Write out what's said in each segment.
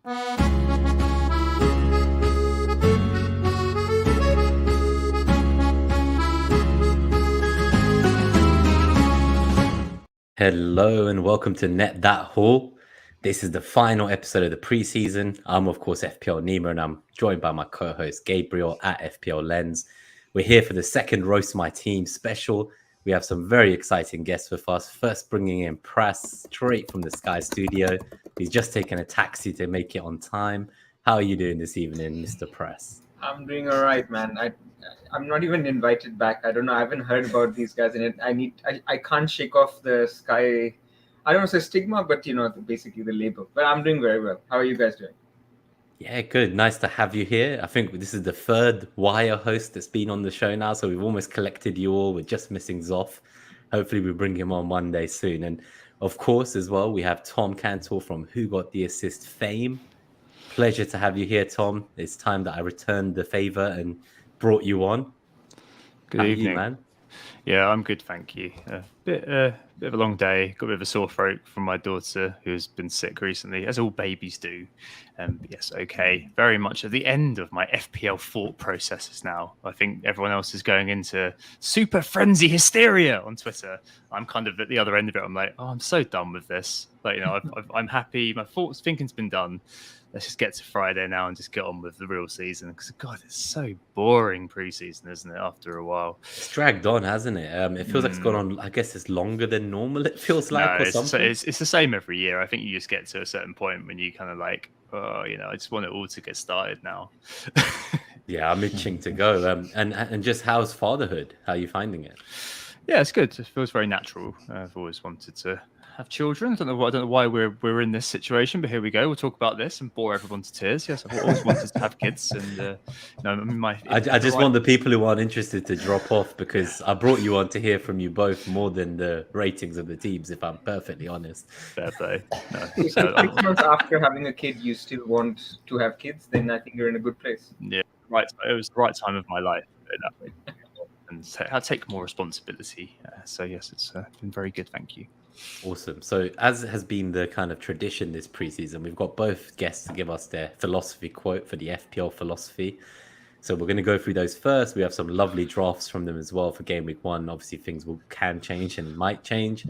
Hello and welcome to Net That Haul. This is the final episode of the preseason. I'm, of course, FPL Nima, and I'm joined by my co-host Gabriel at FPL Lens. We're here for the second Roast My Team special. We have some very exciting guests with us. First, bringing in Pras straight from the Sky Studio. He's just taken a taxi to make it on time. How are you doing this evening, Mr. Pras? I'm doing all right, man. I'm not even invited back. I don't know. I haven't heard about these guys, and I can't shake off the Sky. I don't know, say stigma, but basically the label. But I'm doing very well. How are you guys doing? Yeah, good. Nice to have you here. I think this is the third Wire host that's been on the show now, so we've almost collected you all. We're just missing Zoff. Hopefully we bring him on Monday soon. And of course, as well, we have Tom Cantor from Who Got the Assist fame. Pleasure to have you here, Tom. It's time that I returned the favor and brought you on. Good evening, you, man. Yeah, I'm good, thank you. Bit of a long day. Got a bit of a sore throat from my daughter, who's been sick recently, as all babies do. But yes, okay. Very much at the end of my FPL thought processes now. I think everyone else is going into super frenzy hysteria on Twitter. I'm kind of at the other end of it. I'm like, oh, I'm so done with this. Like, I'm happy. My thinking's been done. Let's just get to Friday now and just get on with the real season. Because, God, it's so boring preseason, isn't it, after a while? It's dragged on, hasn't it? It feels like it's gone on, I guess it's longer than normal, it feels like, or something. It's the same every year. I think you just get to a certain point when you kind of like, oh, I just want it all to get started now. Yeah, I'm itching to go. And just how's fatherhood? How are you finding it? Yeah, it's good. It feels very natural. I've always wanted to have children. I don't know why we're in this situation, but here we go. We'll talk about this and bore everyone to tears. Yes, I've always wanted to have kids, and I just want the people who aren't interested to drop off, because I brought you on to hear from you both more than the ratings of the teams, if I'm perfectly honest. Fair play. No. If 6 months after having a kid, you still want to have kids, then I think you're in a good place. Yeah, right. It was the right time of my life that way. And I take more responsibility. So yes, it's been very good. Thank you. Awesome. So as has been the kind of tradition this preseason, we've got both guests to give us their philosophy quote for the FPL Philosophy. So we're going to go through those first. We have some lovely drafts from them as well for Gameweek 1. Obviously, things can change and might change.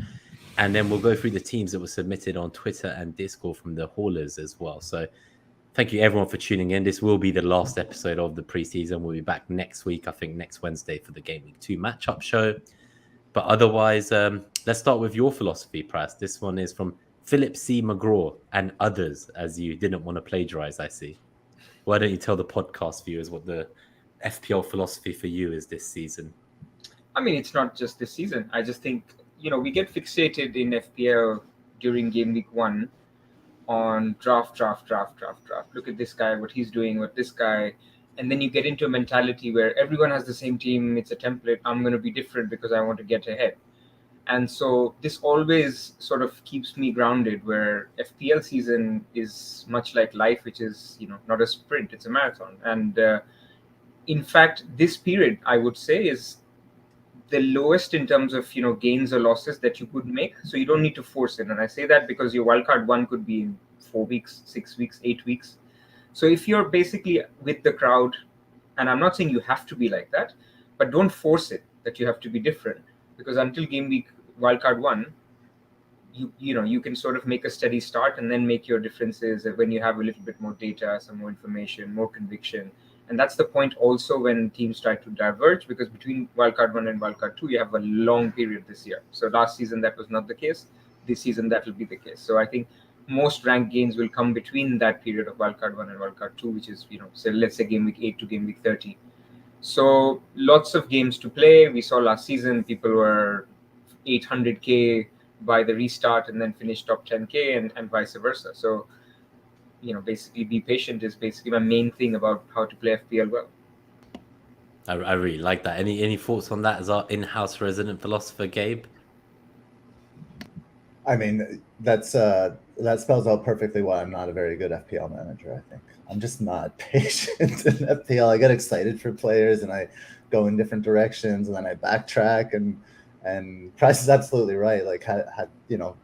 And then we'll go through the teams that were submitted on Twitter and Discord from the haulers as well. So thank you, everyone, for tuning in. This will be the last episode of the preseason. We'll be back next week, I think next Wednesday, for the Gameweek 2 matchup show. But otherwise, let's start with your philosophy, Pras. This one is from Philip C. McGraw and others, as you didn't want to plagiarize, I see. Why don't you tell the podcast viewers what the FPL philosophy for you is this season? I mean, it's not just this season. I just think, we get fixated in FPL during Game Week 1 on draft. Look at this guy, what he's doing, what this guy... And then you get into a mentality where everyone has the same team. It's a template. I'm going to be different because I want to get ahead. And so this always sort of keeps me grounded, where FPL season is much like life, which is, not a sprint, it's a marathon. And in fact, this period, I would say, is the lowest in terms of, gains or losses that you could make. So you don't need to force it. And I say that because your wildcard 1 could be in 4 weeks, 6 weeks, 8 weeks. So if you're basically with the crowd, and I'm not saying you have to be like that, but don't force it that you have to be different, because until Game Week Wildcard 1, you can sort of make a steady start and then make your differences when you have a little bit more data, some more information, more conviction. And that's the point also when teams try to diverge, because between Wildcard 1 and Wildcard 2, you have a long period this year. So last season, that was not the case. This season, that will be the case. So I think most rank gains will come between that period of Wildcard 1 and Wildcard 2, which is, so let's say Game Week 8 to Game Week 30. So lots of games to play. We saw last season people were 800K by the restart and then finish top 10K and vice versa. So, basically be patient is basically my main thing about how to play FPL well. I really like that. Any thoughts on that as our in-house resident philosopher, Gabe? I mean, that spells out perfectly why I'm not a very good FPL manager, I think. I'm just not patient in FPL. I get excited for players and I go in different directions and then I backtrack, and Price is absolutely right. Like,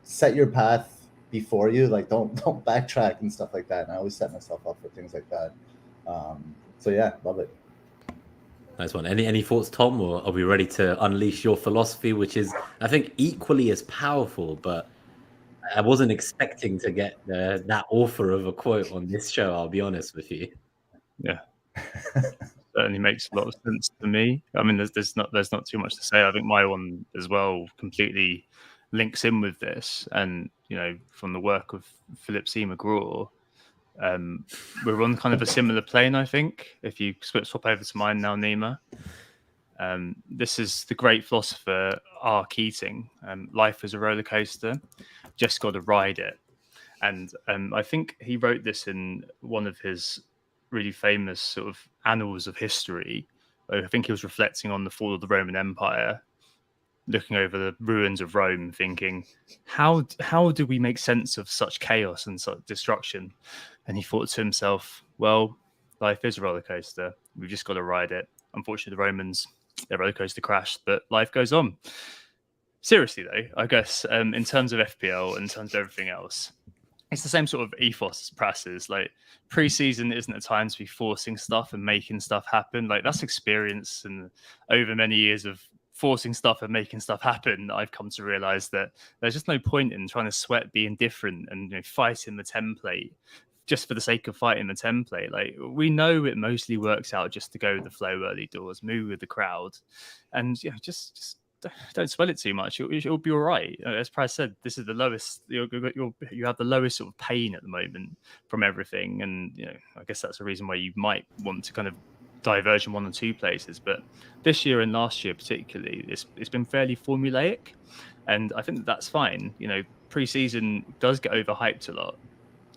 set your path before you. Like don't backtrack and stuff like that. And I always set myself up for things like that. So yeah, love it. Nice one. Any thoughts, Tom, or are we ready to unleash your philosophy, which is, I think, equally as powerful? But I wasn't expecting to get that author of a quote on this show. I'll be honest with you. Yeah, certainly makes a lot of sense to me. I mean, there's not too much to say. I think my one as well completely links in with this, and from the work of Philip C. McGraw. We're on kind of a similar plane, I think. If you swap over to mine now, Nima. This is the great philosopher R. Keating. Life is a roller coaster, just got to ride it. And I think he wrote this in one of his really famous sort of annals of history. I think he was reflecting on the fall of the Roman Empire, looking over the ruins of Rome, thinking, how do we make sense of such chaos and such destruction? And he thought to himself, well, life is a roller coaster. We've just got to ride it. Unfortunately, the Romans, their roller coaster crashed, but life goes on. Seriously, though, I guess in terms of FPL, in terms of everything else, it's the same sort of ethos as Pras's. Like, preseason isn't a time to be forcing stuff and making stuff happen. Like, that's experience, and over many years of forcing stuff and making stuff happen, I've come to realize that there's just no point in trying to sweat being different and fighting the template just for the sake of fighting the template. Like, we know it mostly works out just to go with the flow early doors, move with the crowd, and just don't sweat it too much. It'll be all right. As Pras said, this is the lowest. You have the lowest sort of pain at the moment from everything, and I guess that's the reason why you might want to kind of diverge in one or two places. But this year and last year particularly, it's been fairly formulaic, and I think that's fine. Preseason does get overhyped a lot.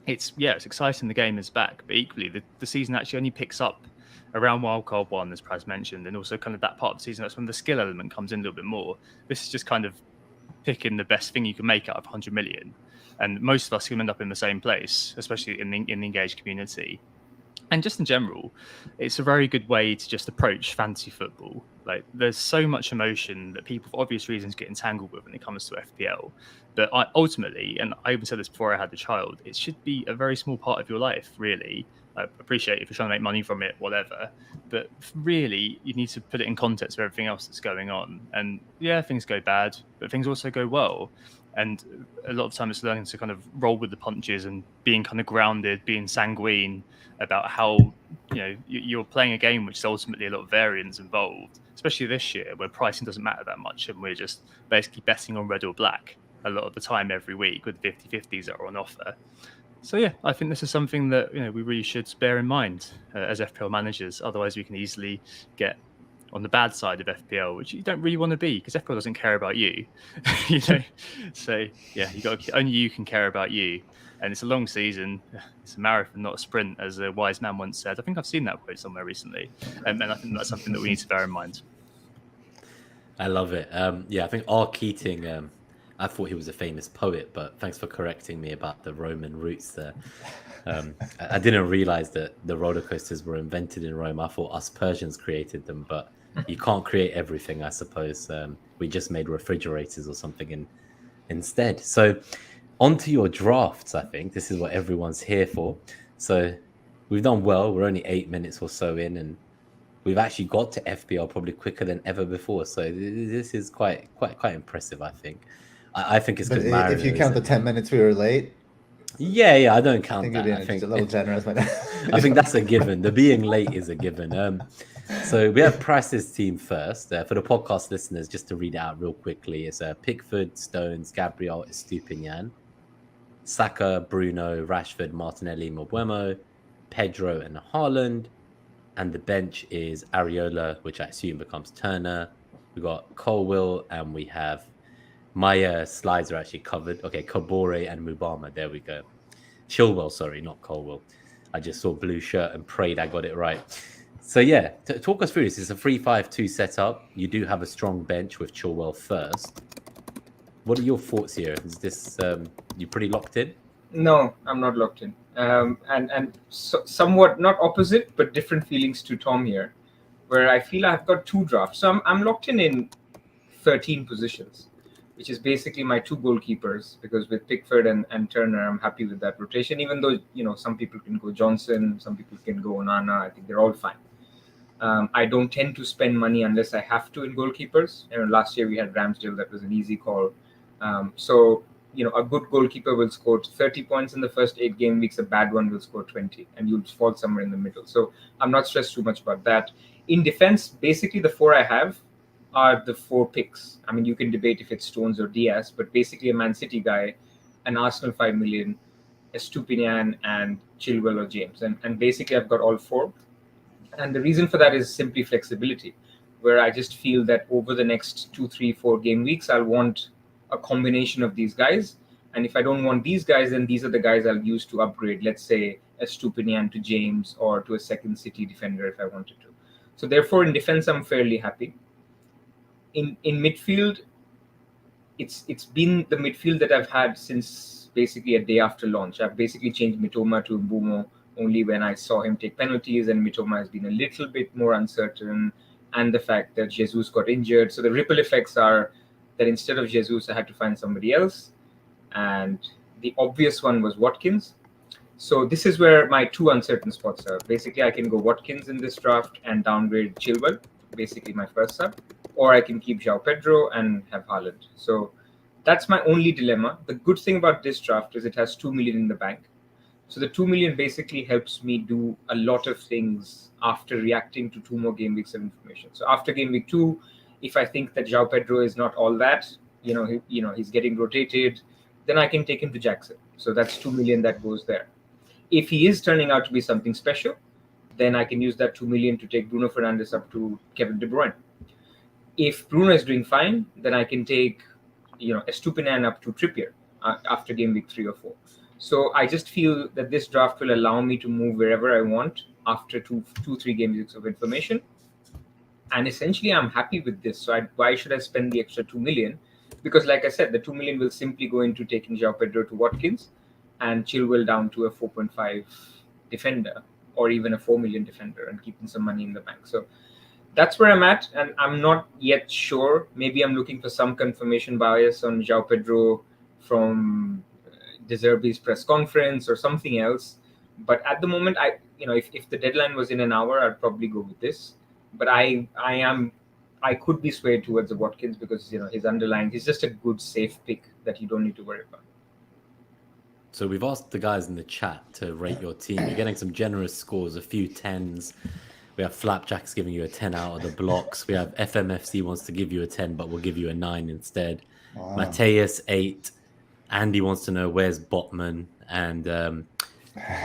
It's exciting, the game is back, but equally the season actually only picks up around Wildcard 1, as Pras mentioned, and also kind of that part of the season, that's when the skill element comes in a little bit more. This is just kind of picking the best thing you can make out of 100 million, and most of us can end up in the same place, especially in the engaged community. And just in general, it's a very good way to just approach fantasy football. Like, there's so much emotion that people, for obvious reasons, get entangled with when it comes to FPL. But ultimately, and I even said this before I had the child, it should be a very small part of your life, really. I appreciate if you're trying to make money from it, whatever. But really, you need to put it in context of everything else that's going on. And yeah, things go bad, but things also go well. And a lot of time it's learning to kind of roll with the punches and being kind of grounded, being sanguine about how you're playing a game which is ultimately a lot of variance involved, especially this year where pricing doesn't matter that much and we're just basically betting on red or black a lot of the time every week with 50-50s that are on offer. So yeah, I think this is something that we really should bear in mind as FPL managers. Otherwise, we can easily get on the bad side of FPL, which you don't really want to be, because FPL doesn't care about you. So yeah, only you can care about you. And it's a long season. It's a marathon, not a sprint, as a wise man once said. I think I've seen that quote somewhere recently. And I think that's something that we need to bear in mind. I love it. I think R. Keating, I thought he was a famous poet, but thanks for correcting me about the Roman roots there. I didn't realize that the roller coasters were invented in Rome. I thought us Persians created them, but you can't create everything, I suppose. We just made refrigerators or something instead. So onto your drafts, I think. This is what everyone's here for. So we've done well. We're only 8 minutes or so in, and we've actually got to FPL probably quicker than ever before. So this is quite impressive, I think. I think it's because if you count the 10 minutes we were late. Yeah, I don't count that. I think a little generous. I think that's a given. The being late is a given. So we have Pras's team first. For the podcast listeners, just to read it out real quickly, it's Pickford, Stones, Gabriel, Estupinian, Saka, Bruno, Rashford, Martinelli, Mbeumo, Pedro, and Haaland. And the bench is Areola, which I assume becomes Turner. We got Colwill, and we have my slides are actually covered. Okay, Kabore and Mubama. There we go. Chilwell, sorry, not Colwill. I just saw blue shirt and prayed I got it right. So yeah, talk us through this. It's a 3-5-2 setup. You do have a strong bench with Chilwell first. What are your thoughts here? Is this you pretty locked in? No, I'm not locked in. And somewhat not opposite, but different feelings to Tom here, where I feel I've got two drafts. So I'm locked in 13 positions. which is basically my 2 goalkeepers, because with Pickford and Turner, I'm happy with that rotation, even though, some people can go Johnson, some people can go Onana. I think they're all fine. I don't tend to spend money unless I have to in goalkeepers. Last year we had Ramsdale, that was an easy call. So, a good goalkeeper will score 30 points in the first 8 game weeks, a bad one will score 20, and you'll fall somewhere in the middle. So I'm not stressed too much about that. In defense, basically the 4 I have are the 4 picks. I mean, you can debate if it's Stones or Diaz, but basically a Man City guy, an Arsenal 5 million, a Stupinian, and Chilwell or James. And basically I've got all 4. And the reason for that is simply flexibility, where I just feel that over the next 2, 3, 4 game weeks, I'll want a combination of these guys. And if I don't want these guys, then these are the guys I'll use to upgrade, let's say a Stupinian to James or to a second City defender if I wanted to. So therefore, in defense, I'm fairly happy. In midfield, it's been the midfield that I've had since basically a day after launch. I've basically changed Mitoma to Mbumo only when I saw him take penalties, and Mitoma has been a little bit more uncertain, and the fact that Jesus got injured. So the ripple effects are that instead of Jesus, I had to find somebody else, and the obvious one was Watkins. So this is where my 2 uncertain spots are. Basically, I can go Watkins in this draft and downgrade Chilwell, basically my first sub, or I can keep João Pedro and have Haaland. So that's my only dilemma. The good thing about this draft is it has 2 million in the bank. So the 2 million basically helps me do a lot of things after reacting to 2 more game weeks of information. So after game week 2, if I think that João Pedro is not all that, he's getting rotated, then I can take him to Jackson. So that's 2 million that goes there. If he is turning out to be something special, then I can use that 2 million to take Bruno Fernandes up to Kevin De Bruyne. If Bruno is doing fine, then I can take, Estupinan up to Trippier after game week 3 or 4. So I just feel that this draft will allow me to move wherever I want after 2-3 game weeks of information. And essentially, I'm happy with this. So why should I spend the extra 2 million? Because like I said, the 2 million will simply go into taking João Pedro to Watkins and Chilwell down to a 4.5 defender, or even a 4 million defender, and keeping some money in the bank. So that's where I'm at, and I'm not yet sure. Maybe I'm looking for some confirmation bias on João Pedro from De Zerbi's press conference or something else. But at the moment, if the deadline was in an hour, I'd probably go with this. But I could be swayed towards the Watkins because he's just a good safe pick that you don't need to worry about. So we've asked the guys in the chat to rate your team. You're getting some generous scores, a few 10s. We have Flapjacks giving you a 10 out of the blocks. We have FMFC wants to give you a 10, but we'll give you a 9 instead. Wow. Mateus 8. Andy wants to know where's Botman, and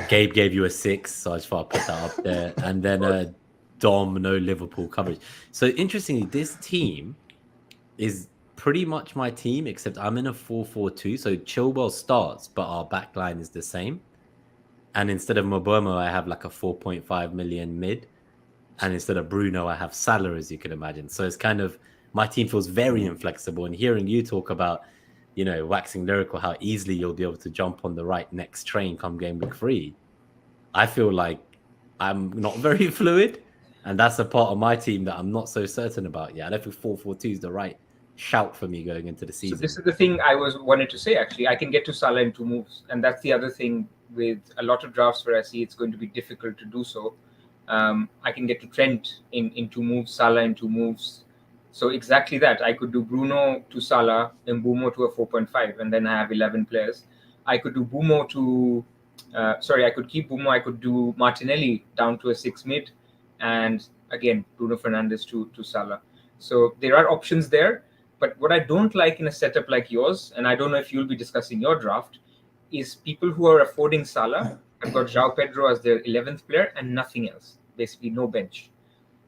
Gabe gave you a 6, so I just thought I'd put that up there. And then Dom, no Liverpool coverage. So interestingly, this team is pretty much my team, except I'm in a 4-4-2. So Chilwell starts, but our backline is the same. And instead of Mobomo, I have like a 4.5 million mid. And instead of Bruno, I have Salah, as you can imagine. So it's kind of, my team feels very inflexible. And hearing you talk about, waxing lyrical, how easily you'll be able to jump on the right next train come game week 3. I feel like I'm not very fluid. And that's a part of my team that I'm not so certain about yet. I don't think 4-4-2 is the right shout for me going into the season. So this is the thing I wanted to say, actually. I can get to Salah in 2 moves. And that's the other thing with a lot of drafts where I see it's going to be difficult to do so. I can get to Trent in 2 moves, Salah in 2 moves. So exactly that. I could do Bruno to Salah, then Mbumo to a 4.5, and then I have 11 players. I could do Mbumo to... I could keep Mbumo. I could do Martinelli down to a 6 mid, and again, Bruno Fernandes to Salah. So there are options there. But what I don't like in a setup like yours, and I don't know if you'll be discussing your draft, is people who are affording Salah have got João Pedro as their 11th player and nothing else, basically no bench.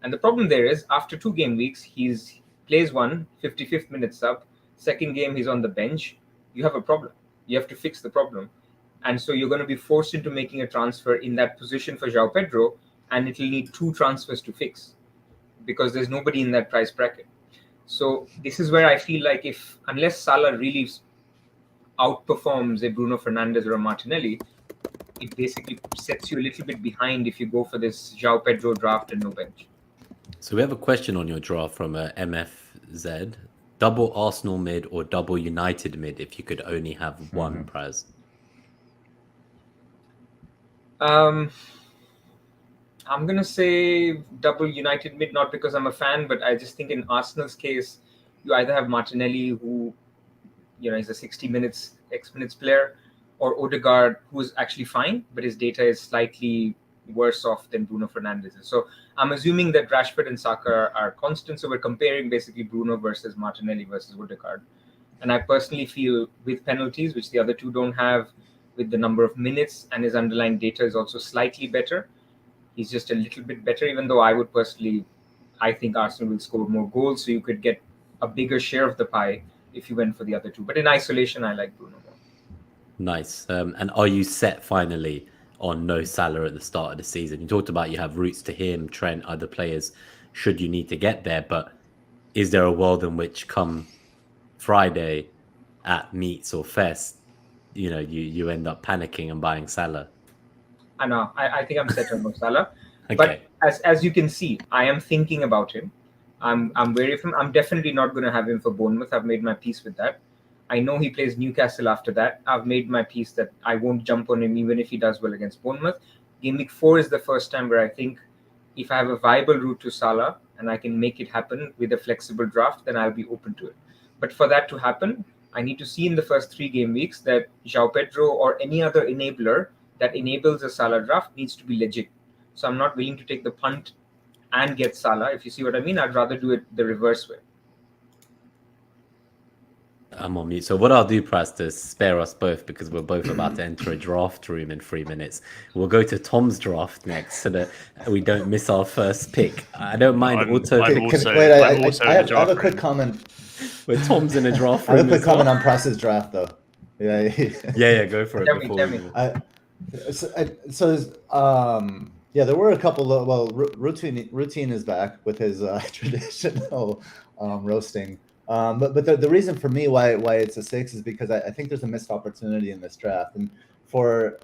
And the problem there is, after 2 game weeks, he's plays 55th minute sub. Second game, he's on the bench. You have a problem. You have to fix the problem. And so you're going to be forced into making a transfer in that position for João Pedro, and it'll need 2 transfers to fix because there's nobody in that price bracket. So this is where I feel like unless Salah really outperforms a Bruno Fernandes or a Martinelli, it basically sets you a little bit behind if you go for this João Pedro draft and no bench. So we have a question on your draft from MFZ. Double Arsenal mid or double United mid if you could only have one, Praz? I'm gonna say double United mid, not because I'm a fan, but I just think in Arsenal's case, you either have Martinelli, who, is a 60 minutes, X minutes player, or Odegaard, who's actually fine, but his data is slightly worse off than Bruno Fernandes. So I'm assuming that Rashford and Saka are constant. So we're comparing basically Bruno versus Martinelli versus Odegaard. And I personally feel with penalties, which the other two don't have, with the number of minutes, and his underlying data is also slightly better. He's just a little bit better, even though I think Arsenal will score more goals, so you could get a bigger share of the pie if you went for the other two. But in isolation, I like Bruno more. Nice. And are you set finally on no Salah at the start of the season? You talked about you have routes to him, Trent, other players, should you need to get there. But is there a world in which come Friday at Meets or Fest, you end up panicking and buying Salah? I know. I think I'm set on Mo Salah. Okay. But as you can see, I am thinking about him. I'm wary of him. I'm definitely not going to have him for Bournemouth. I've made my peace with that. I know he plays Newcastle after that. I've made my peace that I won't jump on him even if he does well against Bournemouth. Gameweek 4 is the first time where I think if I have a viable route to Salah and I can make it happen with a flexible draft, then I'll be open to it. But for that to happen, I need to see in the first 3 game weeks that João Pedro or any other enabler that enables a Salah draft needs to be legit. So I'm not willing to take the punt and get Salah. If you see what I mean, I'd rather do it the reverse way. I'm on mute. So what I'll do, Pras, to spare us both, because we're both about to enter a draft room in 3 minutes, we'll go to Tom's draft next so that we don't miss our first pick. I don't mind I'm also... also I have a room. quick comment. Where Tom's in a draft I room. have a quick as well. comment on Pras's draft, though. Yeah, go for it. Tell me. There were a couple of, routine is back with his traditional roasting. But the reason for me why it's a 6 is because I think there's a missed opportunity in this draft, and for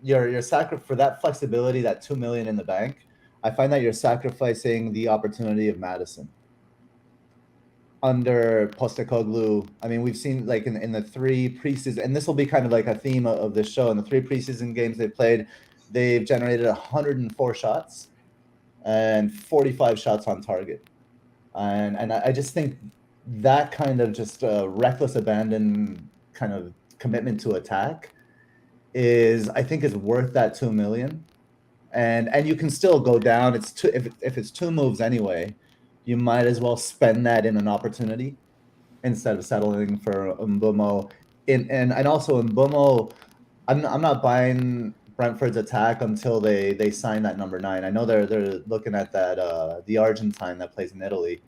your for that flexibility, that 2 million in the bank, I find that you're sacrificing the opportunity of Maddison under Postecoglou. I mean, we've seen like in the 3 preseason, and this will be kind of like a theme of this show. In the 3 preseason games they've played, they've generated 104 shots and 45 shots on target, and I just think that kind of just reckless abandon kind of commitment to attack is worth that 2 million, and you can still go down. It's if it's 2 moves anyway, you might as well spend that in an opportunity instead of settling for Mbeumo. And also Mbeumo, I'm not buying Brentford's attack until they sign that number 9. I know they're looking at that the Argentine that plays in Italy.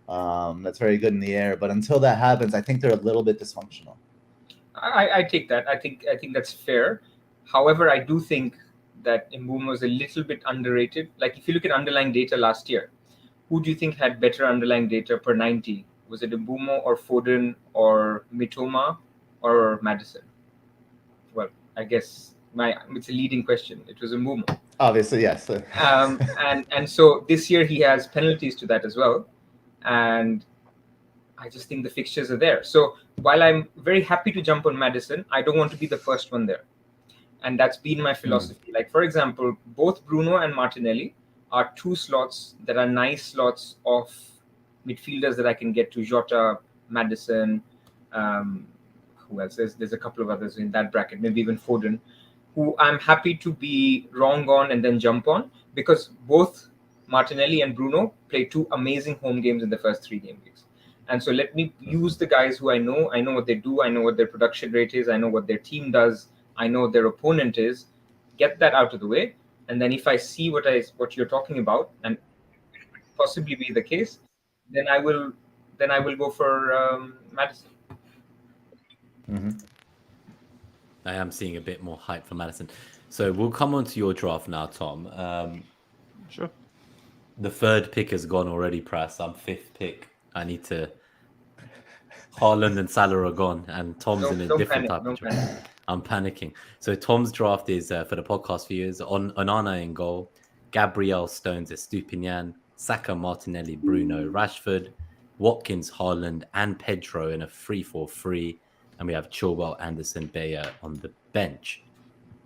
That's very good in the air, but until that happens, I think they're a little bit dysfunctional. I take that. I think that's fair. However, I do think that Mbeumo is a little bit underrated. Like if you look at underlying data last year, who do you think had better underlying data per 90? Was it Mbeumo or Foden or Mitoma or Maddison? Well, I guess it's a leading question. It was Mbeumo. Obviously, yes. And so this year he has penalties to that as well. And I just think the fixtures are there. So while I'm very happy to jump on Maddison, I don't want to be the first one there. And that's been my philosophy. Like, for example, both Bruno and Martinelli are 2 slots that are nice slots of midfielders that I can get to. Jota, Maddison, who else? There's a couple of others in that bracket, maybe even Foden, who I'm happy to be wrong on and then jump on, because both Martinelli and Bruno play 2 amazing home games in the first 3 game weeks. And so let me use the guys who I know what they do, I know what their production rate is, I know what their team does, I know what their opponent is, get that out of the way. And then if I see what you're talking about, and it could possibly be the case, then I will go for Maddison. Mm-hmm. I am seeing a bit more hype for Maddison. So we'll come on to your draft now, Tom. Sure. The 3rd pick has gone already, Pras. I'm 5th pick. I need to... Haaland and Salah are gone, and Tom's in a different type of draft. I'm panicking. So Tom's draft is, for the podcast viewers, on Onana in goal, Gabriel, Stones, Estupinian, Saka, Martinelli, Bruno, Rashford, Watkins, Haaland, and Pedro in a 3-4-3, and we have Chilwell, Anderson, Bayer on the bench.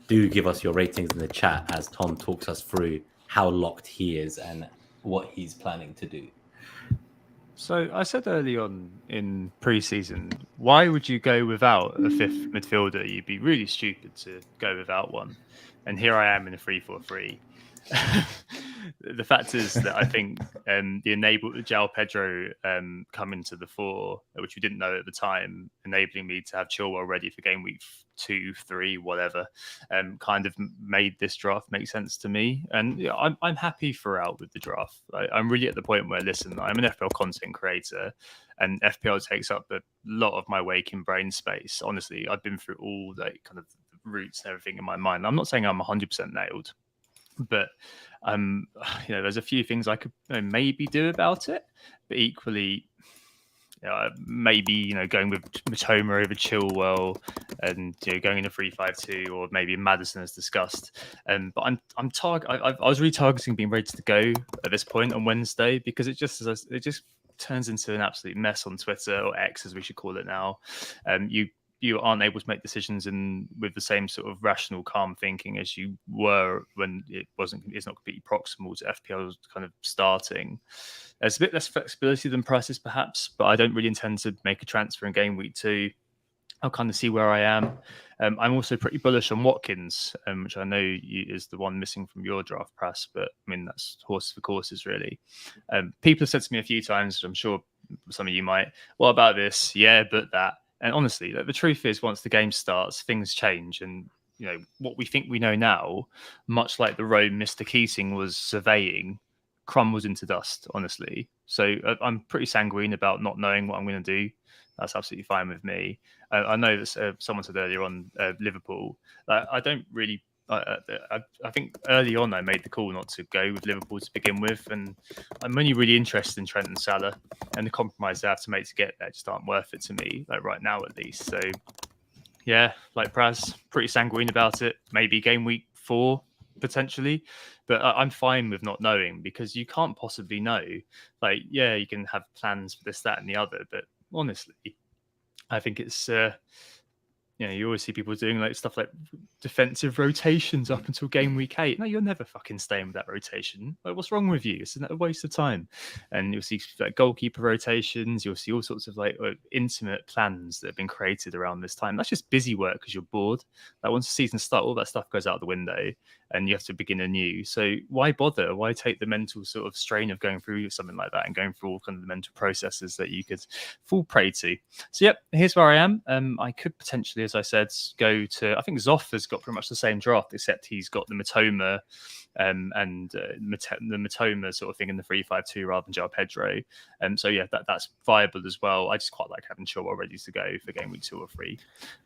Do give us your ratings in the chat as Tom talks us through how locked he is and what he's planning to do. So I said early on in pre-season, why would you go without a fifth midfielder? You'd be really stupid to go without one. And here I am in a 3-4-3. The fact is that I think the enable João Pedro coming to the fore, which we didn't know at the time, enabling me to have Chilwell ready for game week 2, 3, whatever, kind of made this draft make sense to me. And yeah, I'm happy throughout with the draft. I'm really at the point where, listen, I'm an FPL content creator, and FPL takes up a lot of my waking brain space. Honestly, I've been through all the kind of routes and everything in my mind. I'm not saying I'm 100% nailed, but there's a few things I could maybe do about it. But equally, maybe going with Matoma over Chilwell, and going in a 3-5-2, or maybe Maddison as discussed. But I was really targeting being ready to go at this point on Wednesday, because it just turns into an absolute mess on Twitter, or X as we should call it now. You aren't able to make decisions with the same sort of rational, calm thinking as you were when it's not completely proximal to FPL kind of starting. There's a bit less flexibility than prices, perhaps, but I don't really intend to make a transfer in game week 2. I'll kind of see where I am. I'm also pretty bullish on Watkins, which I know is the one missing from your draft, Pras, but I mean, that's horses for courses, really. People have said to me a few times, I'm sure some of you might, what about this? Yeah, but that. And honestly, the truth is, once the game starts, things change. And, what we think we know now, much like the road Mr. Keating was surveying, crumbles into dust, honestly. So I'm pretty sanguine about not knowing what I'm going to do. That's absolutely fine with me. I know that someone said earlier on Liverpool. I don't really... I think early on I made the call not to go with Liverpool to begin with, and I'm only really interested in Trent and Salah, and the compromise they have to make to get there just aren't worth it to me, like right now at least. So yeah, like Pras, pretty sanguine about it. Maybe game week 4 potentially, but I'm fine with not knowing, because you can't possibly know. Like, yeah, you can have plans for this, that, and the other, but honestly, I think it's you always see people doing like stuff like defensive rotations up until game week 8. No, you're never fucking staying with that rotation. Like, what's wrong with you? Isn't that a waste of time? And you'll see like goalkeeper rotations. You'll see all sorts of like intimate plans that have been created around this time. That's just busy work because you're bored. Like, once the season starts, all that stuff goes out the window, and you have to begin anew. So why bother? Why take the mental sort of strain of going through something like that and going through all kind of the mental processes that you could fall prey to? So yep, here's where I am. I could potentially, as I said, go to, I think Zoff has got pretty much the same draft, except he's got the Matoma and the Matoma sort of thing in the 3-5-2 rather than João Pedro. So yeah, that's viable as well. I just quite like having Chilwell ready to go for game week 2 or 3.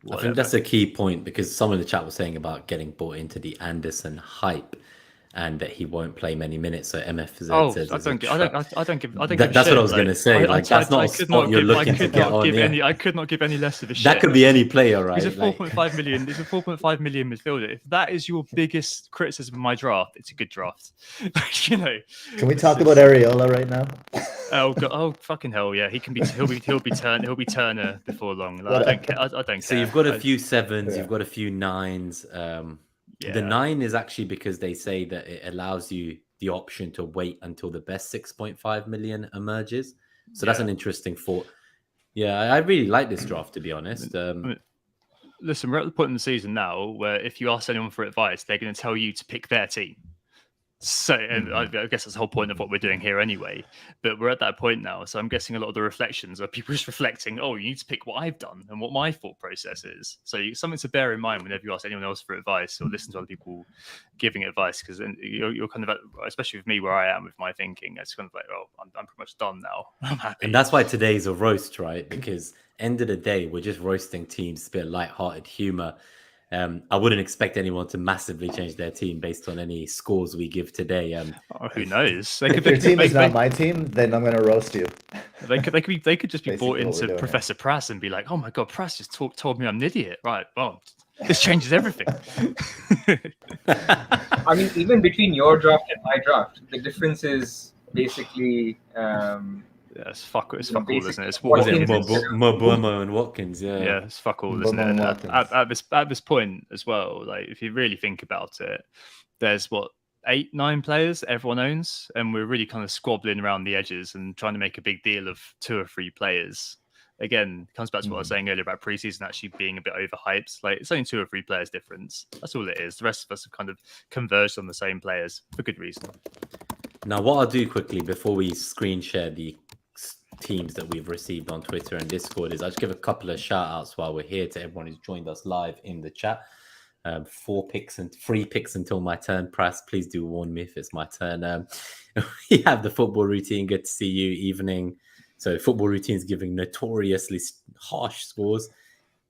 Whatever. I think that's a key point, because someone in the chat was saying about getting bought into the Anderson hype, and that he won't play many minutes. So MF says, I don't give a shit. That's what I was going to say. That's not a spot you're looking to get on. I could not give any less of a shit. That could be any player, right? He's a 4.5 million. He's a 4.5 million midfielder. If that is your biggest criticism of my draft, it's a good draft. Can we talk about Areola right now? Oh God! Oh fucking hell! Yeah, he can be. He'll be Turner before long. Like, I don't care. I don't care. So you've got a few 7s. You've got a few 9s. Yeah. The 9 is actually because they say that it allows you the option to wait until the best 6.5 million emerges. So that's an interesting thought. Yeah, I really like this draft, to be honest. Listen, we're at the point in the season now where if you ask anyone for advice, they're going to tell you to pick their team. So I guess that's the whole point of what we're doing here anyway. But we're at that point now. So I'm guessing a lot of the reflections are people just reflecting, oh, you need to pick what I've done and what my thought process is. So something to bear in mind whenever you ask anyone else for advice or listen to other people giving advice, because you're kind of at, especially with me where I am with my thinking, it's kind of like, oh, I'm pretty much done now. I'm happy. And that's why today's a roast, right? Because end of the day, we're just roasting teams, a bit of lighthearted humor. I wouldn't expect anyone to massively change their team based on any scores we give today. Who knows? If your team is not my team, then I'm going to roast you. They could just be bought into Professor Pras and be like, "Oh my God, Pras just told me I'm an idiot." Right? Well, this changes everything. I mean, even between your draft and my draft, the difference is basically Yeah, it's fuck all, Basically, isn't it? It's Was it Watkins Mbomo and Watkins? Yeah. yeah, it's fuck all, isn't Mbomo it? and And Watkins. at this point as well, like if you really think about it, there's what 8, 9 players that everyone owns, and we're really kind of squabbling around the edges and trying to make a big deal of 2 or 3 players. Again, comes back to what I was saying earlier about preseason actually being a bit overhyped. Like it's only 2 or 3 players difference. That's all it is. The rest of us have kind of converged on the same players for good reason. Now, what I'll do quickly before we screen share the teams that we've received on Twitter and Discord is I'll just give a couple of shout outs while we're here to everyone who's joined us live in the chat. 4 picks and 3 picks until my turn. Pras, please do warn me if it's my turn. We have the football routine. Good to see you. Evening. So football routine is giving notoriously harsh scores.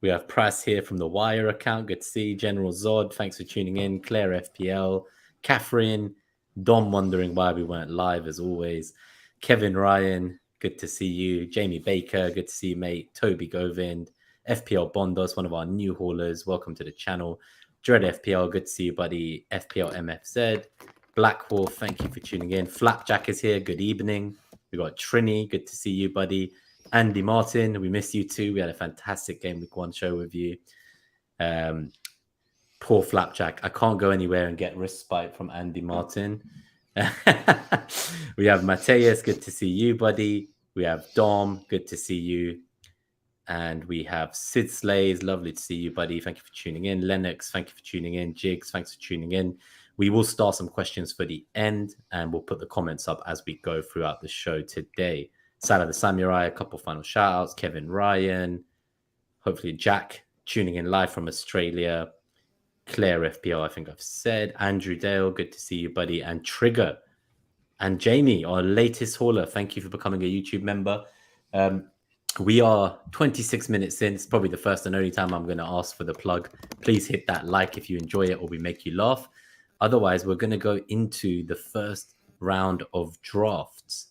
We have Pras here from the Wire account. Good to see General Zod. Thanks for tuning in. Claire FPL. Catherine. Dom wondering why we weren't live as always. Kevin Ryan. Good to see you. Jamie Baker. Good to see you, mate. Toby Govind. FPL Bondos, one of our new haulers. Welcome to the channel. Dread FPL. Good to see you, buddy. FPL MFZ. Black Wolf. Thank you for tuning in. Flapjack is here. Good evening. We got Trini. Good to see you, buddy. Andy Martin. We miss you too. We had a fantastic Gameweek 1 show with you. Poor Flapjack. I can't go anywhere and get respite from Andy Martin. We have Mateus. Good to see you, buddy. We have Dom. Good to see you. And we have Sid Slays. Lovely to see you, buddy. Thank you for tuning in. Lennox, thank you for tuning in. Jigs, thanks for tuning in. We will start some questions for the end, and we'll put the comments up as we go throughout the show today. Salah the Samurai, a couple final shout-outs. Kevin Ryan. Hopefully Jack tuning in live from Australia. Claire FPL, I think I've said. Andrew Dale, good to see you, buddy. And Trigger. And Jamie, our latest hauler. Thank you for becoming a YouTube member. We are 26 minutes in. It's probably the first and only time I'm going to ask for the plug. Please hit that like if you enjoy it or we make you laugh. Otherwise, we're going to go into the first round of drafts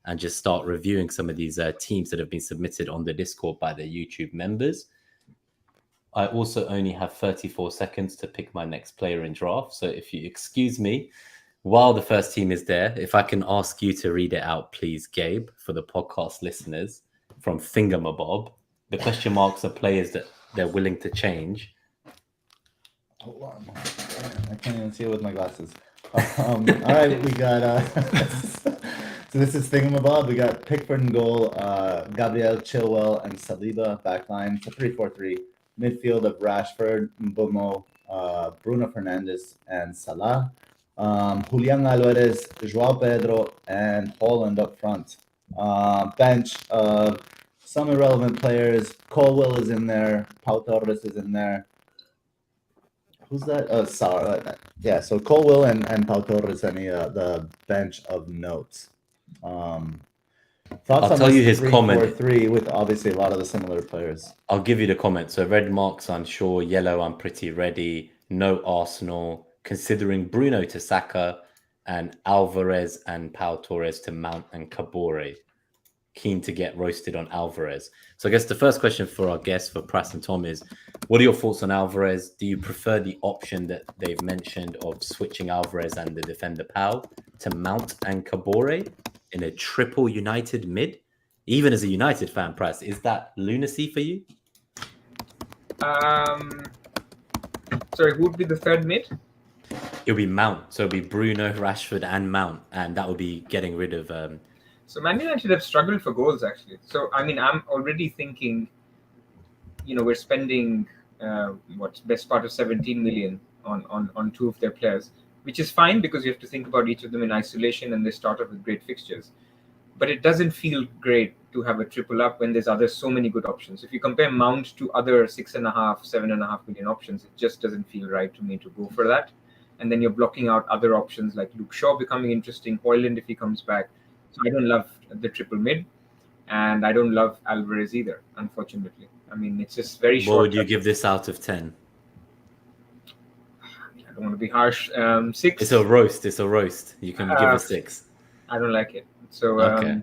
and just start reviewing some of these teams that have been submitted on the Discord by the YouTube members. I also only have 34 seconds to pick my next player in draft. So if you excuse me, while the first team is there, if I can ask you to read it out, please, Gabe, for the podcast listeners from Thingamabob. The question marks are players that they're willing to change. Hold on. I can't even see it with my glasses. All right, we got... so this is Thingamabob. We got Pickford in goal, Gabriel, Chilwell, and Saliba backline. It's a 3-4-3. Midfield of Rashford, Mbomo, Bruno Fernandes, and Salah. Julian Alvarez, Joao Pedro, and Holland up front. Bench of some irrelevant players. Colwell is in there. Pau Torres is in there. Who's that? Yeah, so Colwell and Pau Torres are the bench of notes. Thoughts I'll tell you his comment. 3-4-3 with obviously a lot of the similar players. I'll give you the comment. So red marks, unsure. Yellow, I'm pretty ready. No Arsenal. Considering Bruno to Saka and Alvarez and Pau Torres to Mount and Kabore. Keen to get roasted on Alvarez. So I guess the first question for our guests, for Pras and Tom, is what are your thoughts on Alvarez? Do you prefer the option that they've mentioned of switching Alvarez and the defender Pau to Mount and Kabore in a triple United mid? Even as a United fan, Pras, is that lunacy for you? Sorry, who would be the third mid? It'll be Mount. So it'll be Bruno, Rashford, and Mount. And that will be getting rid of... So Man United have struggled for goals, actually. So, I mean, I'm already thinking, we're spending, best part of 17 million on 2 of their players, which is fine because you have to think about each of them in isolation and they start off with great fixtures. But it doesn't feel great to have a triple up when there's so many good options. If you compare Mount to other 6.5, 7.5 million options, it just doesn't feel right to me to go for that. And then you're blocking out other options like Luke Shaw becoming interesting, Højlund if he comes back. So I don't love the triple mid, and I don't love Alvarez either, unfortunately. I mean, it's just very short. What would you give this out of 10? I don't want to be harsh. 6. It's a roast. You can give a 6. I don't like it. So okay.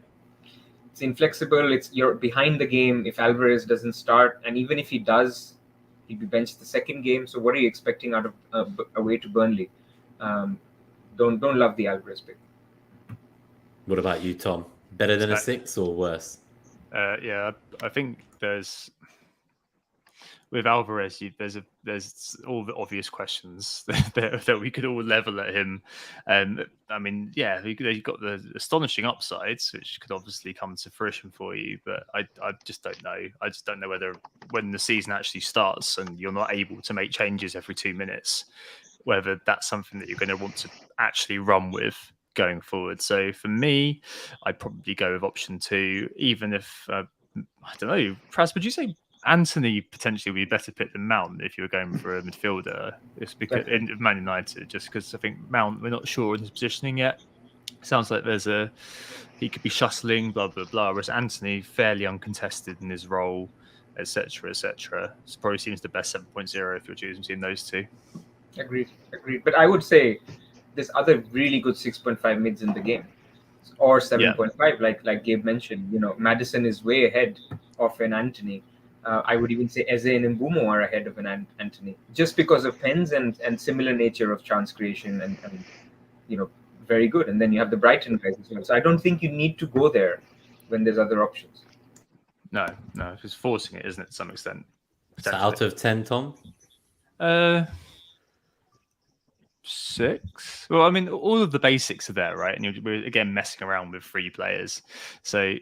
It's inflexible. You're behind the game if Alvarez doesn't start, and even if he does, he'd be benched the second game. So what are you expecting out of away to Burnley? Don't love the Alvarez pick. What about you, Tom? Better than a 6 or worse? Yeah, I think there's with Alvarez, there's all the obvious questions that we could all level at him. I mean, yeah, you've got the astonishing upsides, which could obviously come to fruition for you, but I just don't know. I just don't know whether when the season actually starts and you're not able to make changes every 2 minutes, whether that's something that you're going to want to actually run with going forward. So for me, I'd probably go with option 2, even if I don't know. Pras, would you say Anthony potentially would be a better pick than Mount if you were going for a midfielder? It's because in Man United, just because I think Mount, we're not sure in his positioning yet. Sounds like he could be shuttling, blah blah blah. Whereas Anthony, fairly uncontested in his role, etc. etc. So probably seems the best 7.0 if you're choosing between those two. Agreed. But I would say there's other really good 6.5 mids in the game, or 7.5, like Gabe mentioned. Madison is way ahead of an Anthony. I would even say Eze and Mbumo are ahead of an Anthony, just because of pens and similar nature of chance creation and very good. And then you have the Brighton guys as well. So I don't think you need to go there when there's other options. No, it's forcing it, isn't it, to some extent? So out of 10, Tom? 6. Well, I mean, all of the basics are there, right? And we're again messing around with 3 players. So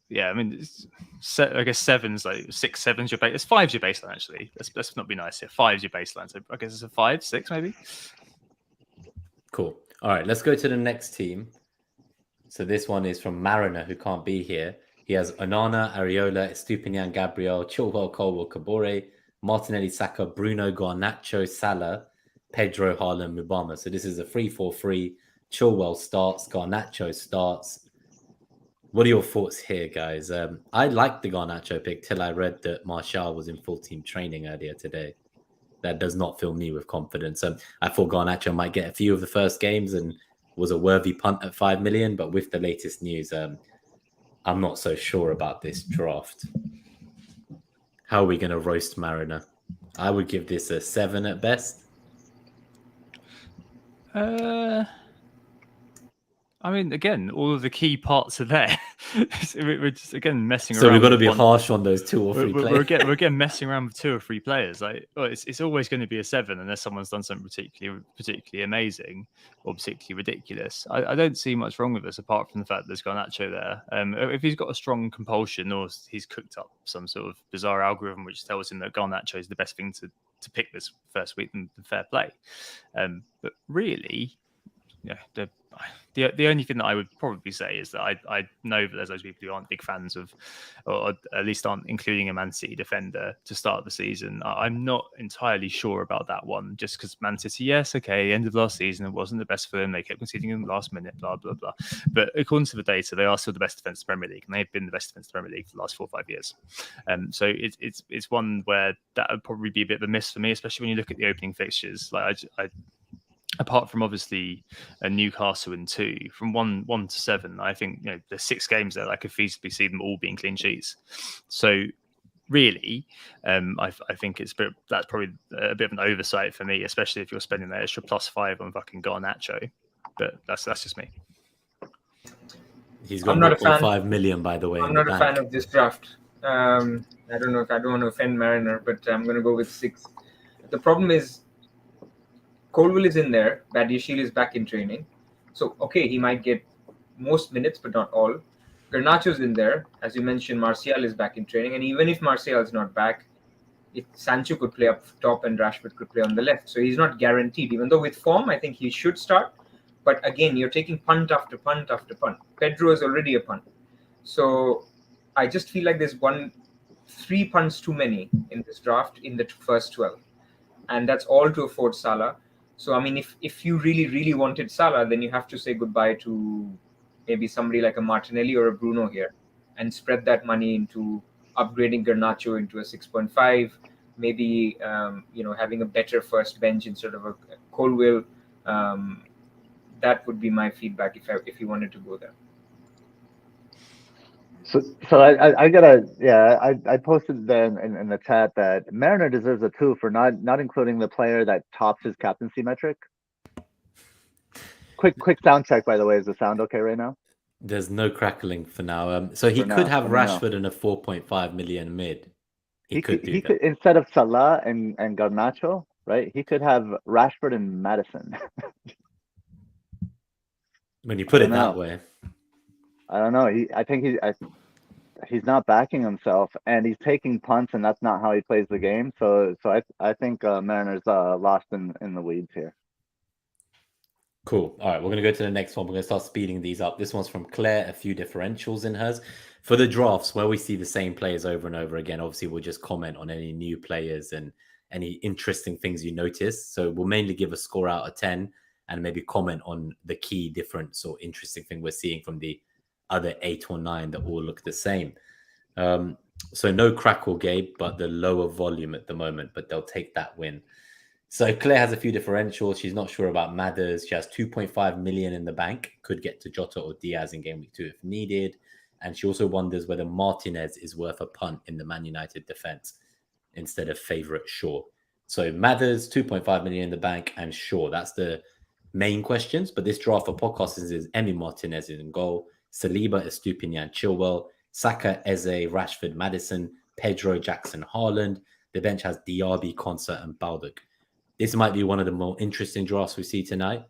yeah, I mean, I guess 7's like 6, 7's your base. It's 5's your baseline, actually. Let's not be nice here. 5's your baseline. So I guess it's a 5, 6 maybe. Cool. All right, let's go to the next team. So this one is from Mariner, who can't be here. He has Onana, Areola, Estupinian, Gabriel, Chilwell, Colwell, Kabore, Martinelli, Saka, Bruno, Garnacho, Salah, Pedro, Haaland, Mubama. So this is a 3-4-3. Chilwell starts, Garnacho starts. What are your thoughts here, guys? I liked the Garnacho pick till I read that Martial was in full team training earlier today. That does not fill me with confidence. I thought Garnacho might get a few of the first games and was a worthy punt at 5 million, but with the latest news, I'm not so sure about this draft. How are we going to roast Mariner? I would give this a 7 at best. I mean, again, all of the key parts are there. We're just again messing around. So we've got to be harsh on those 2 or 3 players. We're again messing around with 2 or 3 players. It's always going to be a 7 unless someone's done something particularly amazing or particularly ridiculous. I don't see much wrong with this apart from the fact that there's Garnacho there. If he's got a strong compulsion or he's cooked up some sort of bizarre algorithm which tells him that Garnacho is the best thing to pick this first week, then fair play. But really, yeah, the only thing that I would probably say is that I know that there's those people who aren't big fans of, or at least aren't including a Man City defender to start the season. I'm not entirely sure about that one, just because Man City, yes, okay, end of last season, it wasn't the best for them. They kept conceding in the last minute, blah, blah, blah. But according to the data, they are still the best defense in the Premier League, and they've been the best defense in the Premier League for the last 4 or 5 years. So it's one where that would probably be a bit of a miss for me, especially when you look at the opening fixtures. Like apart from obviously Newcastle in 2, from 1 to 7, I think there's 6 games there. I could feasibly see them all being clean sheets. So really, I think that's probably a bit of an oversight for me, especially if you're spending that extra +5 on fucking Garnacho. But that's just me. He's got 5 million, by the way. I'm not a fan of this draft. I don't know if I don't want to offend Mariner, but I'm going to go with 6. The problem is, Colwell is in there. Badiashile is back in training. So, okay, he might get most minutes, but not all. Garnacho's in there. As you mentioned, Martial is back in training. And even if Martial is not back, Sancho could play up top and Rashford could play on the left. So he's not guaranteed. Even though with form, I think he should start. But again, you're taking punt after punt after punt. Pedro is already a punt. So I just feel like there's 3 punts too many in this draft in the first 12. And that's all to afford Salah. So, I mean, if you really, really wanted Salah, then you have to say goodbye to maybe somebody like a Martinelli or a Bruno here and spread that money into upgrading Garnacho into a 6.5, maybe, having a better first bench instead of a Colwell. That would be my feedback if you wanted to go there. So I posted then in the chat that Mariner deserves a 2 for not including the player that tops his captaincy metric. Quick sound check, by the way. Is the sound okay right now? There's no crackling for now. So he For could now, have let me know. Rashford in a 4.5 million mid. He could do he that. could, instead of Salah and Garnacho, right? He could have Rashford and Madison. When you I put don't it that know. way. I don't know. I think he's not backing himself, and he's taking punts, and that's not how he plays the game. So I think Mariners lost in the weeds here. Cool. All right, we're going to go to the next one. We're going to start speeding these up. This one's from Claire, a few differentials in hers. For the drafts, where we see the same players over and over again, obviously we'll just comment on any new players and any interesting things you notice. So we'll mainly give a score out of 10 and maybe comment on the key difference or interesting thing we're seeing from the other 8 or 9 that all look the same. So no crackle, Gabe, but the lower volume at the moment, but they'll take that win. So Claire has a few differentials. She's not sure about Mathers. She has 2.5 million in the bank. Could get to Jota or Diaz in game week 2 if needed. And she also wonders whether Martinez is worth a punt in the Man United defense instead of favourite Shaw. So Mathers, 2.5 million in the bank, and Shaw. That's the main questions. But this draft for podcasters is Emi Martinez in goal, Saliba, Estupinian, Chilwell, Saka, Eze, Rashford, Madison, Pedro, Jackson, Haaland. The bench has Diaby, Concert, and Baldock. This might be one of the more interesting drafts we see tonight.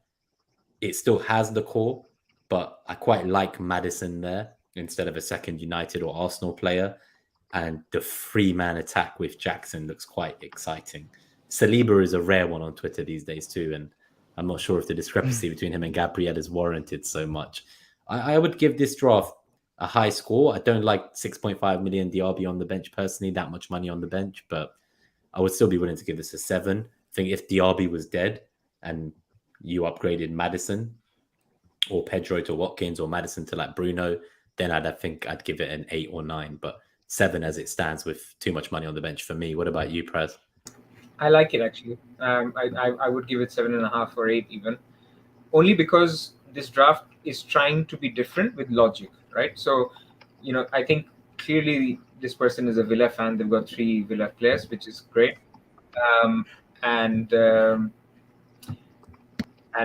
It still has the core, but I quite like Madison there instead of a second United or Arsenal player. And the 3-man attack with Jackson looks quite exciting. Saliba is a rare one on Twitter these days too, and I'm not sure if the discrepancy between him and Gabriel is warranted so much. I would give this draft a high score. I don't like 6.5 million DRB on the bench personally, that much money on the bench, but I would still be willing to give this a 7. I think if Diaby was dead and you upgraded Madison or Pedro to Watkins or Madison to like Bruno, then I'd give it an 8 or 9. But 7 as it stands with too much money on the bench for me. What about you, Pras? I like it actually. I would give it 7.5 or 8 even, only because this draft is trying to be different with logic, right? So, I think clearly this person is a Villa fan. They've got 3 Villa players, which is great. And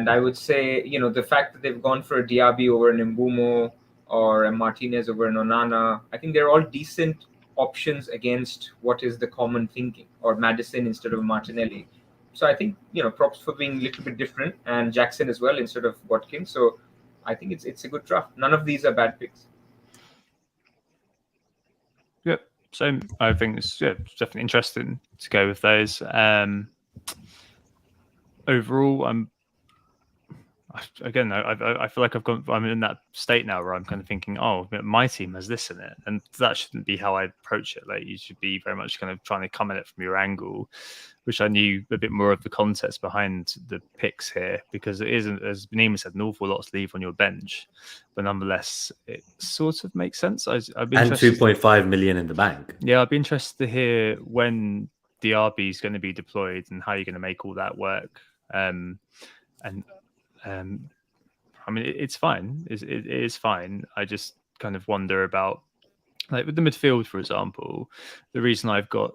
I would say, the fact that they've gone for a Diaby over an Mbumo or a Martinez over an Onana, I think they're all decent options against what is the common thinking, or Madison instead of Martinelli. So I think, props for being a little bit different, and Jackson as well instead of Watkins. So I think it's a good draft. None of these are bad picks. Yep. So I think it's definitely interesting to go with those. Overall, I feel like I'm in that state now where I'm kind of thinking, oh, my team has this in it, and that shouldn't be how I approach it. Like, you should be very much kind of trying to come at it from your angle, which I knew a bit more of the context behind the picks here, because it isn't, as Benima said, an awful lot to leave on your bench, but nonetheless, it sort of makes sense. I'd be and interested, 2.5 million in the bank. Yeah, I'd be interested to hear when the RB is going to be deployed and how you're going to make all that work. I mean, it's fine. It is fine. I just kind of wonder about, like, with the midfield, for example, the reason I've got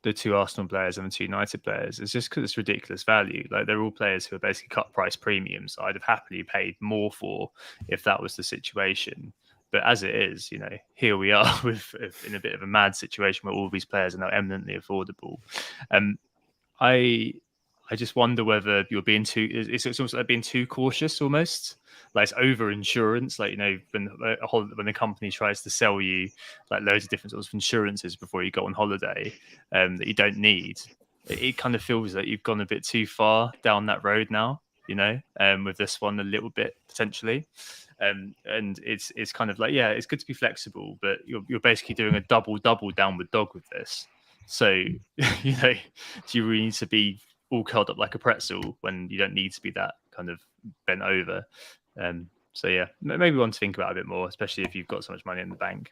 the 2 Arsenal players and the 2 United players is just because it's ridiculous value. Like, they're all players who are basically cut price premiums. I'd have happily paid more for if that was the situation. But as it is, here we are in a bit of a mad situation where all these players are now eminently affordable. I just wonder whether you're being it's almost like being too cautious, almost like it's over insurance. Like, when the company tries to sell you like loads of different sorts of insurances before you go on holiday that you don't need, it kind of feels like you've gone a bit too far down that road now. With this one a little bit potentially. And it's kind of like, yeah, it's good to be flexible, but you're basically doing a double downward dog with this. So, do you really need to be all curled up like a pretzel when you don't need to be that kind of bent over? So yeah, maybe one to think about a bit more, especially if you've got so much money in the bank.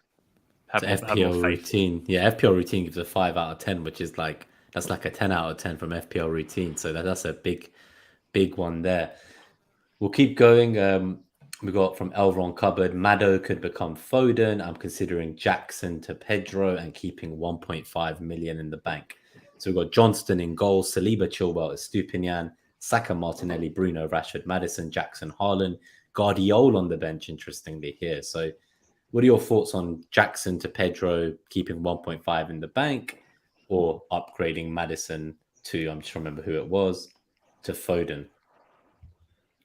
Have more faith. Routine. Yeah, FPL routine gives a 5 out of 10, which is that's like a 10 out of 10 from FPL routine. So that's a big one there. We'll keep going. We got from Elron Cupboard, Maddo could become Foden. I'm considering Jackson to Pedro and keeping 1.5 million in the bank. So we've got Johnston in goal, Saliba, Chilwell, Estupinian, Saka, Martinelli, Bruno, Rashford, Madison, Jackson, Haaland, Guardiola on the bench, interestingly, here. So what are your thoughts on Jackson to Pedro keeping 1.5 in the bank, or upgrading Maddison to, I'm just remember who it was, to Foden?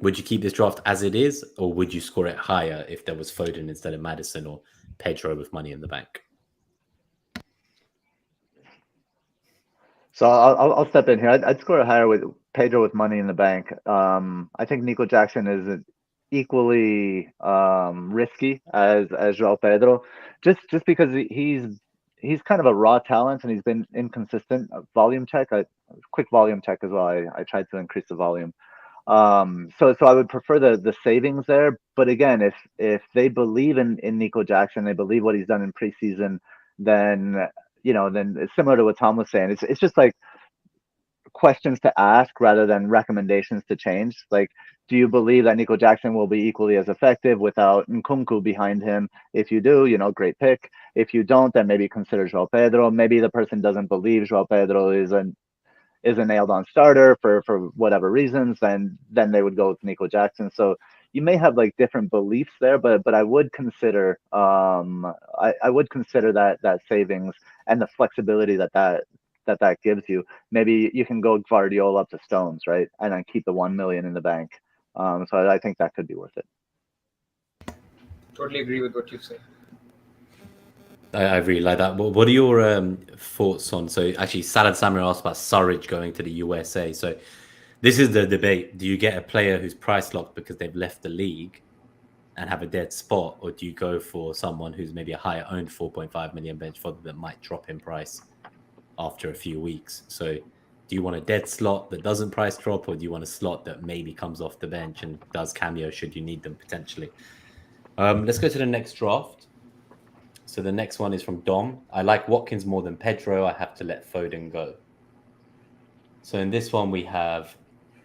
Would you keep this draft as it is, or would you score it higher if there was Foden instead of Maddison or Pedro with money in the bank? So I'll step in here. I'd score it higher with Pedro with money in the bank. I think Nico Jackson is equally risky as Joao Pedro, just because he's kind of a raw talent and he's been inconsistent. Volume check, quick volume check as well. I tried to increase the volume. So I would prefer the savings there. But again, if they believe in Nico Jackson, they believe what he's done in preseason, then then it's similar to what Tom was saying. It's just like questions to ask rather than recommendations to change. Like, do you believe that Nico Jackson will be equally as effective without Nkunku behind him? If you do, great pick. If you don't, then maybe consider Joao Pedro. Maybe the person doesn't believe Joao Pedro is a nailed on starter for whatever reasons, then they would go with Nico Jackson. So you may have like different beliefs there, but I would consider I would consider that savings and the flexibility that gives you. Maybe you can go Guardiola up to Stones, right? And then keep the 1 million in the bank. So I think that could be worth it. Totally agree with what you've said. I really like that. What are your thoughts on? So actually, Salad Samuel asked about Surridge going to the USA. So this is the debate. Do you get a player who's price locked because they've left the league and have a dead spot, or do you go for someone who's maybe a higher owned 4.5 million bench fodder that might drop in price after a few weeks? So do you want a dead slot that doesn't price drop, or do you want a slot that maybe comes off the bench and does cameo should you need them potentially? Let's go to the next draft. So the next one is from Dom. I like Watkins more than Pedro. I have to let Foden go. So in this one, we have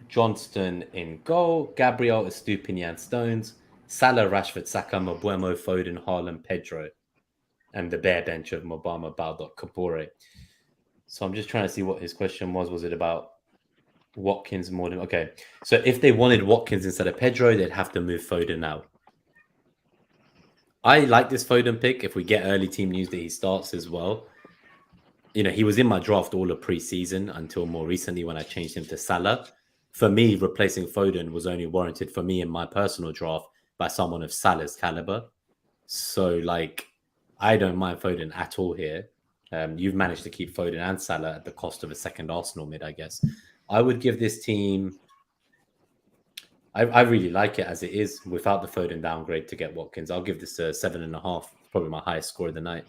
Johnston in goal, Gabriel, Estupinian, Stones, Salah, Rashford, Saka, Mbeumo, Foden, Haaland, Pedro, and the bare bench of Mobama, Baldock, Kabore. So I'm just trying to see what his question was. Was it about Watkins more than... Okay, so if they wanted Watkins instead of Pedro, they'd have to move Foden out. I like this Foden pick if we get early team news that he starts as well. He was in my draft all of preseason until more recently when I changed him to Salah. For me, replacing Foden was only warranted for me in my personal draft by someone of Salah's caliber. So, I don't mind Foden at all here. You've managed to keep Foden and Salah at the cost of a second Arsenal mid, I guess. I would give this team... I really like it as it is without the Foden downgrade to get Watkins. I'll give this a 7.5. Probably my highest score of the night.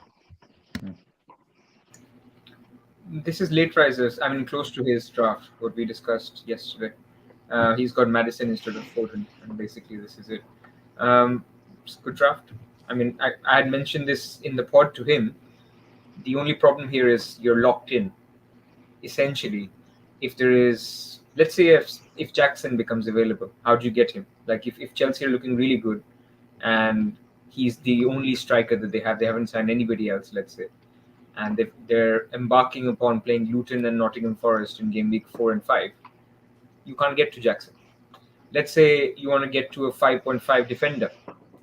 This is late risers. I mean, close to his draft, what we discussed yesterday. He's got Maddison instead of Foden, and basically this is it. It's a good draft. I mean, I had mentioned this in the pod to him. The only problem here is you're locked in. Essentially, if there is... Let's say if Jackson becomes available, how do you get him? Like if Chelsea are looking really good and he's the only striker that they haven't signed anybody else, let's say, and they're embarking upon playing Luton and Nottingham Forest in game week 4 and 5, you can't get to Jackson. Let's say you want to get to a 5.5 defender,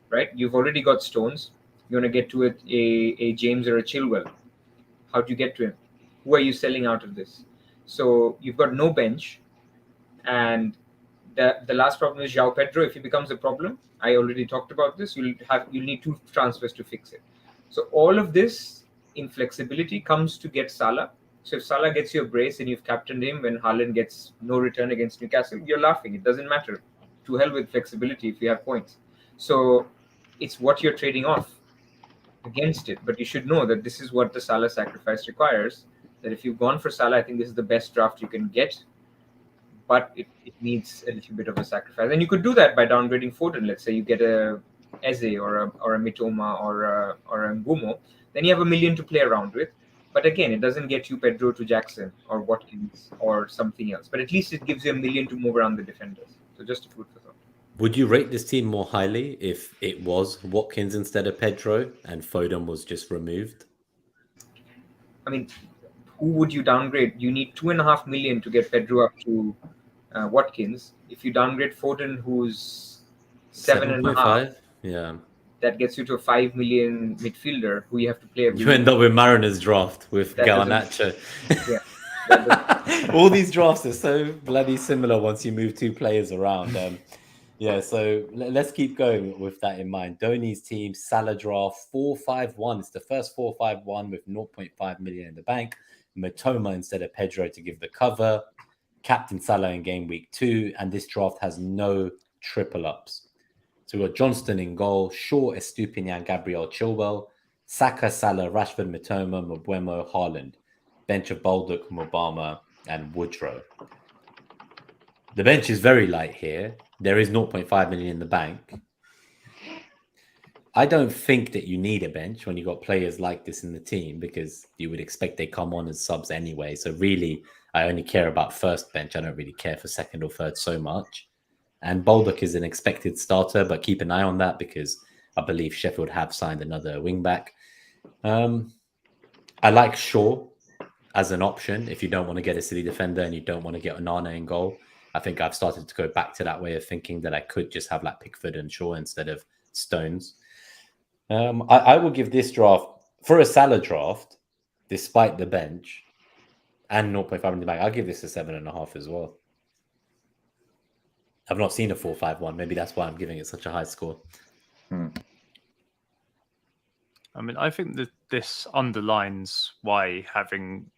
right? You've already got Stones. You want to get to a James or a Chilwell. How do you get to him? Who are you selling out of this? So you've got no bench. And the last problem is Joao Pedro. If he becomes a problem, I already talked about this, you'll need 2 transfers to fix it. So all of this inflexibility comes to get Salah. So if Salah gets you a brace and you've captained him when Haaland gets no return against Newcastle, you're laughing. It doesn't matter. To hell with flexibility if you have points. So it's what you're trading off against it. But you should know that this is what the Salah sacrifice requires. That if you've gone for Salah, I think this is the best draft you can get. But it needs a little bit of a sacrifice. And you could do that by downgrading Foden. Let's say you get a Eze or a Mitoma or a Mbeumo. Then you have 1 million to play around with. But again, it doesn't get you Pedro to Jackson or Watkins or something else. But at least it gives you 1 million to move around the defenders. So just a food for thought. Would you rate this team more highly if it was Watkins instead of Pedro and Foden was just removed? I mean, who would you downgrade? You need 2.5 million to get Pedro up to Watkins. If you downgrade Foden, who's 7.5. 7.5. Yeah. That gets you to a 5 million midfielder who you have to play every You end up with Mariners draft with That doesn't- Garnacho. Yeah. That doesn't- All these drafts are so bloody similar once you move two players around. Yeah, so let's keep going with that in mind. Dhoni's team, Salah draft 4-5-1. It's the first 4-5-1 with 0.5 million in the bank. Matoma instead of Pedro to give the cover. Captain Salah in game week 2. And this draft has no triple ups. So we've got Johnston in goal, Shaw, Estupinian, Gabriel, Chilwell, Saka, Salah, Rashford, Matoma, Mbeumo, Haaland. Bench of Baldock, Mobama, and Woodrow. The bench is very light here. There is 0.5 million in the bank. I don't think that you need a bench when you've got players like this in the team because you would expect they come on as subs anyway. So really, I only care about first bench. I don't really care for second or third so much. And Baldock is an expected starter, but keep an eye on that because I believe Sheffield have signed another wingback. I like Shaw as an option if you don't want to get a City defender and you don't want to get Onana in goal. I think I've started to go back to that way of thinking that I could just have like Pickford and Shaw instead of Stones. I will give this draft, for a Salah draft, despite the bench and 0.5 in the bank, I'll give this a 7.5 as well. I've not seen a 4-5-1. Maybe that's why I'm giving it such a high score. I mean, I think that this underlines why having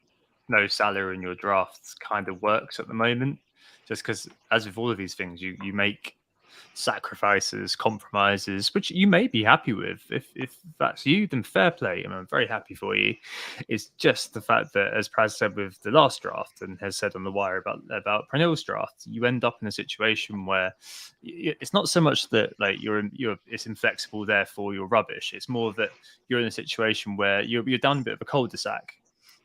no Salah in your drafts kind of works at the moment. Just because, as with all of these things, you make sacrifices, compromises, which you may be happy with. If that's you, then fair play. I mean, I'm very happy for you. It's just the fact that, as Praz said with the last draft and has said on the wire about Pranil's draft, you end up in a situation where it's not so much that like it's inflexible, therefore you're rubbish. It's more that you're in a situation where you're down a bit of a cul-de-sac.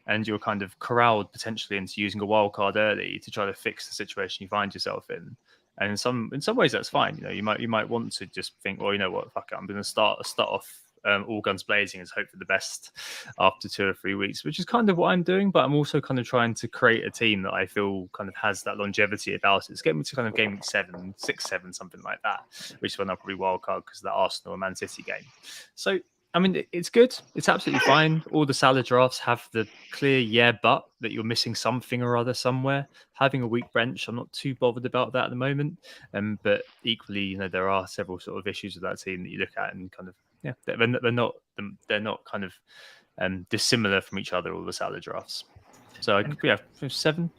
And you're kind of corralled potentially into using a wild card early to try to fix the situation you find yourself in. And in some ways that's fine. You know, you might want to just think, well, you know what, fuck it, I'm going to start off all guns blazing and hope for the best after 2 or 3 weeks, which is kind of what I'm doing. But I'm also kind of trying to create a team that I feel kind of has that longevity about it. It's getting me to kind of game 7, 6, 7, something like that, which is when I'll probably wild card because of that Arsenal and Man City game. So I mean, it's good. It's absolutely fine. All the Salah drafts have the clear but that you're missing something or other somewhere. Having a weak bench, I'm not too bothered about that at the moment. But equally, you know, there are several sort of issues with that team that you look at and kind of, yeah, they're not kind of dissimilar from each other. All the Salah drafts. So yeah, 7.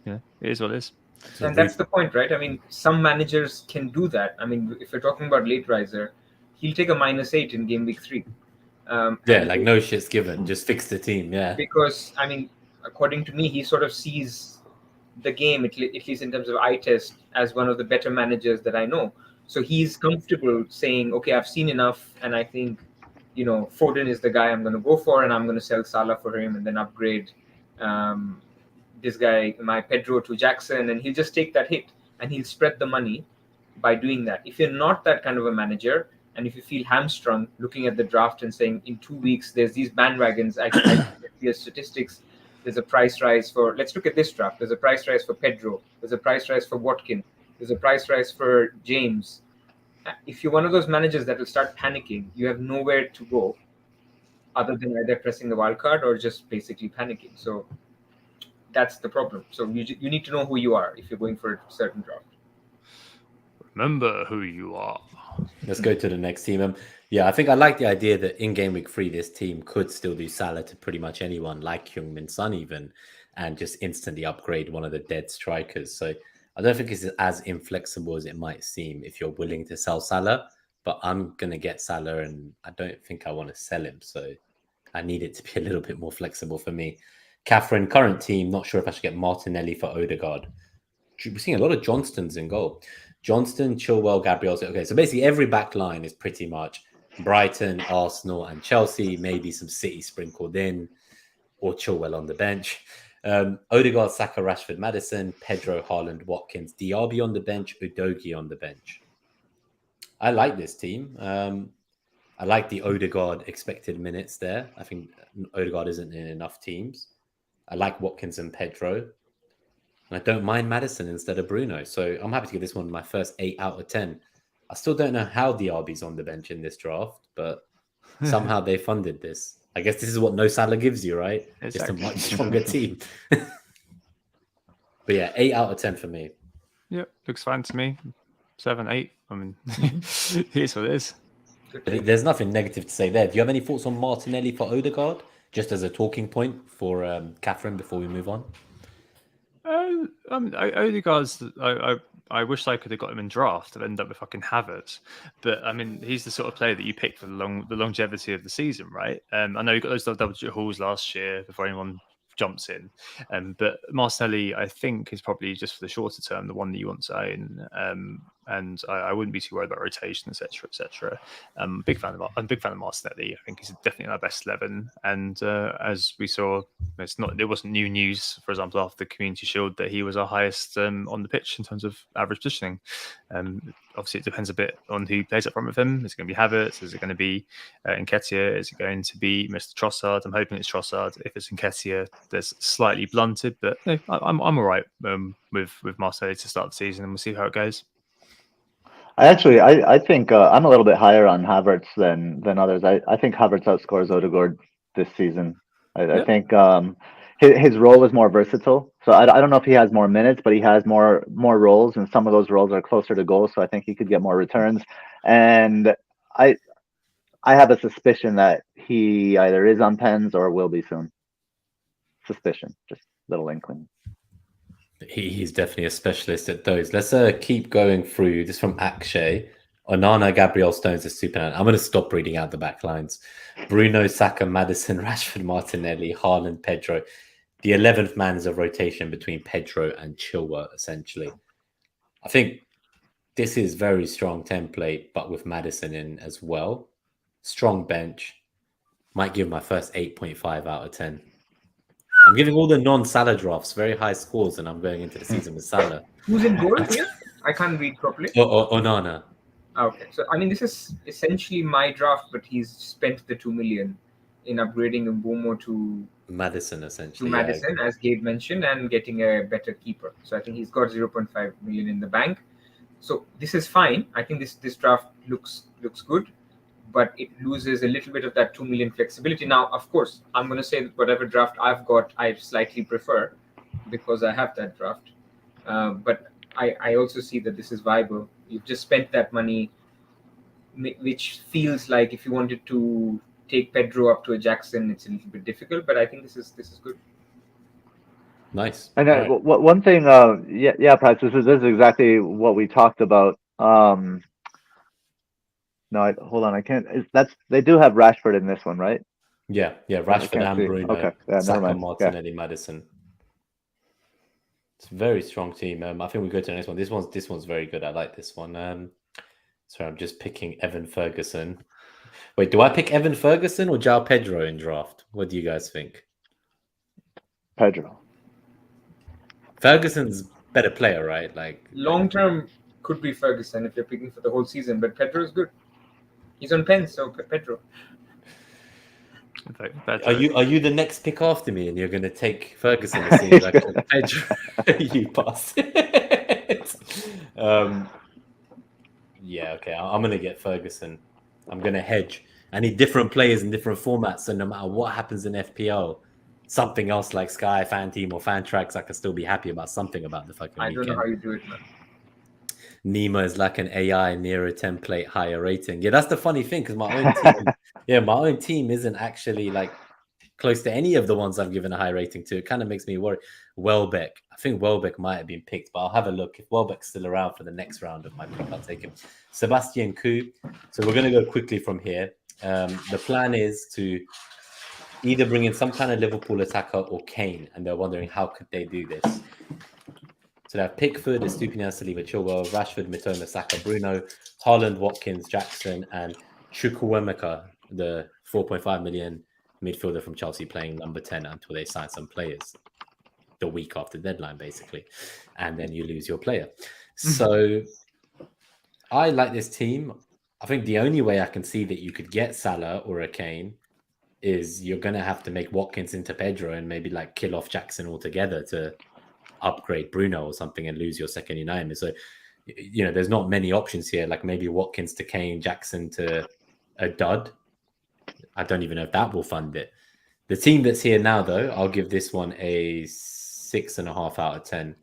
Yeah, it is what it is. And that's the point, right? I mean, some managers can do that. I mean, if we're talking about late riser, he'll take a -8 in game week 3. Like no shit's given, just fix the team. Yeah, because I mean, according to me, he sort of sees the game, at least in terms of eye test, as one of the better managers that I know. So he's comfortable saying, okay, I've seen enough, and I think, you know, Foden is the guy I'm going to go for, and I'm going to sell Salah for him, and then upgrade this guy, my Pedro, to Jackson, and he'll just take that hit, and he'll spread the money by doing that. If you're not that kind of a manager, and if you feel hamstrung looking at the draft and saying in 2 weeks there's these bandwagons, I see statistics, there's a price rise for, let's look at this draft, there's a price rise for Pedro, there's a price rise for Watkins, there's a price rise for James. If you're one of those managers that will start panicking, you have nowhere to go other than either pressing the wild card or just basically panicking. So that's the problem. So you need to know who you are if you're going for a certain draft. Remember who you are. Let's go to the next team. Yeah, I think I like the idea that in game week 3, this team could still do Salah to pretty much anyone, like Heung-min Son even, and just instantly upgrade one of the dead strikers. So I don't think it's as inflexible as it might seem if you're willing to sell Salah, but I'm going to get Salah and I don't think I want to sell him. So I need it to be a little bit more flexible for me. Catherine, current team, not sure if I should get Martinelli for Odegaard. We're seeing a lot of Johnstons in goal. Johnston, Chilwell, Gabriel. Okay, so basically every back line is pretty much Brighton, Arsenal, and Chelsea. Maybe some City sprinkled in, or Chilwell on the bench. Odegaard, Saka, Rashford, Maddison, Pedro, Haaland, Watkins, Diaby on the bench, Udogie on the bench. I like this team. I like the Odegaard expected minutes there. I think Odegaard isn't in enough teams. I like Watkins and Pedro. And I don't mind Maddison instead of Bruno. So I'm happy to give this one my first 8 out of 10. I still don't know how Diaby's on the bench in this draft, but somehow they funded this. I guess this is what no Salah gives you, right? Just a Exactly. much stronger team. But yeah, 8 out of 10 for me. Yep, looks fine to me. 7, 8. I mean, here's what it is. There's nothing negative to say there. Do you have any thoughts on Martinelli for Odegaard? Just as a talking point for Catherine before we move on. Odegaard's. I wish I could have got him in draft and end up with fucking Havertz, but I mean, he's the sort of player that you pick for the longevity of the season, right? I know you got those double-digit hauls last year before anyone jumps in, but Martinelli, I think, is probably just for the shorter term the one that you want to own, and I wouldn't be too worried about rotation, etc., etc. I'm a big fan of Martinelli. I think he's definitely in our best 11, and as we saw, it wasn't new news, for example, after the Community Shield that he was our highest on the pitch in terms of average positioning. Obviously, it depends a bit on who plays up front with him. Is it going to be Havertz? Is it going to be Nketiah? Is it going to be Mr. Trossard? I'm hoping it's Trossard. If it's Nketiah, that's slightly blunted, but no, I'm all right with Marseille to start the season, and we'll see how it goes. I think I'm a little bit higher on Havertz than others. I think Havertz outscores Odegaard this season. I think his role is more versatile. So I don't know if he has more minutes, but he has more roles, and some of those roles are closer to goal. So I think he could get more returns. And I have a suspicion that he either is on pens or will be soon. Suspicion, just little inkling. He's definitely a specialist at those. Let's keep going through this from Akshay. Onana, Gabriel, Stones are super. I'm going to stop reading out the back lines. Bruno, Saka, Maddison, Rashford, Martinelli, Haaland, Pedro. The 11th man is a rotation between Pedro and Chilwell, essentially. I think this is very strong template, but with Maddison in as well. Strong bench. Might give my first 8.5 out of 10. I'm giving all the non-Salah drafts very high scores, and I'm going into the season with Salah. Who's in goal here? I can't read properly. Onana. Okay, so I mean, this is essentially my draft, but he's spent the 2 million in upgrading Mbomo to Maddison, essentially. Maddison, as Gabe mentioned, and getting a better keeper. So I think he's got 0.5 million in the bank. So this is fine. I think this draft looks good, but it loses a little bit of that 2 million flexibility. Now, of course, I'm going to say that whatever draft I've got, I slightly prefer because I have that draft. But I also see that this is viable. You've just spent that money, which feels like if you wanted to take Pedro up to a Jackson, it's a little bit difficult. But I think this is good. Nice. And one thing, Pras, this is exactly what we talked about. No, hold on. I can't. They do have Rashford in this one, right? Yeah. Rashford and Bruno. Okay. Yeah, Saka, Martinelli, Maddison. It's a very strong team. I think we go to the next one. This one's very good. I like this one. Sorry, I'm just picking Evan Ferguson. Wait, do I pick Evan Ferguson or João Pedro in draft? What do you guys think? Pedro. Ferguson's better player, right? Like long term could be Ferguson if you're picking for the whole season, but Pedro is good. He's on pens, so Pedro. Are you the next pick after me, and you're going to take Ferguson as soon as I call Pedro? You pass. Yeah, okay. I'm going to get Ferguson. I'm going to hedge. I need different players in different formats, so no matter what happens in FPL, something else like Sky, Fan Team, or Fan Tracks, I can still be happy about something about the fucking weekend. I don't know how you do it, man. Nemo is like an AI near a template higher rating. Yeah, that's the funny thing because my own team, my own team isn't actually like close to any of the ones I've given a high rating to. It kind of makes me worry. Welbeck, I think Welbeck might have been picked, but I'll have a look. If Welbeck's still around for the next round of my pick, I'll take him. Sebastian Koo. So we're going to go quickly from here. The plan is to either bring in some kind of Liverpool attacker or Kane, and they're wondering how could they do this. So they have Pickford, Estupiñán, Saliba, Chilwell, Rashford, Mitoma, Saka, Bruno, Haaland, Watkins, Jackson, and Chukwuemeka, the 4.5 million midfielder from Chelsea, playing number 10 until they sign some players the week after deadline, basically. And then you lose your player. So I like this team. I think the only way I can see that you could get Salah or a Kane is you're going to have to make Watkins into Pedro and maybe like kill off Jackson altogether to upgrade Bruno or something and lose your second United. So you know, there's not many options here. Like maybe Watkins to Kane, Jackson to a dud. I don't even know if that will fund it. The team that's here now, though, I'll give this one a 6.5 out of 10.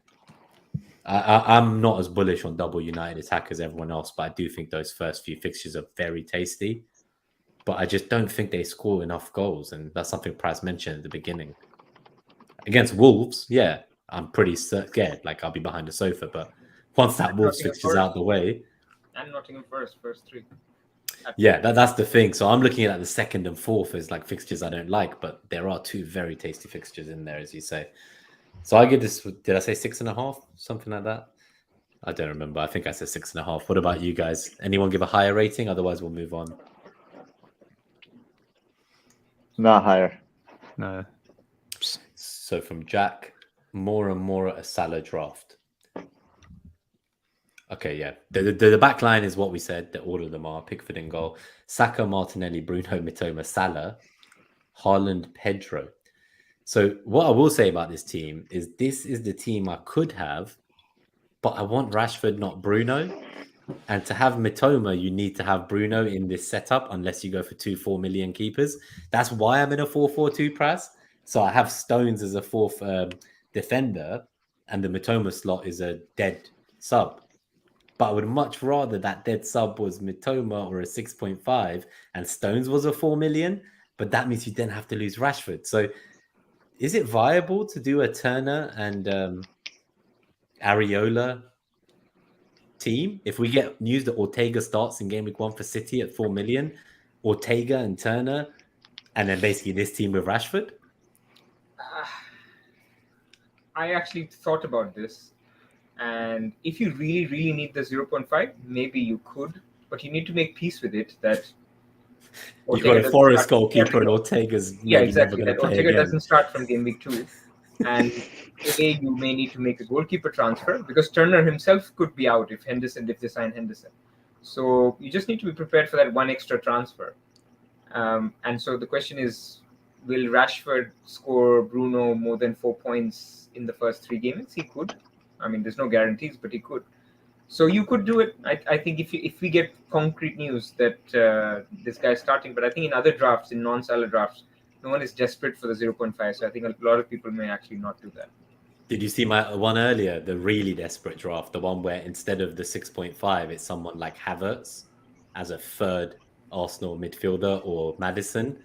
I'm not as bullish on double United attack as everyone else, but I do think those first few fixtures are very tasty. But I just don't think they score enough goals, and that's something Pras mentioned at the beginning. Against Wolves, yeah, I'm pretty scared. Like I'll be behind the sofa, but once that Wolves fixture's out the way, and Nottingham first 3. Yeah, that's the thing. So I'm looking at the second and fourth as like fixtures I don't like, but there are 2 very tasty fixtures in there, as you say. So I give this, did I say 6.5? Something like that? I don't remember. I think I said 6.5. What about you guys? Anyone give a higher rating? Otherwise, we'll move on. Not higher. No. So from Jack, more and more a Salah draft. Okay, yeah. The back line is what we said, that all of them are. Pickford in goal. Saka, Martinelli, Bruno, Mitoma, Salah, Haaland, Pedro. So what I will say about this team is the team I could have, but I want Rashford, not Bruno. And to have Mitoma, you need to have Bruno in this setup unless you go for 2 4 million keepers. That's why I'm in a 4-4-2 Pras. So I have Stones as a 4th defender, and the Mitoma slot is a dead sub. But I would much rather that dead sub was Mitoma or a 6.5 and Stones was a 4 million. But that means you then have to lose Rashford. So is it viable to do a Turner and Areola team? If we get news that Ortega starts in Gameweek 1 for City at 4 million, Ortega and Turner, and then basically this team with Rashford? I actually thought about this. And if you really, really need the 0.5, maybe you could, but you need to make peace with it that You've got a Forest goalkeeper and Ortega's maybe never going to play Ortega again. doesn't start from game week 2. And you may need to make a goalkeeper transfer because Turner himself could be out if they sign Henderson. So you just need to be prepared for that one extra transfer. And so the question is, will Rashford score Bruno more than 4 points in the first 3 games? He could. I mean, there's no guarantees, but he could. So you could do it. I think if we get concrete news that this guy's starting, but I think in other drafts, in non-Salah drafts, no one is desperate for the 0.5. So I think a lot of people may actually not do that. Did you see my one earlier, the really desperate draft, the one where instead of the 6.5, it's someone like Havertz as a 3rd Arsenal midfielder or Maddison?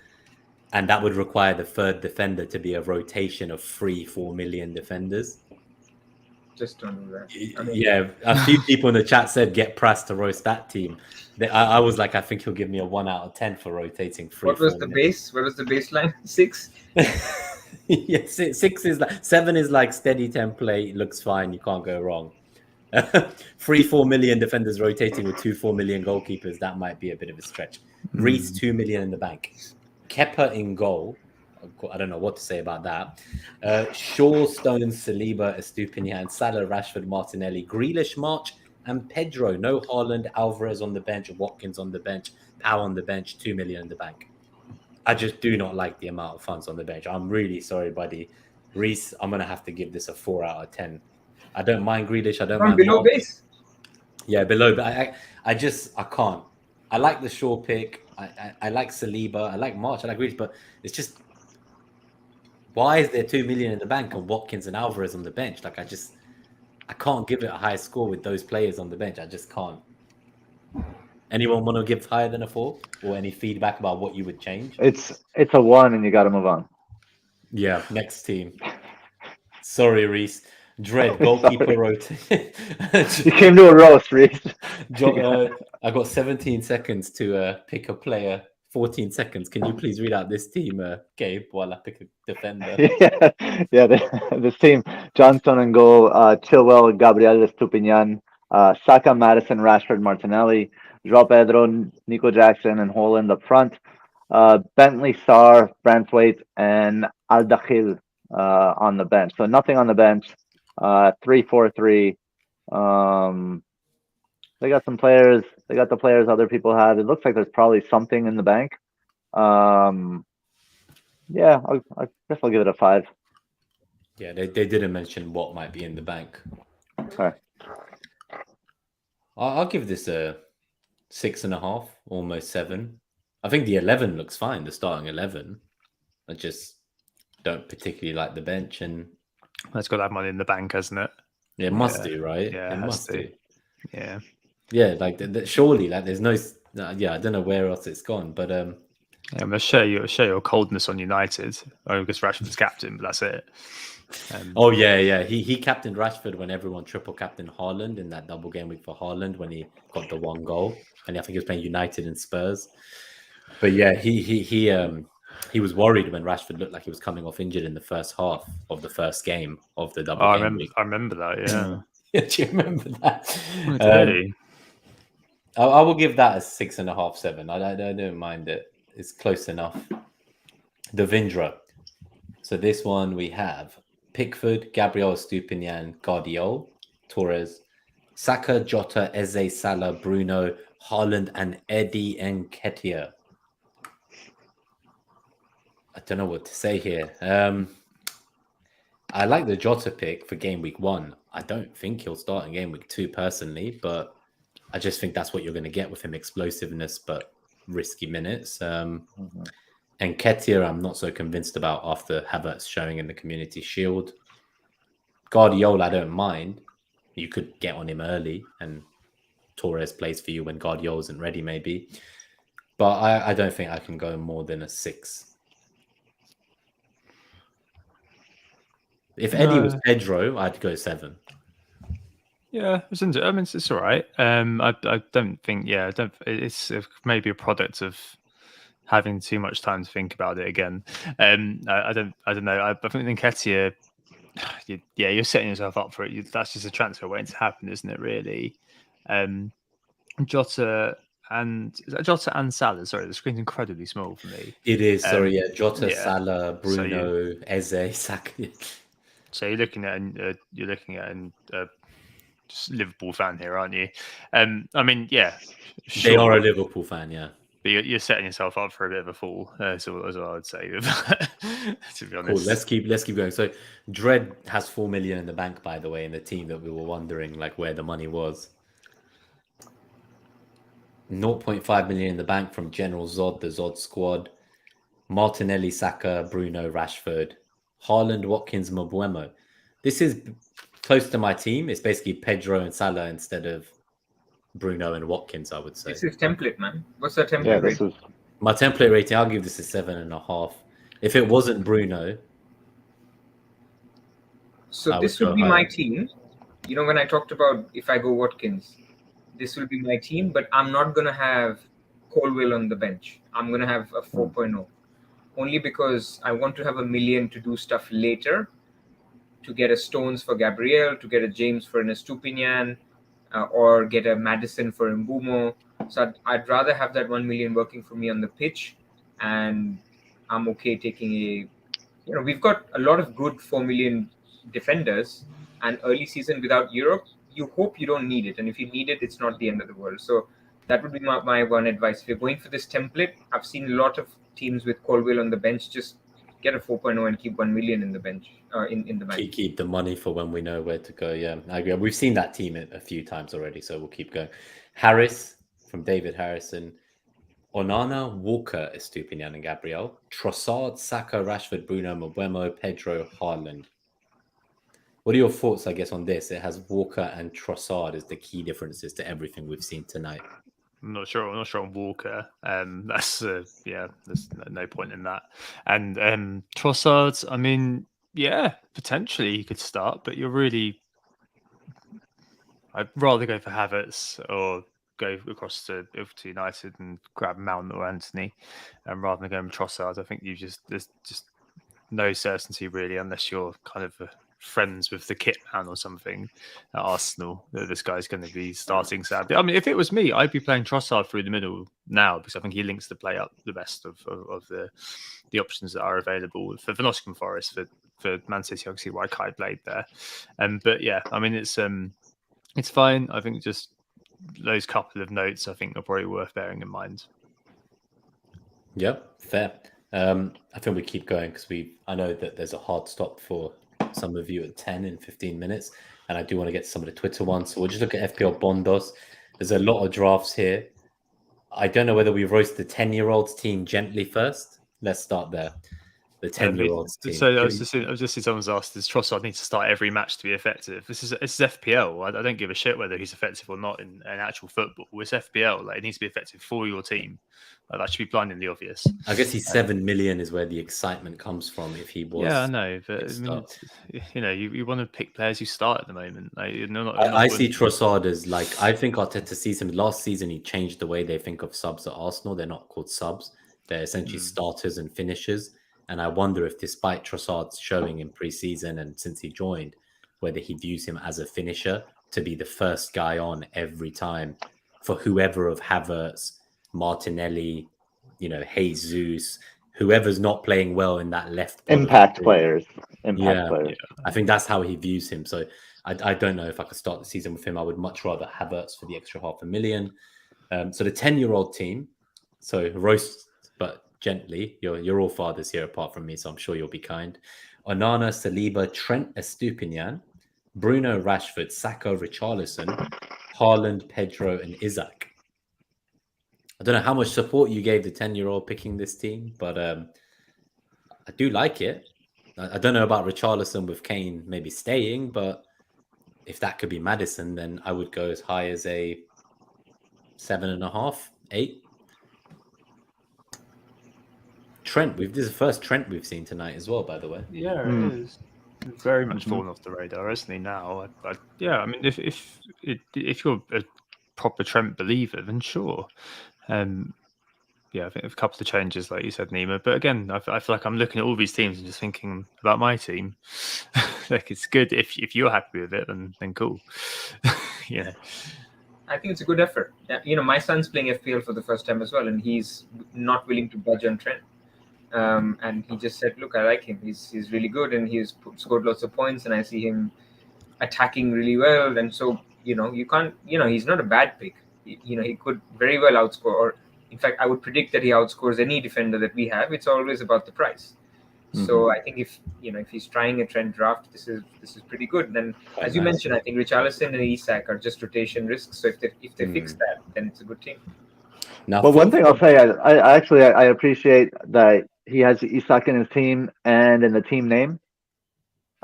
And that would require the 3rd defender to be a rotation of 3-4 million defenders. Just don't do that. I mean, yeah, a few people in the chat said get Pras to roast that team. I was like, I think he'll give me a 1 out of 10 for rotating 3. What was the base? What was the baseline? 6? Yeah, 6 is like 7 is like steady template, looks fine, you can't go wrong. 3-4 million defenders rotating with 2-4 million goalkeepers, that might be a bit of a stretch. Reece 2 million in the bank. Kepa in goal. I don't know what to say about that. Shaw, Stones, Saliba, Estupinian, Salah, Rashford, Martinelli, Grealish, March, and Pedro. No Haaland, Alvarez on the bench, Watkins on the bench, Pau on the bench, 2 million in the bank. I just do not like the amount of funds on the bench. I'm really sorry, buddy. Reece, I'm going to have to give this a 4 out of 10. I don't mind Grealish. I don't mind below March. Base. Yeah, below. But I can't. I like the Shaw pick. I like Saliba. I like March. I like Grealish. But it's just, why is there 2 million in the bank and Watkins and Alvarez on the bench? Like, I can't give it a high score with those players on the bench. I just can't. Anyone want to give higher than a 4 or any feedback about what you would change? It's a 1 and you got to move on. Yeah, next team. Sorry, Reese. Dread goalkeeper rotate. You came to a roast, Reese. I got 17 seconds to pick a player. 14 seconds. Can you please read out this team, Gabe, while I pick a defender? Yeah. This team: Johnson and goal, Chilwell, Gabriel, Estupinian, Saka, Madison, Rashford, Martinelli, João Pedro, Nico Jackson, and Haaland up front. Bentley, Sarr, Branthwaite, and Al-Dakhil on the bench. So nothing on the bench. 3-4-3. They got some players. They got the players other people have. It looks like there's probably something in the bank. Yeah, I guess I'll give it a 5. Yeah, they didn't mention what might be in the bank. Okay. I'll give this a 6.5, almost 7. I think the 11 looks fine, the starting 11. I just don't particularly like the bench, and It's got that money in the bank, hasn't it? it must do, right? Yeah, it has must to. do. Yeah. Yeah, like surely, like there's no. Yeah, I don't know where else it's gone, but Yeah, I'm gonna share your coldness on United. I guess Rashford's captain, but that's it. Oh yeah. He captained Rashford when everyone triple captained Haaland in that double game week for Haaland when he got the 1 goal, and I think he was playing United and Spurs. But yeah, he was worried when Rashford looked like he was coming off injured in the first half of the first game of the double game week. I remember that. Yeah. Do you remember that? I do. I will give that a 6.5, 7. I don't mind it. It's close enough. The Vindra. So this one we have Pickford, Gabriel Stupinian, Guardiol, Torres, Saka, Jota, Eze, Salah, Bruno, Haaland, and Eddie Nketiah. I don't know what to say here. I like the Jota pick for game week 1. I don't think he'll start in game week 2 personally, but I just think that's what you're going to get with him: explosiveness, but risky minutes. And Nketiah, I'm not so convinced about after Havertz showing in the Community Shield. Guardiola, I don't mind. You could get on him early, and Torres plays for you when Guardiola isn't ready, maybe. But I don't think I can go more than a 6. If Eddie was Pedro, I'd go 7. Yeah, it's all right. I don't think. Yeah, I don't. It's maybe a product of having too much time to think about it again. I don't know. I think Nketiah, you're setting yourself up for it. That's just a transfer waiting to happen, isn't it? Really. Jota and Salah. Sorry, the screen's incredibly small for me. It is. Sorry, yeah. Jota, Salah, Bruno, Eze, Saka. So you're looking at a Liverpool fan here, aren't you? I mean, yeah, sure. They are a Liverpool fan, yeah. But you're setting yourself up for a bit of a fall, so as I would say. To be honest, cool. Let's keep going. So, Dredd has 4 million in the bank, by the way, in the team that we were wondering like where the money was. 0.5 million in the bank from General Zod, the Zod squad. Martinelli, Saka, Bruno, Rashford, Haaland, Watkins, Mbeumo. This is close to my team. It's basically Pedro and Salah instead of Bruno and Watkins, I would say. This is template, man. What's the template rating? My template rating, I'll give this a 7.5. If it wasn't Bruno. So this would be my team. You know, when I talked about if I go Watkins, this will be my team, but I'm not going to have Colwill on the bench. I'm going to have a 4.0. Only because I want to have 1 million to do stuff later, to get a Stones for Gabriel, to get a James for an Estupinian, or get a Madison for Mbeumo. So I'd rather have that 1 million working for me on the pitch, and I'm okay taking we've got a lot of good 4 million defenders, and early season without Europe, you hope you don't need it. And if you need it, it's not the end of the world. So that would be my one advice. If you're going for this template, I've seen a lot of teams with Colwill on the bench, just get a 4.0 and keep 1 million in the bench, in the bank. Keep the money for when we know where to go. Yeah, I agree. We've seen that team a few times already, so we'll keep going. Harris from David Harrison. Onana, Walker, Estupinian and Gabriel. Trossard, Saka, Rashford, Bruno, Mbeumo, Pedro, Haaland. What are your thoughts, I guess, on this? It has Walker and Trossard as the key differences to everything we've seen tonight. I'm not sure on Walker. There's no point in that. And Trossard, I mean, yeah, potentially he could start, but I'd rather go for Havertz or go across to United and grab Mount or Anthony, rather than going with Trossard. I think there's just no certainty really, unless you're kind of friends with the kit man or something at Arsenal, that this guy's going to be starting sadly. I mean, if it was me, I'd be playing Trossard through the middle now, because I think he links the play up the best of the options that are available for Nottingham Forest. For Man City, I can see why Kai played there. But yeah, I mean, it's fine. I think just those couple of notes I think are probably worth bearing in mind. Yep, fair. I think we keep going because I know that there's a hard stop for some of you at 10 and 15 minutes, and I do want to get some of the Twitter ones. So we'll just look at FPL Bondos. There's a lot of drafts here. I don't know whether we roast the 10-year-olds team gently first. Let's start there. The 10-year-olds team. So I was just seeing someone's asked, does Trossard need to start every match to be effective? This is FPL. I don't give a shit whether he's effective or not in actual football. It's FPL. Like, it needs to be effective for your team. That should be blindingly obvious. I guess he's 7 million is where the excitement comes from. If he was, yeah, I know, but I mean, you want to pick players who start at the moment. Like, I see Trossard as like, I think Arteta sees him last season. He changed the way they think of subs at Arsenal. They're not called subs; they're essentially starters and finishers. And I wonder if, despite Trossard's showing in pre-season and since he joined, whether he views him as a finisher to be the first guy on every time for whoever of Havertz, Martinelli, Jesus, whoever's not playing well in that left. Impact players. Players. I think that's how he views him. So I don't know if I could start the season with him. I would much rather Havertz for the extra 500,000. So the 10-year-old team, so roast, but gently. You're all fathers here apart from me, so I'm sure you'll be kind. Onana, Saliba, Trent Estupiñán, Bruno, Rashford, Saka, Richarlison, Haaland, Pedro, and Isaac. I don't know how much support you gave the 10-year-old picking this team, but I do like it. I don't know about Richarlison with Kane maybe staying, but if that could be Maddison, then I would go as high as a 7.5, 8. Trent, this is the first Trent we've seen tonight as well, by the way. Yeah, it is. Very much fallen off the radar, isn't he? Now, I mean, if you're a proper Trent believer, then sure. I think a couple of changes, like you said, Nima. But again, I feel like I'm looking at all these teams and just thinking about my team. Like, it's good if you're happy with it, then cool. Yeah. I think it's a good effort. My son's playing FPL for the first time as well, and he's not willing to budge on Trent. And he just said, "Look, I like him. He's really good, and he's scored lots of points, and I see him attacking really well." And so, you can't. He's not a bad pick. He could very well outscore, or in fact, I would predict that he outscores any defender that we have. It's always about the price. So I think if he's trying a Trent draft, this is pretty good. Then, as you mentioned, I think Richarlison and Isak are just rotation risks. So if they fix that, then it's a good team. Now, but one thing I'll say, I appreciate that he has Isak in his team and in the team name.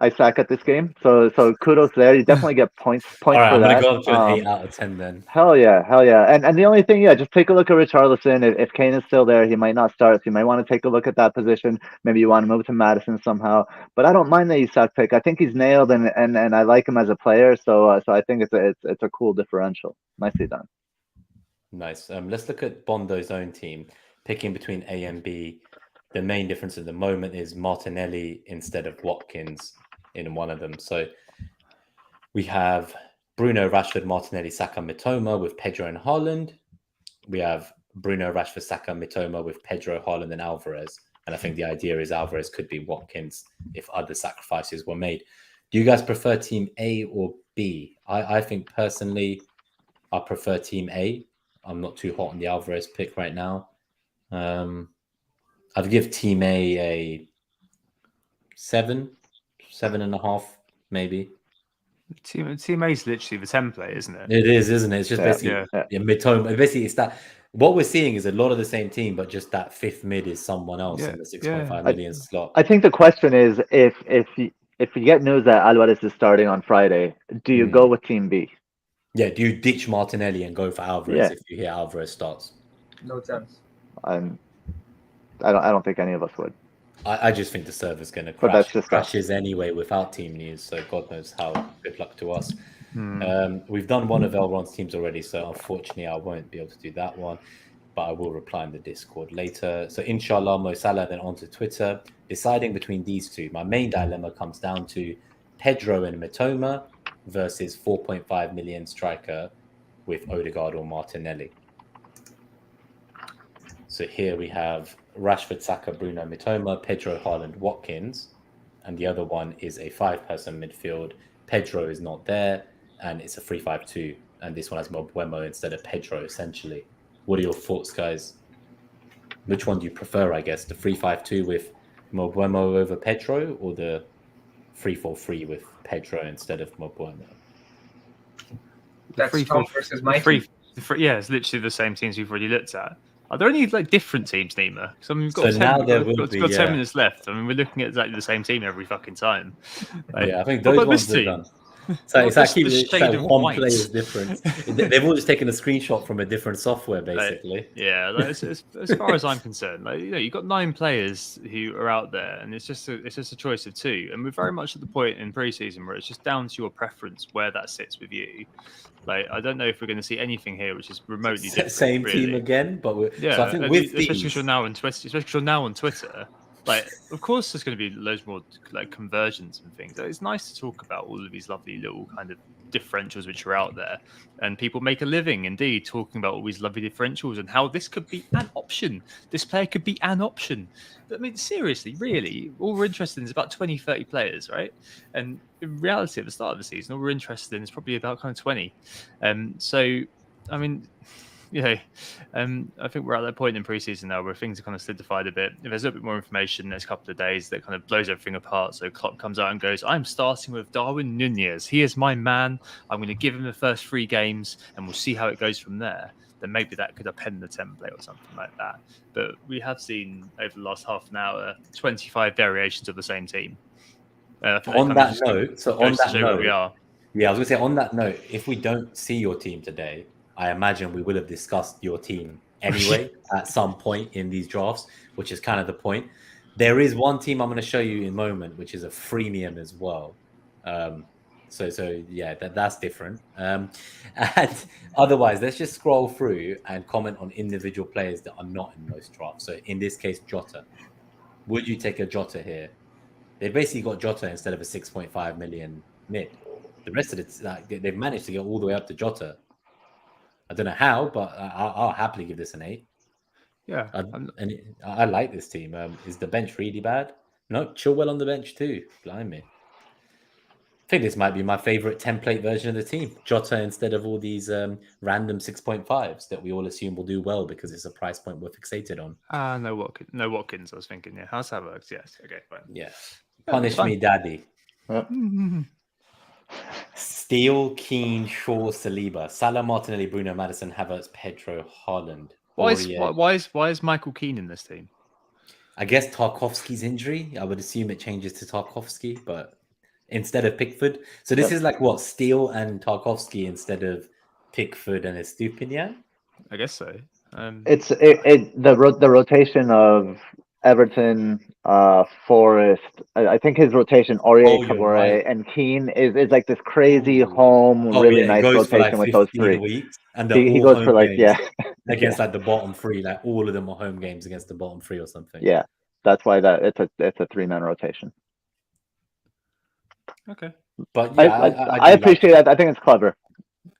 Isak at this game, so kudos there. You definitely get points All right, for I'm that. gonna go up to an 8 out of 10 then. Hell yeah. And the only thing, just take a look at Richarlison. If Kane is still there, he might not start. So you might want to take a look at that position. Maybe you want to move to Maddison somehow. But I don't mind the Isak pick. I think he's nailed, and I like him as a player. So I think it's a cool differential. Nicely done. Nice. Let's look at Bondo's own team, picking between A and B. The main difference at the moment is Martinelli instead of Watkins in one of them. So we have Bruno, Rashford, Martinelli, Saka, Mitoma with Pedro and Haaland. We have Bruno, Rashford, Saka, Mitoma with Pedro, Haaland, and Alvarez. And I think the idea is Alvarez could be Watkins if other sacrifices were made. Do you guys prefer team A or B? I think personally, I prefer team A. I'm not too hot on the Alvarez pick right now. I'd give team A 7.5, maybe. Team A is literally the template, isn't it? It is, isn't it? It's just basically Mitoma. Basically, it's that what we're seeing is a lot of the same team, but just that fifth mid is someone else in the 6.5 million slot. I think the question is if you get news that Alvarez is starting on Friday, do you go with team B? Yeah, do you ditch Martinelli and go for Alvarez if you hear Alvarez starts? No chance. I don't think any of us would. I just think the server's going to crash. Crashes anyway without team news, so God knows how. Good luck to us. We've done one of Elron's teams already, so unfortunately I won't be able to do that one, but I will reply in the Discord later. So inshallah, Mo Salah then onto Twitter. Deciding between these two, my main dilemma comes down to Pedro and Mitoma versus 4.5 million striker with Odegaard or Martinelli. So here we have Rashford, Saka, Bruno, Mitoma, Pedro, Haaland, Watkins, and the other one is a 5-person midfield. Pedro is not there, and it's a 3-5-2, and this one has Mbeumo instead of Pedro, essentially. What are your thoughts, guys? Which one do you prefer, I guess? The 3-5-2 with Mbeumo over Pedro, or the 3-4-3 with Pedro instead of Mbeumo? That's Tom versus my team. Yeah, it's literally the same teams we've already looked at. Are there any like different teams, Nima? Because I mean, we've got So 10, now we've there got, will got, be, got 10 yeah. minutes left. I mean, we're looking at exactly the same team every fucking time. Like, Yeah, I think what those about this ones are team? done. So What it's about actually the it's shade like of one white? player's difference. They've all just taken a screenshot from a different software, Like, basically. yeah, like, as far as I'm concerned, like, you've got 9 players who are out there, and it's just a choice of 2. And we're very much at the point in preseason where it's just down to your preference where that sits with you. Like, I don't know if we're going to see anything here which is remotely different. Same really. team again, but Yeah, so I think with especially these, because you're now on Twitter. Especially because you're now on Twitter. Like, of course, there's going to be loads more like conversions and things. It's nice to talk about all of these lovely little kind of differentials which are out there, and people make a living, indeed, talking about all these lovely differentials and how this could be an option. This player could be an option. But I mean, seriously, really, all we're interested in is about 20, 30 players, right? And in reality, at the start of the season, all we're interested in is probably about kind of 20. So, I mean. Yeah, I think we're at that point in preseason now where things are kind of solidified a bit. If there's a little bit more information next couple of days that kind of blows everything apart, so Klopp comes out and goes, "I'm starting with Darwin Nunez. He is my man. I'm going to give him the first 3 games, and we'll see how it goes from there." Then maybe that could append the template or something like that. But we have seen over the last half an hour 25 variations of the same team. on that note, so on that where we note, are. yeah, I was gonna say on that note, if we don't see your team today, I imagine we will have discussed your team anyway at some point in these drafts, which is kind of the point. There is one team I'm going to show you in a moment, which is a freemium as well. So yeah, that's different. And otherwise, let's just scroll through and comment on individual players that are not in most drafts. So in this case, Jota. Would you take a Jota here? They basically got Jota instead of a 6.5 million mid. The rest of it, like, they've managed to get all the way up to Jota. I don't know how, but I'll happily give this an 8. Yeah, I like this team. Is the bench really bad? No, Chilwell on the bench too. Blimey. I think this might be my favorite template version of the team. Jota instead of all these random 6.5s that we all assume will do well because it's a price point we're fixated on. No Watkins. I was thinking, yeah, how's that works? Yes, okay, fine. Yeah, punish me, daddy. Steele, Keane, Shaw, Saliba, Salah, Martinelli, Bruno, Madison, Havertz, Pedro, Haaland. Why is Michael Keane in this team? I guess Tarkovsky's injury. I would assume it changes to Tarkovsky, but instead of Pickford. So this is like what, Steele and Tarkovsky instead of Pickford and Estupinian? I guess so. It's the rotation of Everton, Forest. I think his rotation, Aurier, Kabore, right. and Keane is like this crazy really nice rotation with those 3 weeks, and he goes for like against like the bottom 3, like all of them are home games against the bottom 3 or something. Yeah, that's why it's a 3-man rotation. Okay, but yeah, I appreciate that. I think it's clever.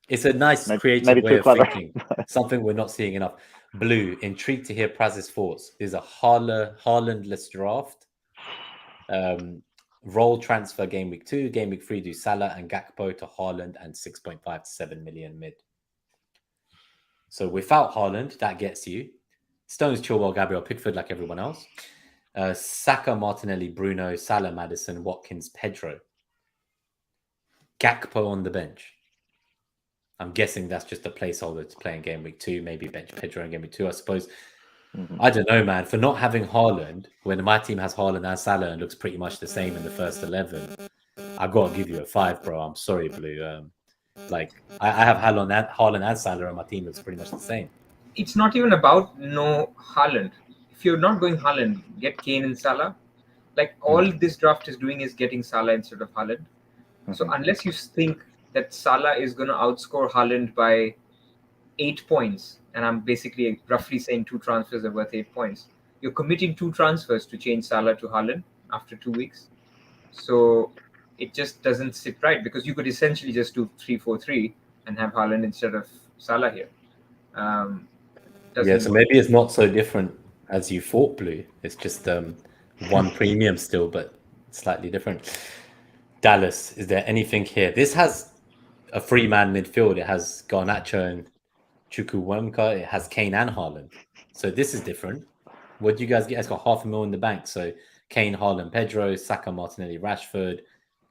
It's a nice creative way of thinking. Something we're not seeing enough. Blue, intrigued to hear Praz's thoughts. There's a Haaland-less draft. Roll transfer game week 2, game week 3 do Salah and Gakpo to Haaland and 6.5 to 7 million mid. So without Haaland, that gets you Stones, Chilwell, Gabriel, Pickford, like everyone else. Saka, Martinelli, Bruno, Salah, Madison, Watkins, Pedro. Gakpo on the bench. I'm guessing that's just a placeholder to play in game week 2, maybe bench Pedro in game week 2, I suppose. I don't know, man. For not having Haaland, when my team has Haaland and Salah and looks pretty much the same in the first 11, I've got to give you a 5, bro. I'm sorry, Blue. I have Haaland and Salah and my team looks pretty much the same. It's not even about no Haaland. If you're not going Haaland, get Kane and Salah. Like, all this draft is doing is getting Salah instead of Haaland. So unless you think that Salah is going to outscore Haaland by 8 points, and I'm basically roughly saying 2 transfers are worth 8 points, you're committing 2 transfers to change Salah to Haaland after 2 weeks. So it just doesn't sit right, because you could essentially just do 3-4-3 and have Haaland instead of Salah here. So maybe it's not so different as you thought, Blue. It's just one premium still, but slightly different. Dallas, is there anything here? This has a 3-man midfield. It has Garnacho and Chukwuemeka. It has Kane and Haaland. So this is different. What do you guys get? It's got $500,000 in the bank. So Kane, Haaland, Pedro, Saka, Martinelli, Rashford,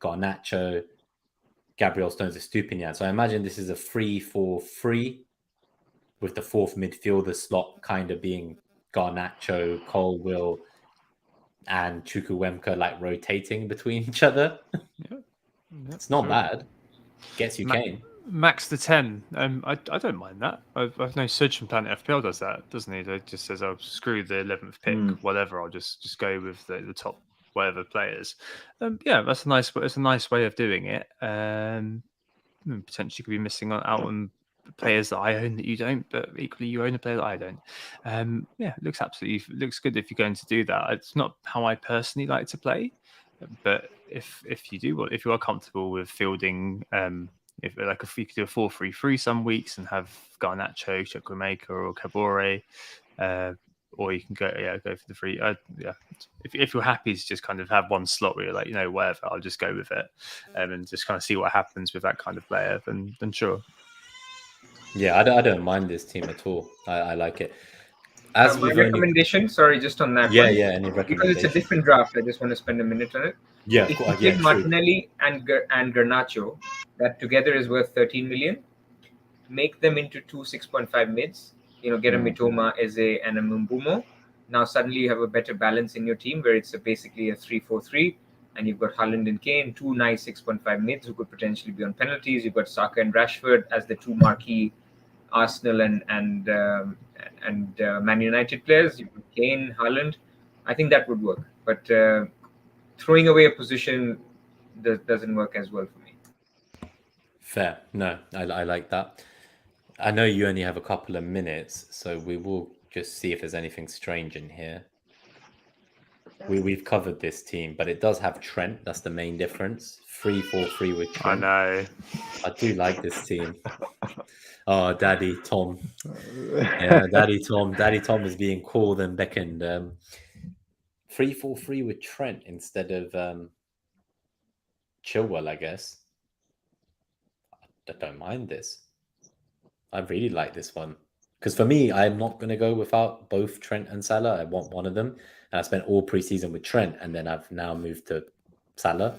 Garnacho, Gabriel Stones, Estupinian. So I imagine this is a 3-4-3 with the fourth midfielder slot kind of being Garnacho, Colwill, and Chukwuemeka like rotating between each other. It's not bad. Gets you Kane. Max the 10. I don't mind that. I've known Suj from Planet FPL does that, doesn't he? He just says, "I'll screw the 11th pick, whatever. I'll just go with the top whatever players." Yeah, that's a nice. It's a nice way of doing it. Potentially could be missing out on players that I own that you don't, but equally you own a player that I don't. Yeah, it looks good if you're going to do that. It's not how I personally like to play, but if you are comfortable with fielding, if you could do a 4-3-3 some weeks and have Garnacho, Chukwuemeka, or Kabore, or you can go for the free. If you're happy to just kind of have one slot where you're like, whatever, I'll just go with it, and just kind of see what happens with that kind of player, then sure. Yeah, I don't mind this team at all. I like it. My recommendation, sorry, just on that one. Yeah, any recommendation? Because it's a different draft, I just want to spend a minute on it. Yeah, if you take Martinelli and Garnacho, that together is worth 13 million. Make them into 2 6.5 mids. Get a Mitoma, Eze, and a Mumbumo. Now suddenly you have a better balance in your team where it's basically a 3-4-3, and you've got Haaland and Kane, 2 nice 6.5 mids who could potentially be on penalties. You've got Saka and Rashford as the 2 marquee Arsenal and Man United players. You've got Kane, Haaland. I think that would work, but throwing away a position doesn't work as well for me. Fair. No, I like that. I know you only have a couple of minutes, so we will just see if there's anything strange in here. We've covered this team, but it does have Trent. That's the main difference. 3-4-3 with Trent. I know. I do like this team. Oh, Daddy Tom. Yeah, Daddy Tom. Daddy Tom is being called and beckoned. 3-4-3 with Trent instead of Chilwell, I guess. I don't mind this. I really like this one. Because for me, I'm not going to go without both Trent and Salah. I want one of them. And I spent all preseason with Trent, and then I've now moved to Salah.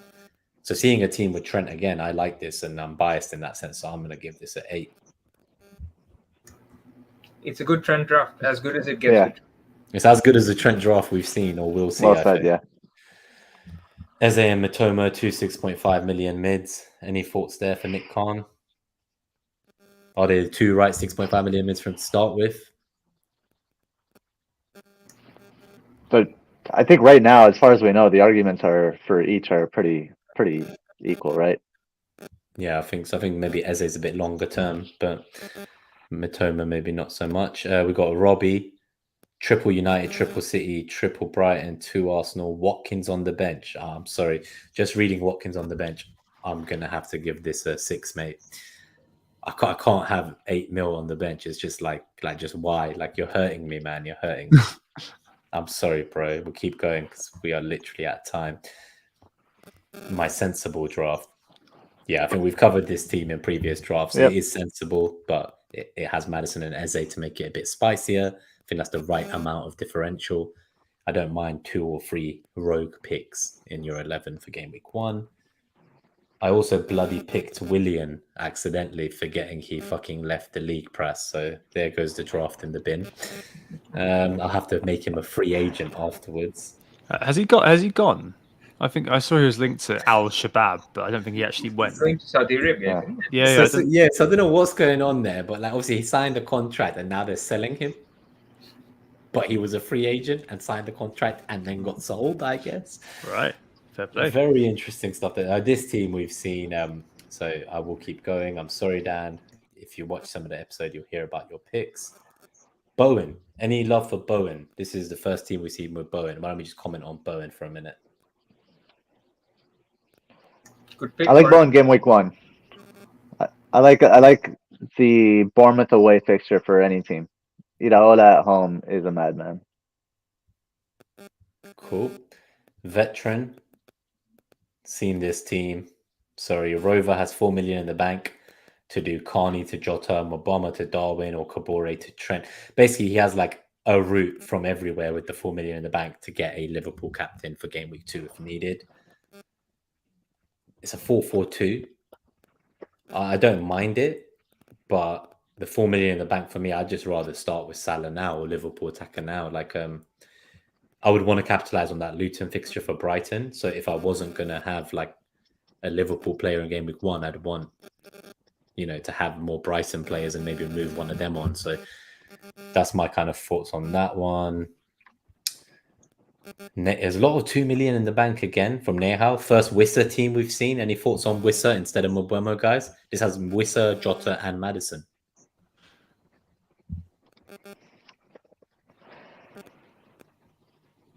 So seeing a team with Trent again, I like this, and I'm biased in that sense. So I'm going to give this an 8. It's a good Trent draft, as good as it gets. Yeah. It's as good as the Trent draft we've seen or will see. Well said, yeah. Eze and Mitoma, 2 6.5 million mids. Any thoughts there for Nick Khan? Are they 2 right 6.5 million mids from to start with? But I think right now, as far as we know, the arguments for each are pretty equal, right? Yeah, I think so. I think maybe Eze is a bit longer term, but Mitoma maybe not so much. We've got Robbie, triple United, triple City, triple Brighton, 2 Arsenal, Watkins on the bench. I'm sorry, just reading Watkins on the bench, I'm going to have to give this a 6, mate. I can't have 8 mil on the bench. It's just like just why? Like, you're hurting me, man. You're hurting me. I'm sorry, bro. We'll keep going because we are literally at time. My sensible draft. Yeah, I think we've covered this team in previous drafts. Yep. It is sensible, but it has Maddison and Eze to make it a bit spicier. I think that's the right amount of differential. I don't mind 2 or 3 rogue picks in your 11 for game week 1. I also bloody picked Willian accidentally, forgetting he fucking left the league press. So there goes the draft in the bin. I'll have to make him a free agent afterwards. Has he gone? I think I saw he was linked to Al Shabab, but I don't think he actually went. He's going to Saudi Arabia. Yeah. So I don't know what's going on there, but like obviously he signed a contract and now they're selling him. But he was a free agent and signed the contract and then got sold, I guess. Right. Fair play. Very interesting stuff. This team we've seen. So I will keep going. I'm sorry, Dan. If you watch some of the episode, you'll hear about your picks. Bowen. Any love for Bowen? This is the first team we've seen with Bowen. Why don't we just comment on Bowen for a minute? Good pick. I like Bowen game week 1. I like the Bournemouth away fixture for any team. Iraola at home is a madman. Cool. Veteran. Seen this team. Sorry, Rover has 4 million in the bank to do Carney to Jota, Mobama to Darwin, or Kabore to Trent. Basically, he has like a route from everywhere with the 4 million in the bank to get a Liverpool captain for game week 2 if needed. It's a 4-4-2. I don't mind it, but the 4 million in the bank for me, I'd just rather start with Salah now or Liverpool attacker now. Like, I would want to capitalize on that Luton fixture for Brighton. So if I wasn't going to have like a Liverpool player in game week 1, I'd want, to have more Brighton players and maybe move one of them on. So that's my kind of thoughts on that one. There's a lot of 2 million in the bank again from Nehal. First Wissa team we've seen. Any thoughts on Wissa instead of Mbeumo, guys? This has Wissa, Jota, and Maddison.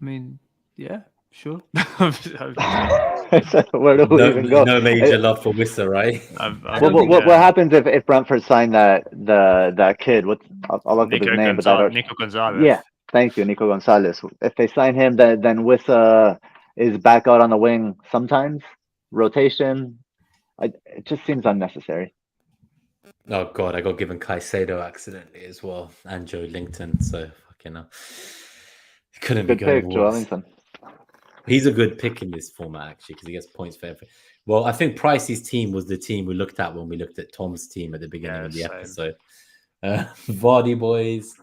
I mean, yeah, sure. Where do we even go? No major love for Wissa, right? What happens if Brentford sign that kid? I'll look up his name, Nico Gonzalez. Yeah, thank you, Nico Gonzalez. If they sign him, then Wissa is back out on the wing sometimes. Rotation. It just seems unnecessary. Oh god, I got given Caicedo accidentally as well, and Joe Linton. So fucking hell, couldn't Good be going pick, worse. Joe Ellington. He's a good pick in this format actually because he gets points for everything. Well, I think Pricey's team was the team we looked at when we looked at Tom's team at the beginning of the episode. Vardy boys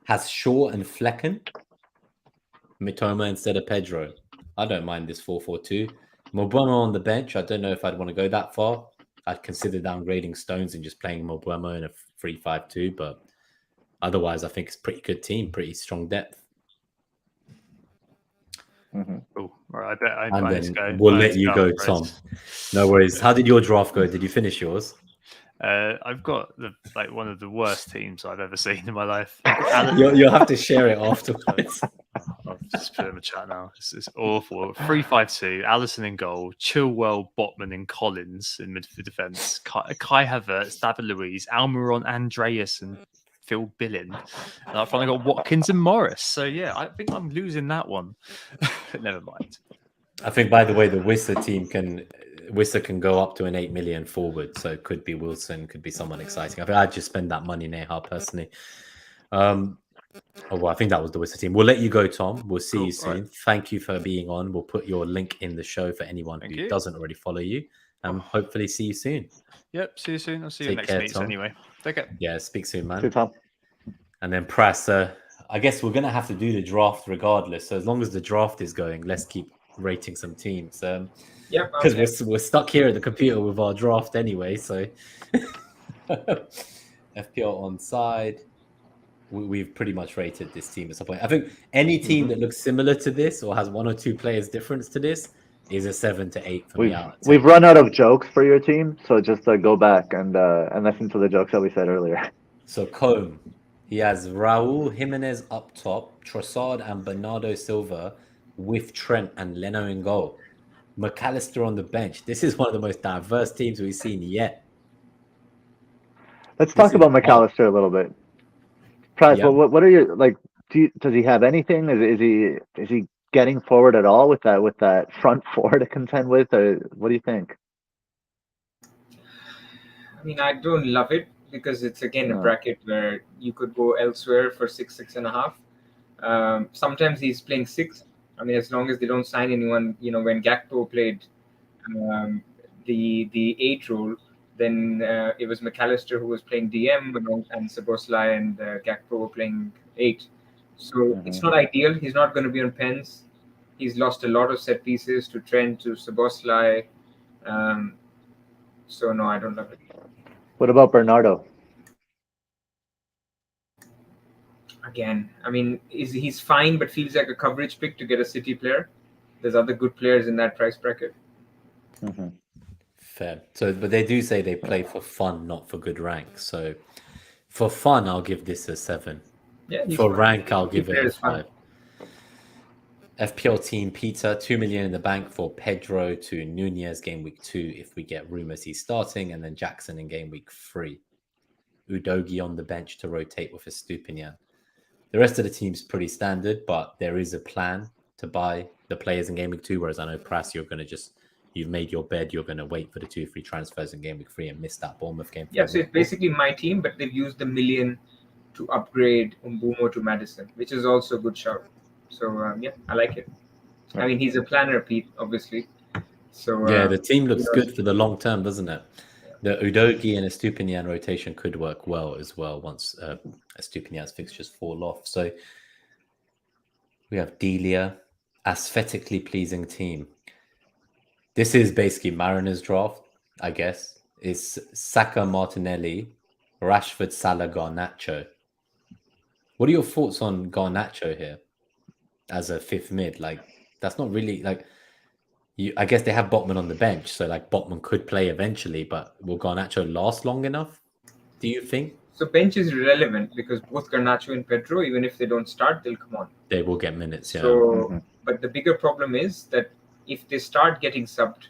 has Shaw and Flecken, Mitoma instead of Pedro. I don't mind this 4-4-2. Mbeumo on the bench. I don't know if I'd want to go that far. I'd consider downgrading Stones and just playing Mbeumo in a 3-5-2, but otherwise, I think it's a pretty good team, pretty strong depth. Mm-hmm. Oh, all right. I need to go. We'll let you go, Tom. No worries. How did your draft go? Did you finish yours? I've got one of the worst teams I've ever seen in my life. You'll have to share it afterwards. I'll just put it in the chat now. It's awful. 3-5-2. Allison in goal. Chilwell, Botman, and Collins in midfield defence. Kai Havertz, David Luiz, Almiron, Andreas, and Phil Billin. And I've finally got Watkins and Morris. So yeah, I think I'm losing that one. Never mind. I think, by the way, the Wissa can go up to an 8 million forward. So it could be Wilson, could be someone exciting. I think I'd just spend that money, Neha, personally. I think that was the Wissa team. We'll let you go, Tom. We'll see you soon. Right. Thank you for being on. We'll put your link in the show for anyone who doesn't already follow you. Hopefully see you soon. Yep, see you soon. I'll see you next meets anyway. Take care. Yeah, speak soon, man. See you, Tom. And then Pras, I guess we're going to have to do the draft regardless. So as long as the draft is going, let's keep rating some teams. Because we're stuck here at the computer with our draft anyway. So FPL on side. We've pretty much rated this team at some point. I think any team that looks similar to this or has one or two players difference to this is a 7 to 8 for me. We've run out of jokes for your team, so just go back and listen to the jokes that we said earlier. So Combe, he has Raul Jimenez up top, Trossard and Bernardo Silva with Trent and Leno in goal. McAllister on the bench. This is one of the most diverse teams we've seen yet. Let's talk about McAllister a little bit. Pras, what are your does he have anything? Is he getting forward at all with that front four to contend with? Or what do you think? I mean, I don't love it because it's again a bracket where you could go elsewhere for 6.5. Sometimes he's playing 6. I mean, as long as they don't sign anyone, when Gakpo played the 8 role. Then it was McAllister who was playing DM and Szoboszlai and Gakpo were playing 8. So it's not ideal. He's not going to be on pens. He's lost a lot of set pieces to Trent, to Szoboszlai. So no, I don't love it. What about Bernardo? Again, I mean, he's fine, but feels like a coverage pick to get a City player. There's other good players in that price bracket. Mm-hmm. Fair. But they do say they play for fun, not for good rank. So for fun, I'll give this a 7. Yeah, for rank, I'll give it a 5. FPL team Peter, 2 million in the bank for Pedro to Nunez game week 2 if we get rumors he's starting, and then Jackson in game week 3. Udogi on the bench to rotate with Estupinian. The rest of the team's pretty standard, but there is a plan to buy the players in game week 2, whereas I know Pras, you're going to you've made your bed, you're going to wait for the 2 free transfers in game week 3 and miss that Bournemouth game. Yeah, so it's basically my team, but they've used the million to upgrade Mbeumo to Maddison, which is also a good shout. So, I like it. I mean, he's a planner, Pete, obviously. So the team looks good for the long term, doesn't it? The Udogi and Estupinian rotation could work well as well once Estupinian's fixtures fall off. So we have Delia, aesthetically pleasing team. This is basically Mariners draft, I guess. It's Saka, Martinelli, Rashford, Salah, Garnacho. What are your thoughts on Garnacho here as a fifth mid? Like, that's not really like I guess they have Botman on the bench, so like Botman could play eventually, but will Garnacho last long enough? Do you think? So bench is irrelevant because both Garnacho and Pedro, even if they don't start, they'll come on. They will get minutes, yeah. So, but the bigger problem is that if they start getting subbed,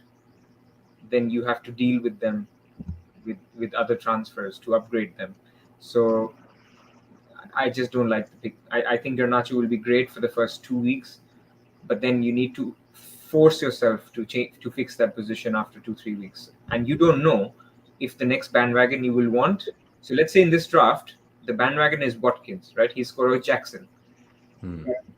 then you have to deal with them with other transfers to upgrade them. So I just don't like the pick. I think Garnacho will be great for the first 2 weeks, but then you need to force yourself to fix that position after 2-3 weeks. And you don't know if the next bandwagon you will want. So let's say in this draft, the bandwagon is Watkins, right? He's scored Jackson.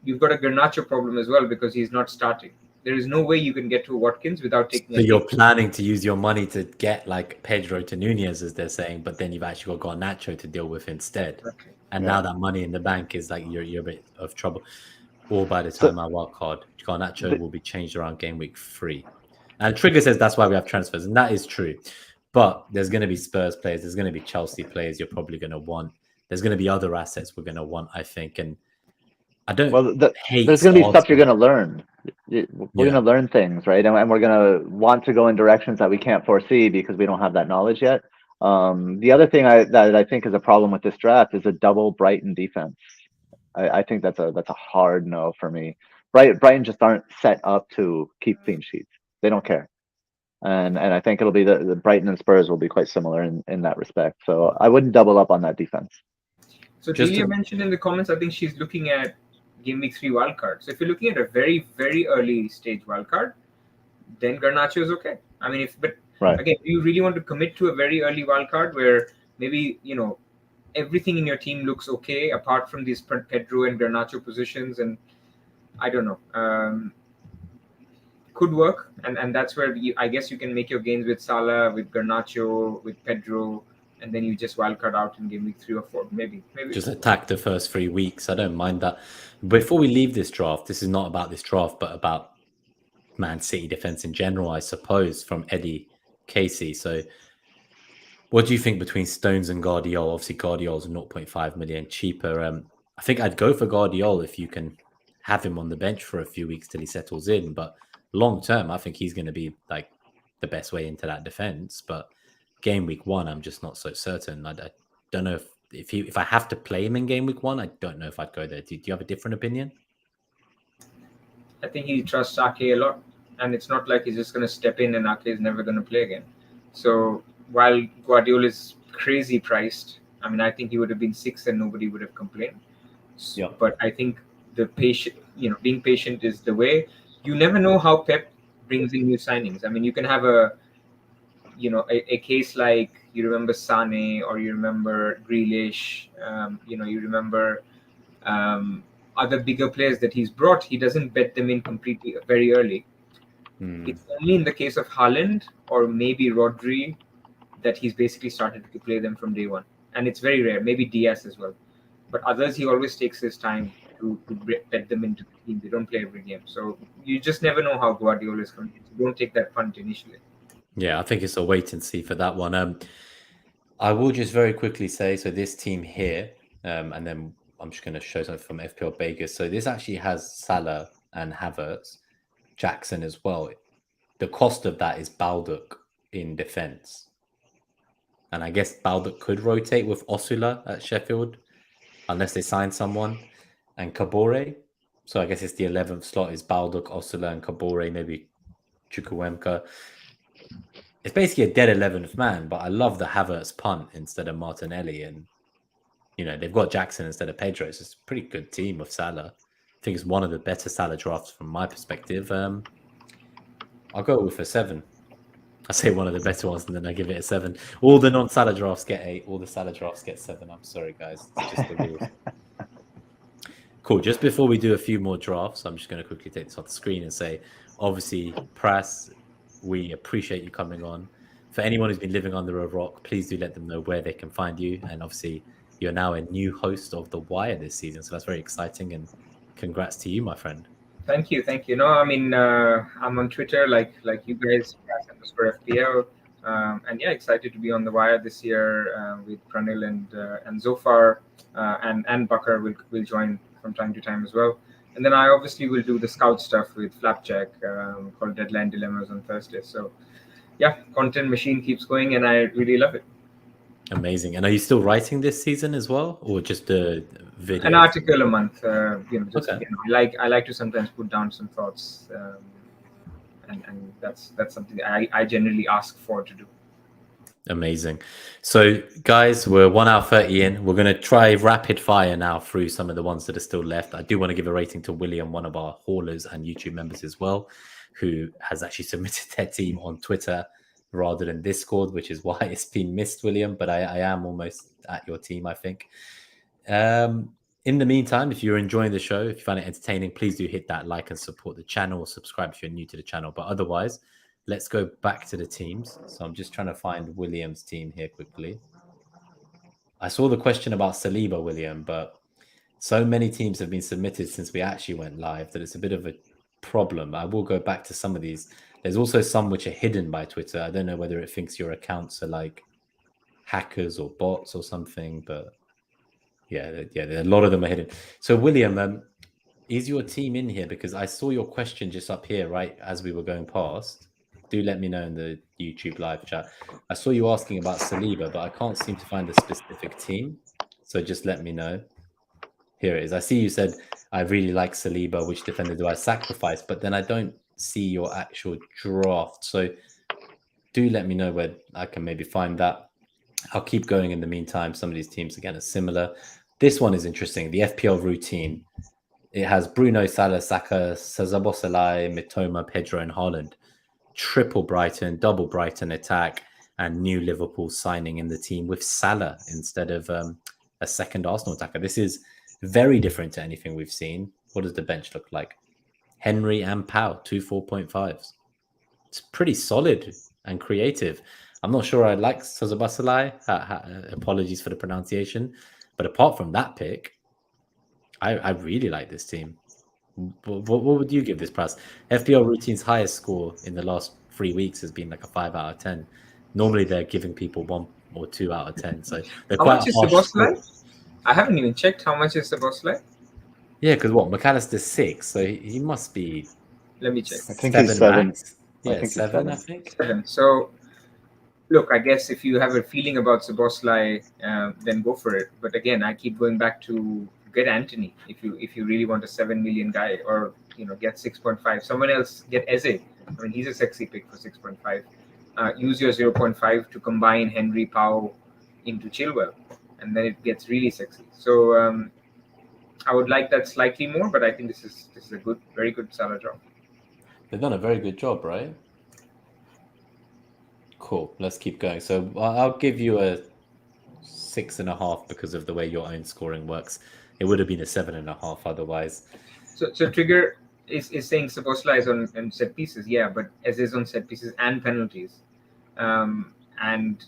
You've got a Garnacho problem as well because he's not starting. There is no way you can get to Watkins without taking. So you're planning to use your money to get like Pedro to Nunez, as they're saying, but then you've actually got Garnacho to deal with instead. Okay. And now that money in the bank is like you're a bit of trouble. Or by the time I wildcard, Garnacho will be changed around game week 3. And Trigger says that's why we have transfers, and that is true. But there's going to be Spurs players, there's going to be Chelsea players you're probably going to want. There's going to be other assets we're going to want, I think. And I don't hate. There's going to be stuff you're going to learn. We're going to learn things, right? And we're going to want to go in directions that we can't foresee because we don't have that knowledge yet. The other thing that I think is a problem with this draft is a double Brighton defense. I think that's a hard no for me. Brighton just aren't set up to keep clean sheets. They don't care. And I think it'll be the Brighton and Spurs will be quite similar in that respect. So I wouldn't double up on that defense. So Julia mentioned in the comments, I think she's looking at Game Week 3 wildcard. So if you're looking at a very, very early stage wildcard, then Garnacho is okay. I mean, again, do you really want to commit to a very early wildcard where maybe, everything in your team looks okay apart from these Pedro and Garnacho positions? And I don't know. Could work. And that's where I guess you can make your gains with Salah, with Garnacho, with Pedro, and then you just wildcard out in game week 3 or 4, maybe. Just attack the first 3 weeks. I don't mind that. Before we leave this draft, this is not about this draft, but about Man City defense in general, I suppose, from Eddie Casey. So what do you think between Stones and Guardiola? Obviously, Guardiola's 0.5 million cheaper. I think I'd go for Guardiola if you can have him on the bench for a few weeks till he settles in. But long term, I think he's going to be like the best way into that defense. But game week 1, I'm just not so certain. I don't know if I have to play him in game week 1, I don't know if I'd go there. Do you have a different opinion? I think he trusts Ake a lot, and it's not like he's just going to step in and Ake is never going to play again. So while Guardiola is crazy priced, I mean, I think he would have been 6th and nobody would have complained. Yeah. But I think being patient is the way. You never know how Pep brings in new signings. I mean, you can have a case like you remember Sane or you remember Grealish, you remember other bigger players that he's brought. He doesn't bet them in completely very early. It's only in the case of Haaland or maybe Rodri that he's basically started to play them from day one. And it's very rare, maybe Diaz as well. But others, he always takes his time to bet them into the team. They don't play every game. So you just never know how Guardiola is going to. Don't take that punt initially. Yeah, I think it's a wait and see for that one. I will just very quickly say, so this team here, and then I'm just going to show something from FPL Vegas. So this actually has Salah and Havertz, Jackson as well. The cost of that is Baldock in defense. And I guess Baldock could rotate with Osula at Sheffield, unless they sign someone, and Kabore. So I guess it's the 11th slot is Baldock, Osula, and Kabore, maybe Chukwuemeka. It's basically a dead 11th man, but I love the Havertz punt instead of Martinelli. And, they've got Jackson instead of Pedro. It's a pretty good team of Salah. I think it's one of the better Salah drafts from my perspective. I'll go with a 7. I say one of the better ones, and then I give it a 7. All the non-Salah drafts get 8. All the Salah drafts get 7. I'm sorry, guys. It's just the rules. Cool. Just before we do a few more drafts, I'm just going to quickly take this off the screen and say, obviously, Pras, we appreciate you coming on. for anyone who's been living under a rock, please do let them know where they can find you. And obviously, you're now a new host of The Wire this season, so that's very exciting. And congrats to you, my friend. Thank you. No, I mean, I'm on Twitter like you guys, _FPL. And yeah, excited to be on The Wire this year with Pranil and Zofar, and Bakar will join from time to time as well. And then I obviously will do the scout stuff with Flapjack called Deadline Dilemmas on Thursday. So yeah, content machine keeps going, and I really love it. Amazing. And are you still writing this season as well, or just a video? An article a month. Just Okay. I like to sometimes put down some thoughts, and that's something I generally ask for to do. Amazing. So, guys, we're 1 hour 30 in. We're going to try rapid fire now through some of the ones that are still left. I do want to give a rating to William, one of our haulers and YouTube members as well, who has actually submitted their team on Twitter rather than Discord, which is why it's been missed, William. But I am almost at your team, I think. In the meantime, if you're enjoying the show, if you find it entertaining, please do hit that like and support the channel, or subscribe if you're new to the channel. But otherwise, let's go back to the teams. So I'm just trying to find William's team here quickly. I saw the question about Saliba, William, but so many teams have been submitted since we actually went live that it's a bit of a problem. I will go back to some of these. There's also some which are hidden by Twitter. I don't know whether it thinks your accounts are like hackers or bots or something, but yeah, a lot of them are hidden. So William, is your team in here? Because I saw your question just up here, right, as we were going past. Do let me know in the YouTube live chat. I saw you asking about Saliba, but I can't seem to find a specific team. So just let me know. Here it is. I see you said, I really like Saliba. Which defender do I sacrifice? But then I don't see your actual draft. So do let me know where I can maybe find that. I'll keep going in the meantime. Some of these teams, again, are similar. This one is interesting. The FPL routine. It has Bruno, Salah, Saka, Szoboszlai, Mitoma, Pedro, and Haaland. Triple Brighton, double Brighton attack, and new Liverpool signing in the team with Salah instead of a second Arsenal attacker. This is very different to anything we've seen. What does the bench look like? Henry and Pau, 2 4.5s. It's pretty solid and creative. I'm not sure I like Szoboszlai. Apologies for the pronunciation. But apart from that pick, I really like this team. What would you give this price? FPL routine's highest score in the last 3 weeks has been like a 5 out of 10. Normally they're giving people 1 or 2 out of 10. So they're How quite much is harsh Szoboszlai? scores. I haven't even checked how much is Szoboszlai. Yeah, because McAllister's 6, so he must be. Let me check. I think he's 7. Max. Yeah, I think he's 7, 7. I think. 7. So, look, I guess if you have a feeling about Szoboszlai, then go for it. But again, I keep going back to get Anthony if you really want a 7 million guy, or get 6.5. Someone else, get Eze. I mean, he's a sexy pick for 6.5. Use your 0.5 to combine Henry, Pau into Chilwell, and then it gets really sexy. So I would like that slightly more, but I think this is a good, very good Salah job. They've done a very good job, right? Cool. Let's keep going. So I'll give you a 6.5 because of the way your own scoring works. It would have been a 7.5 otherwise. So Trigger is saying Szoboszlai is on set pieces, yeah, but as is on set pieces and penalties, and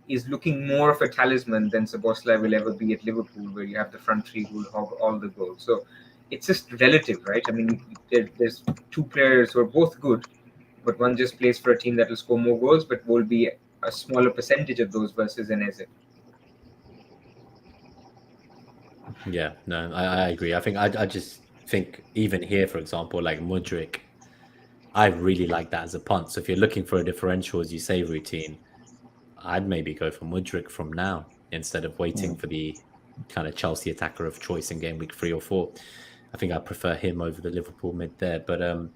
is looking more of a talisman than Szoboszlai will ever be at Liverpool, where you have the front three who will hog all the goals. So it's just relative, right? I mean, there's two players who are both good, but one just plays for a team that will score more goals, but will be a smaller percentage of those versus an Eze. Yeah, no, I agree. I think I just think even here, for example, like Mudryk, I really like that as a punt. So if you're looking for a differential, as you say, routine, I'd maybe go for Mudryk from now instead of waiting for the kind of Chelsea attacker of choice in game week 3 or 4. I think I prefer him over the Liverpool mid there. But I'm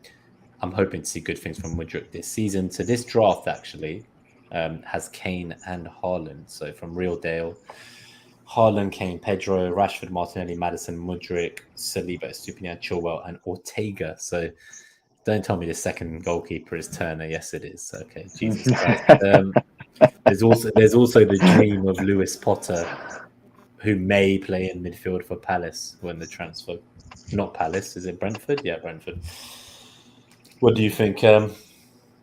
hoping to see good things from Mudryk this season. So this draft actually has Kane and Haaland. So from Real Dale, Haaland, Kane, Pedro, Rashford, Martinelli, Maddison, Mudryk, Saliba, Stupinian, Chilwell, and Ortega. So don't tell me the second goalkeeper is Turner. Yes, it is. Okay, Jesus Christ. There's also the dream of Lewis Potter, who may play in midfield for Palace when the transfer. Not Palace, is it Brentford? Yeah, Brentford. What do you think?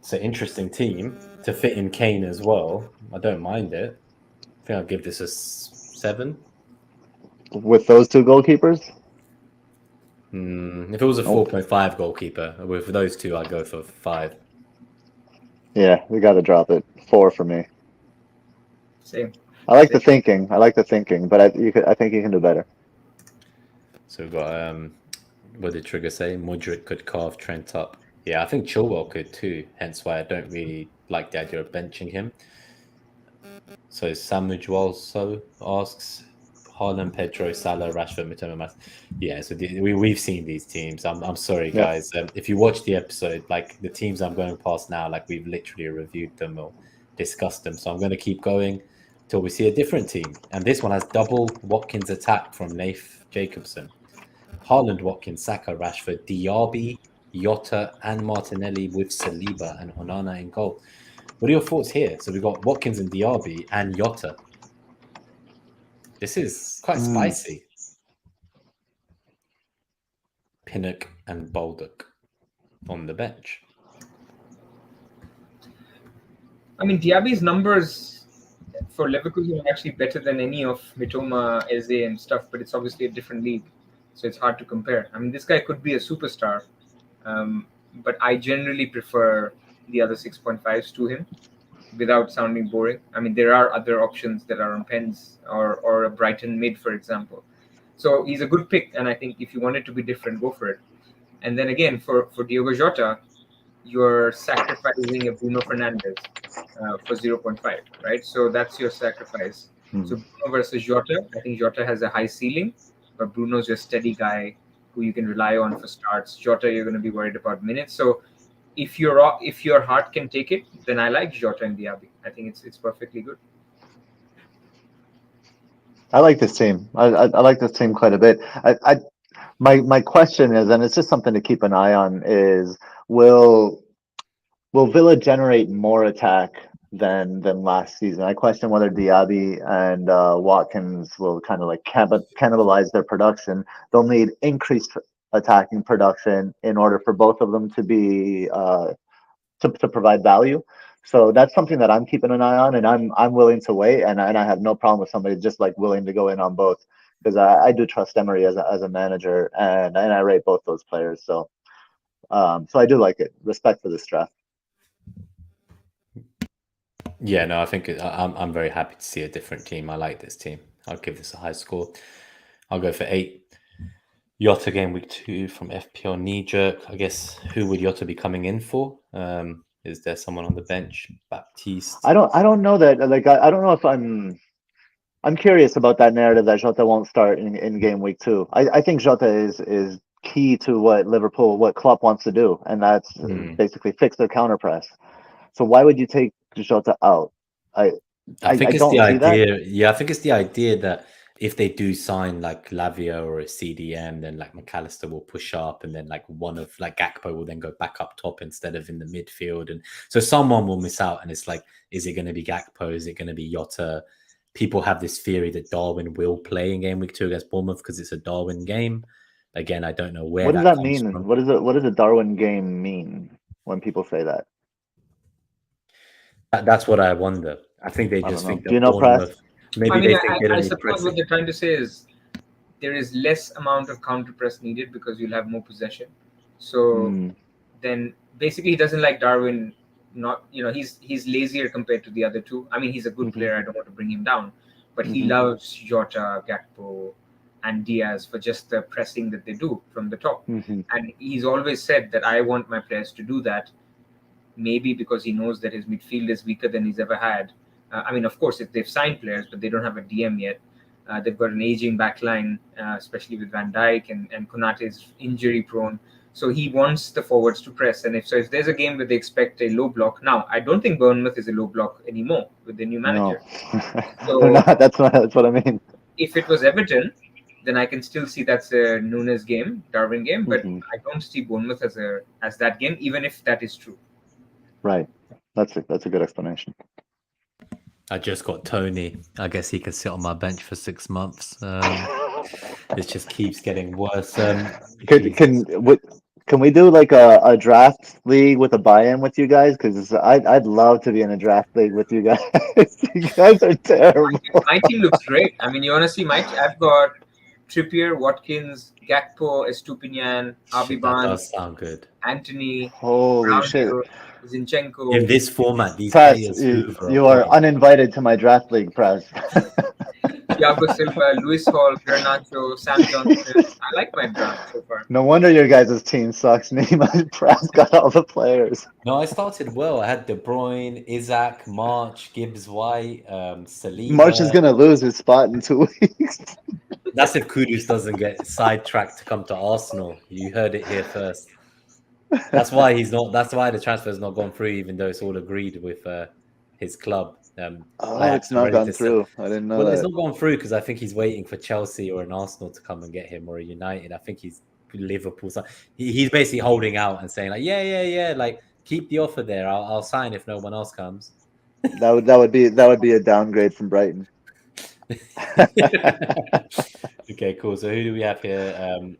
It's an interesting team to fit in Kane as well. I don't mind it. I think I'll give this a 7. With those two goalkeepers? If it was a 4.5 goalkeeper, with those two, I'd go for 5. Yeah, we got to drop it. 4 for me. Same. I like the thinking. But I think you can do better. So we've got, what did Trigger say? Modric could carve Trent up. Yeah, I think Chilwell could too, hence why I don't really like the idea of benching him. So Samuel also asks, Haaland, Pedro, Salah, Rashford, Mitoma. Yeah, so we've seen these teams. I'm sorry, guys. If you watch the episode, like the teams I'm going past now, like we've literally reviewed them or discussed them. So I'm going to keep going till we see a different team. And this one has double Watkins attack from Nath Jacobson. Haaland, Watkins, Saka, Rashford, Diaby, Jota, and Martinelli with Saliba and Onana in goal. What are your thoughts here? So we've got Watkins and Diaby and Jota. This is quite spicy. Pinnock and Baldock on the bench. I mean, Diaby's numbers for Leverkusen are actually better than any of Mitoma, Eze, and stuff, but it's obviously a different league, so it's hard to compare. I mean, this guy could be a superstar, but I generally prefer the other 6.5s to him without sounding boring. I mean, there are other options that are on pens or a Brighton mid, for example. So he's a good pick, and I think if you want it to be different, go for it. And then again, for Diogo Jota, you're sacrificing a Bruno Fernandes for 0.5, right? So that's your sacrifice. So Bruno versus Jota, I think Jota has a high ceiling, but Bruno's your steady guy who you can rely on for starts. Jota, you're going to be worried about minutes. So if your heart can take it, then I like Jota and Diaby. I think it's perfectly good. I like this team. I like this team quite a bit. My question is, and it's just something to keep an eye on, is will Villa generate more attack than last season? I question whether Diaby and Watkins will kind of like cannibalize their production. They'll need increased attacking production in order for both of them to be to provide value. So that's something that I'm keeping an eye on, and I'm willing to wait, and I have no problem with somebody just like willing to go in on both, because I do trust Emery as a manager, and I rate both those players. So I do like it. Respect for this draft. Yeah, no, I think I'm very happy to see a different team. I like this team. I'll give this a high score. I'll go for 8. Jota game week 2 from FPL Knee Jerk. I guess who would Jota be coming in for? Is there someone on the bench? Baptiste? I don't know that. Like I don't know if I'm curious about that narrative that Jota won't start in game week 2. I think Jota is key to what Klopp wants to do, and that's basically fix their counter press. So why would you take Jota out? I think it's the idea. Yeah, I think it's the idea that if they do sign like Lavia or a CDM, then like McAllister will push up, and then like one of like Gakpo will then go back up top instead of in the midfield, and so someone will miss out. And it's like, is it going to be Gakpo? Is it going to be Jota? People have this theory that Darwin will play in game week 2 against Bournemouth because it's a Darwin game. Again, I don't know where. What does that mean? From. What does a Darwin game mean when people say that? That's what I wonder. I think they just think that. Do you know, Pras? Maybe I suppose what they're trying to say is there is less amount of counter press needed because you'll have more possession. So then basically he doesn't like Darwin. Not, he's lazier compared to the other two. I mean, he's a good player. I don't want to bring him down, but he loves Jota, Gakpo, and Diaz for just the pressing that they do from the top. And he's always said that I want my players to do that. Maybe because he knows that his midfield is weaker than he's ever had. I mean, of course, if they've signed players, but they don't have a DM yet. They've got an aging back line, especially with Van Dijk, and Konate is injury prone. So he wants the forwards to press. And if there's a game where they expect a low block, now I don't think Bournemouth is a low block anymore with the new manager. No. So that's what I mean. If it was Everton, then I can still see that's a Nunes game, Darwin game, but I don't see Bournemouth as that game, even if that is true. Right. That's a good explanation. I just got Tony. I guess he can sit on my bench for 6 months. It just keeps getting worse. Can we do like a draft league with a buy-in with you guys? Because I'd love to be in a draft league with you guys. You guys are terrible. My team looks great. I mean, you want to see I've got Trippier, Watkins, Gakpo, Estupinian, Harvey Shit, that Barnes, does sound good. Anthony, Holy shit. Brownhill, Zinchenko. In this format, these Pras, players hoover you up are points. uninvited to my draft league, Pras. Thiago Silva, Luis Hall, Garnacho, Sam Johnson. I like my draft so far. No wonder your guys' team sucks. Pras got all the players. No, I started well. I had De Bruyne, Isaac, March, Gibbs White, Saliba. March is gonna lose his spot in 2 weeks. That's if Kudus doesn't get sidetracked to come to Arsenal. You heard it here first. That's why he's not. That's why the transfer's not gone through, even though it's all agreed with his club. It's not gone through. I didn't know Well, that. it's not gone through because I think he's waiting for Chelsea or an Arsenal to come and get him, or a United. I think he's Liverpool. So he's basically holding out and saying like, yeah, like keep the offer there. I'll sign if no one else comes. That would be a downgrade from Brighton. Okay, cool. So who do we have here?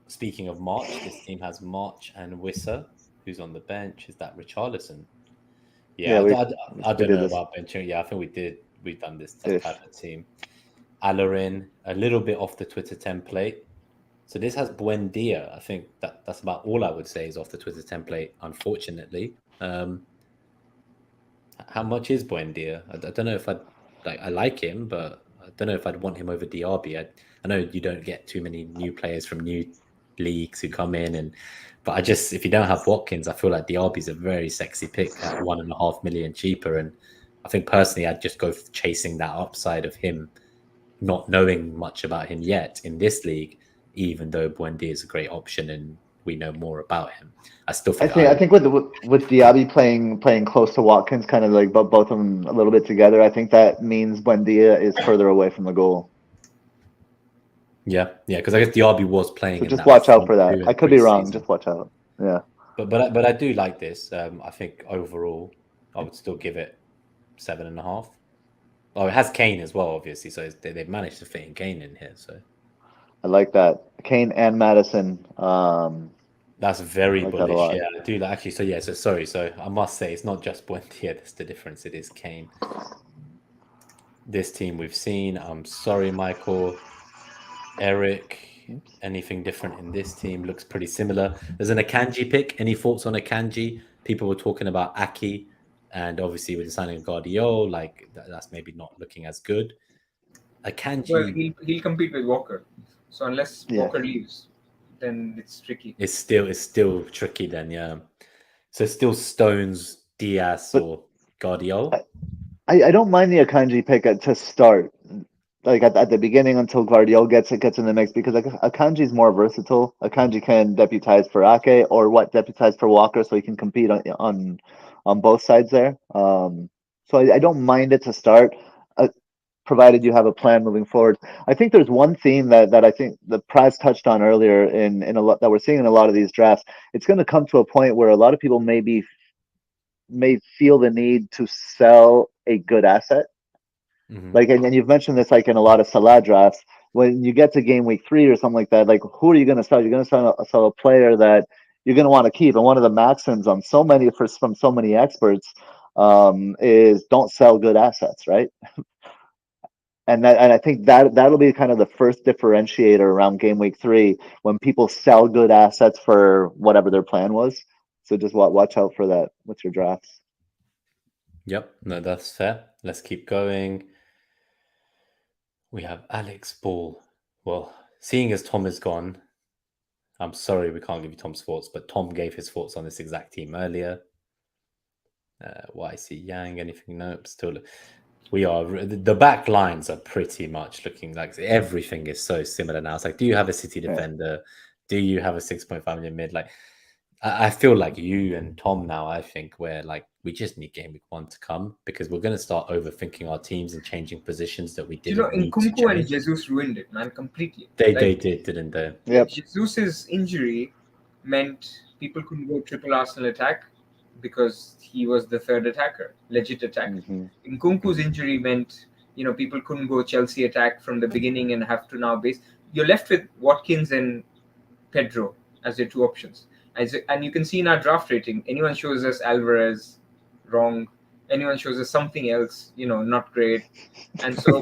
Speaking of March, this team has March and Wissa. Who's on the bench? Is that Richarlison? Yeah, I don't know about benching. Yeah, I think we did. We've done this type of team. Alarin, a little bit off the Twitter template. So this has Buendia. I think that's about all I would say is off the Twitter template, unfortunately. How much is Buendia? I don't know if I like him, but I don't know if I'd want him over DRB. I know you don't get too many new players from new leagues who come in, but if you don't have Watkins, I feel like DRB is a very sexy pick at 1.5 million cheaper. And I think personally, I'd just go chasing that upside of him, not knowing much about him yet in this league, even though Buendia is a great option and we know more about him. I think with Diaby playing close to Watkins, kind of like both of them a little bit together, I think that means Buendia is further away from the goal. Yeah, because I guess Diaby was playing. So just watch out for that. I could be wrong. Just watch out. Yeah. But I do like this. I think overall, I would still give it 7.5. Oh, it has Kane as well, obviously. So they've managed to fit in Kane in here. So I like that. Kane and Madison. That's very bullish. Yeah, I do actually. So yeah. So sorry. So I must say it's not just Buendia. That's the difference. It is Kane. This team we've seen. I'm sorry, Michael. Eric, anything different in this team? Looks pretty similar. There's an Akanji pick. Any thoughts on Akanji? People were talking about Aki, and obviously with the signing of Guardiola, like that's maybe not looking as good. Akanji. Well, he'll compete with Walker. So unless Walker leaves, then it's tricky. It's still tricky then, yeah. So still Stones, Diaz, or Guardiola. I don't mind the Akanji pick to start. Like at the beginning until Guardiola gets in the mix, because Akanji is more versatile. Akanji can deputize for Ake or deputize for Walker, so he can compete on both sides there. So I don't mind it to start, provided you have a plan moving forward. I think there's one theme that I think the Pras touched on earlier in a lot that we're seeing in a lot of these drafts. It's going to come to a point where a lot of people may feel the need to sell a good asset. Mm-hmm. Like, and you've mentioned this, like in a lot of Salah drafts, when you get to game week 3 or something like that, like who are you going to sell? You're going to sell a player that you're going to want to keep. And one of the maxims on from so many experts is don't sell good assets, right? And I think that'll be kind of the first differentiator around game week 3 when people sell good assets for whatever their plan was. So just watch out for that with your drafts. Yep, no, that's fair. Let's keep going. We have Alex Ball. Well, seeing as Tom is gone, I'm sorry we can't give you Tom's thoughts, but Tom gave his thoughts on this exact team earlier. YC Yang, anything? Nope. Still, the back lines are pretty much looking like everything is so similar now. It's like, do you have a City defender? Yeah. Do you have a 6.5 million mid? Like, I feel like you and Tom now, I think, where like we just need game week 1 to come, because we're going to start overthinking our teams and changing positions that we didn't. Nkunku and Jesus ruined it, man, completely. They did, didn't they? Yep. Jesus's injury meant people couldn't go triple Arsenal attack because he was the third attacker, legit attack. Mm-hmm. Nkunku's injury meant, people couldn't go Chelsea attack from the beginning and have to now base. You're left with Watkins and Pedro as your two options. And you can see in our draft rating, anyone shows us Alvarez, wrong. Anyone shows us something else, not great. And so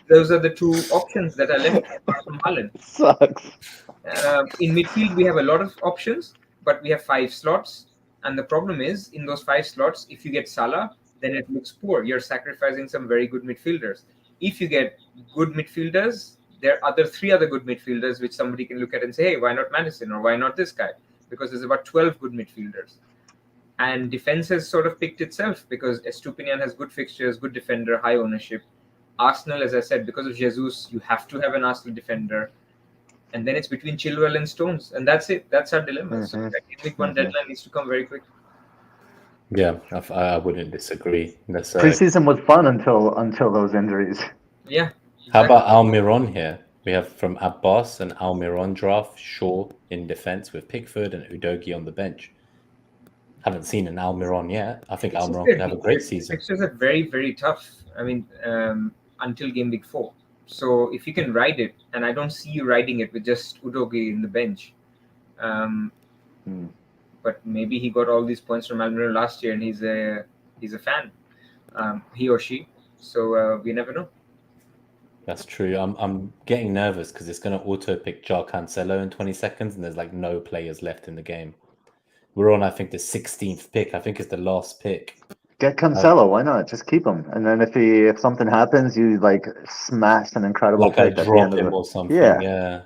those are the two options that are left apart from Haaland. Sucks. In midfield, we have a lot of options, but we have 5 slots. And the problem is, in those 5 slots, if you get Salah, then it looks poor. You're sacrificing some very good midfielders. If you get good midfielders, there are 3 other good midfielders which somebody can look at and say, hey, why not Madison or why not this guy? Because there's about 12 good midfielders. And defense has sort of picked itself because Estupinian has good fixtures, good defender, high ownership. Arsenal, as I said, because of Jesus, you have to have an Arsenal defender. And then it's between Chilwell and Stones. And that's it. That's our dilemma. So that Gameweek 1 deadline needs to come very quick. Yeah, I wouldn't disagree. Preseason was fun until those injuries. Yeah. Exactly. How about Almiron here? We have from Abbas an Almiron draft, Shaw in defense with Pickford and Udogie on the bench. Haven't seen an Almiron yet. I think Almiron could have a great season. Fixtures are very, very tough. I mean, until Game Week 4. So if you can ride it, and I don't see you riding it with just Udogie in the bench. But maybe he got all these points from Almiron last year, and he's a fan, he or she. So we never know. That's true. I'm getting nervous because it's going to auto pick Joao Cancelo in 20 seconds, and there's like no players left in the game. We're on, I think, the 16th pick. I think it's the last pick. Get Cancelo. Why not? Just keep him. And then if something happens, you like smash an incredible like I pick at the drop end of him it. or something. Yeah.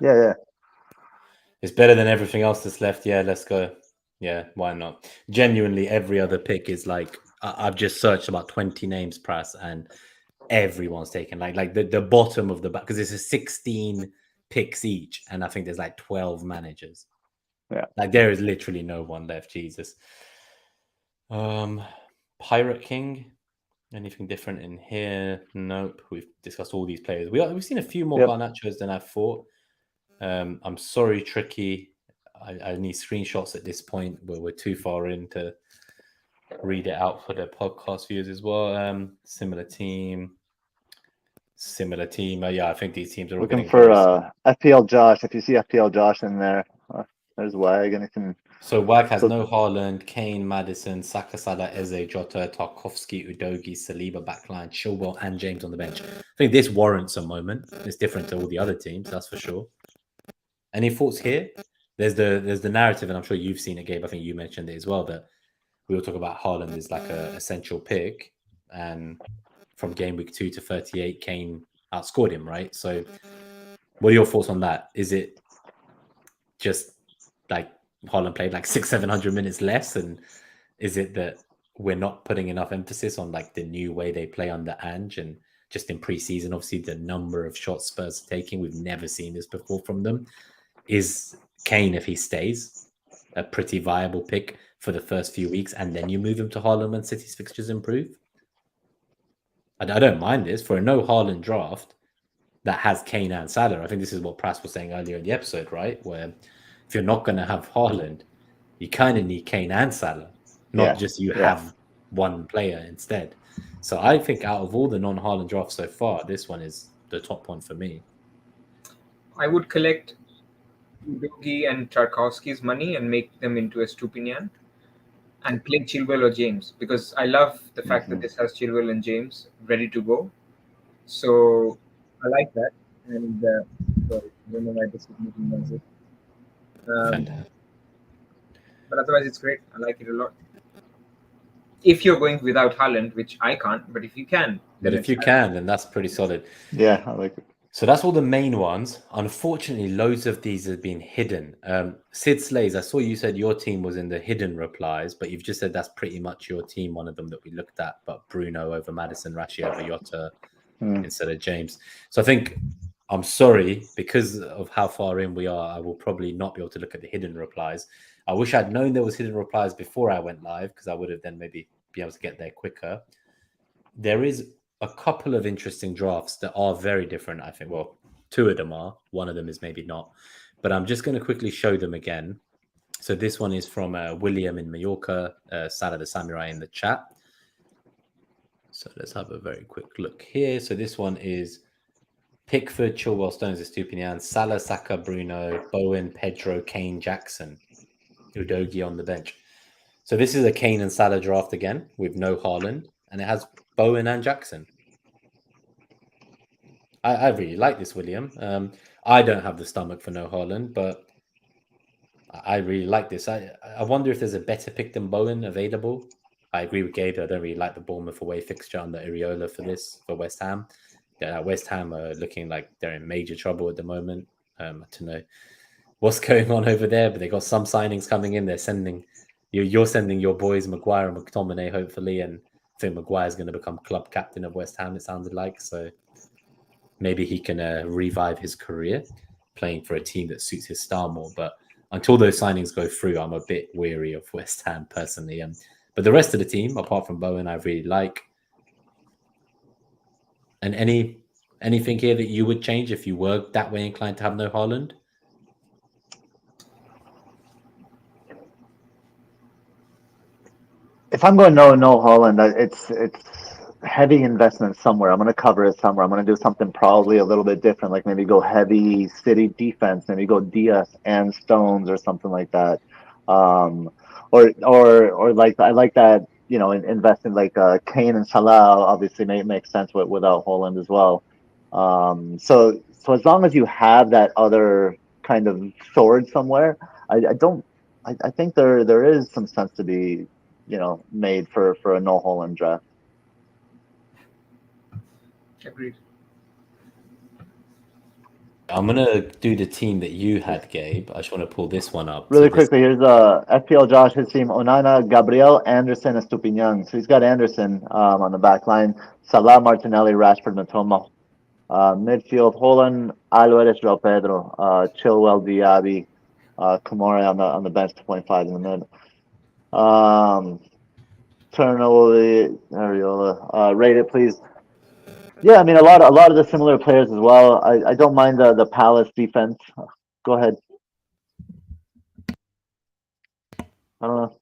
It's better than everything else that's left. Yeah, let's go. Yeah, why not? Genuinely, every other pick is like I've just searched about 20 names, Pras, and everyone's taken like the bottom of the back because it's a 16 picks each, and I think there's like 12 managers. Yeah, like there is literally no one left. Jesus. Pirate King. Anything different in here? Nope. We've discussed all these players. We've seen a few more Garnachos than I thought. I'm sorry, Tricky. I need screenshots at this point where we're too far in to read it out for the podcast viewers as well. Similar team. Yeah, I think these teams are looking for FPL Josh. If you see FPL Josh in there, there's Wag. Anything. So Wag has no Haaland, Kane, Madison, Saka, Salah, Eze, Jota, Tarkovsky, Udogie, Saliba backline, Chilwell, and James on the bench. I think this warrants a moment. It's different to all the other teams, that's for sure. Any thoughts here? There's the narrative, and I'm sure you've seen it, Gabe. I think you mentioned it as well, that we all talk about Haaland is like an essential pick, and from game week 2 to 38, Kane outscored him, right? So what are your thoughts on that? Is it just like Haaland played like 600-700 minutes less, and is it that we're not putting enough emphasis on like the new way they play under Ange, and just in preseason, obviously the number of shots Spurs are taking, we've never seen this before from them. Is Kane, if he stays, a pretty viable pick for the first few weeks, and then you move him to Haaland when City's fixtures improve? I don't mind this for a no Haaland draft that has Kane and Salah. I think this is what Pras was saying earlier in the episode, right? Where if you're not going to have Haaland, you kind of need Kane and Salah, not just have one player instead. So I think out of all the non-Haaland drafts so far, this one is the top one for me. I would collect Udogie and Tarkovsky's money and make them into a Stupinian and play Chilwell or James, because I love the fact that this has Chilwell and James ready to go. So I like that. And sorry, I don't know why this does it. But otherwise, it's great. I like it a lot. If you're going without Haaland, which I can't, but if you can. But if you can, then that's pretty solid. Yeah, I like it. So that's all the main ones. Unfortunately, loads of these have been hidden. Sid Slays, I saw you said your team was in the hidden replies, but you've just said that's pretty much your team, one of them that we looked at, but Bruno over Madison, Rashi over Jota instead of James. So I think, I'm sorry, because of how far in we are, I will probably not be able to look at the hidden replies. I wish I'd known there was hidden replies before I went live, because I would have then maybe be able to get there quicker. There is a couple of interesting drafts that are very different, I think. Well, two of them are. One of them is maybe not. But I'm just going to quickly show them again. So this one is from William in Mallorca, Salah the Samurai in the chat. So let's have a very quick look here. So this one is Pickford, Chilwell, Stones, Estupinian, Salah, Saka, Bruno, Bowen, Pedro, Kane, Jackson, Udogie on the bench. So this is a Kane and Salah draft again with no Haaland, and it has Bowen and Jackson. I really like this, William. I don't have the stomach for no Haaland, but I really like this. I wonder if there's a better pick than Bowen available. I agree with Gabe. I don't really like the Bournemouth away fixture under Iriola for this, for West Ham. Yeah, West Ham are looking like they're in major trouble at the moment. I don't know what's going on over there, but they got some signings coming in. They're sending you're sending your boys Maguire and McTominay, hopefully, and I think Maguire's going to become club captain of West Ham. It sounded like, so maybe he can revive his career playing for a team that suits his style more. But until those signings go through, I'm a bit weary of West Ham personally. But the rest of the team, apart from Bowen, I really like. And anything here that you would change if you were that way inclined to have no Haaland? If I'm going no Haaland, it's heavy investment somewhere. I'm going to cover it somewhere. I'm going to do something probably a little bit different, like maybe go heavy City defense, maybe go Diaz and Stones or something like that. Or like I like that, you know, invest in like Kane and Salah. Obviously, makes sense without Haaland as well. So as long as you have that other kind of sword somewhere, I think there is some sense to be, you know, made for a no Haaland draft. Agreed. I'm going to do the team that you had, Gabe. I just want to pull this one up. Really quickly, here's FPL Josh, his team: Onana, Gabriel, Anderson, Estupinian. So he's got Anderson on the back line, Salah, Martinelli, Rashford, Matoma. Midfield: Haaland, Alvarez, João Pedro, Chilwell, Diaby, Kamara on the bench, 2.5 in the mid. Turnover, Ariola, rate it, please. Yeah, I mean a lot of the similar players as well. I don't mind the Palace defense. Go ahead. I don't know.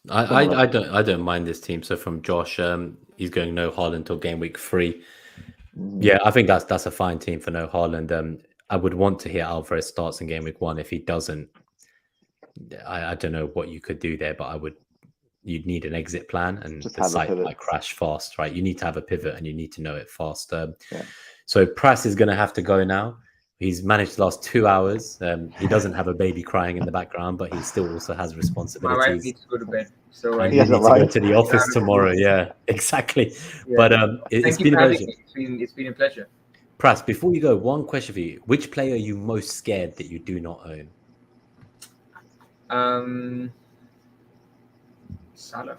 I don't mind this team. So from Josh, he's going no Haaland until game week 3. Yeah, I think that's a fine team for no Haaland. I would want to hear Alvarez starts in game week 1. If he doesn't, I don't know what you could do there, but you'd need an exit plan, and Just the site might crash fast, right? You need to have a pivot, and you need to know it fast. So Pras is going to have to go now. He's managed the last 2 hours. He doesn't have a baby crying in the background, but he still also has responsibilities. My wife needs to go to bed, so I need to go to the office tomorrow. Yeah, exactly. Yeah. But it's been a pleasure. It's been a pleasure. Pras, before you go, one question for you: which player are you most scared that you do not own? Salah.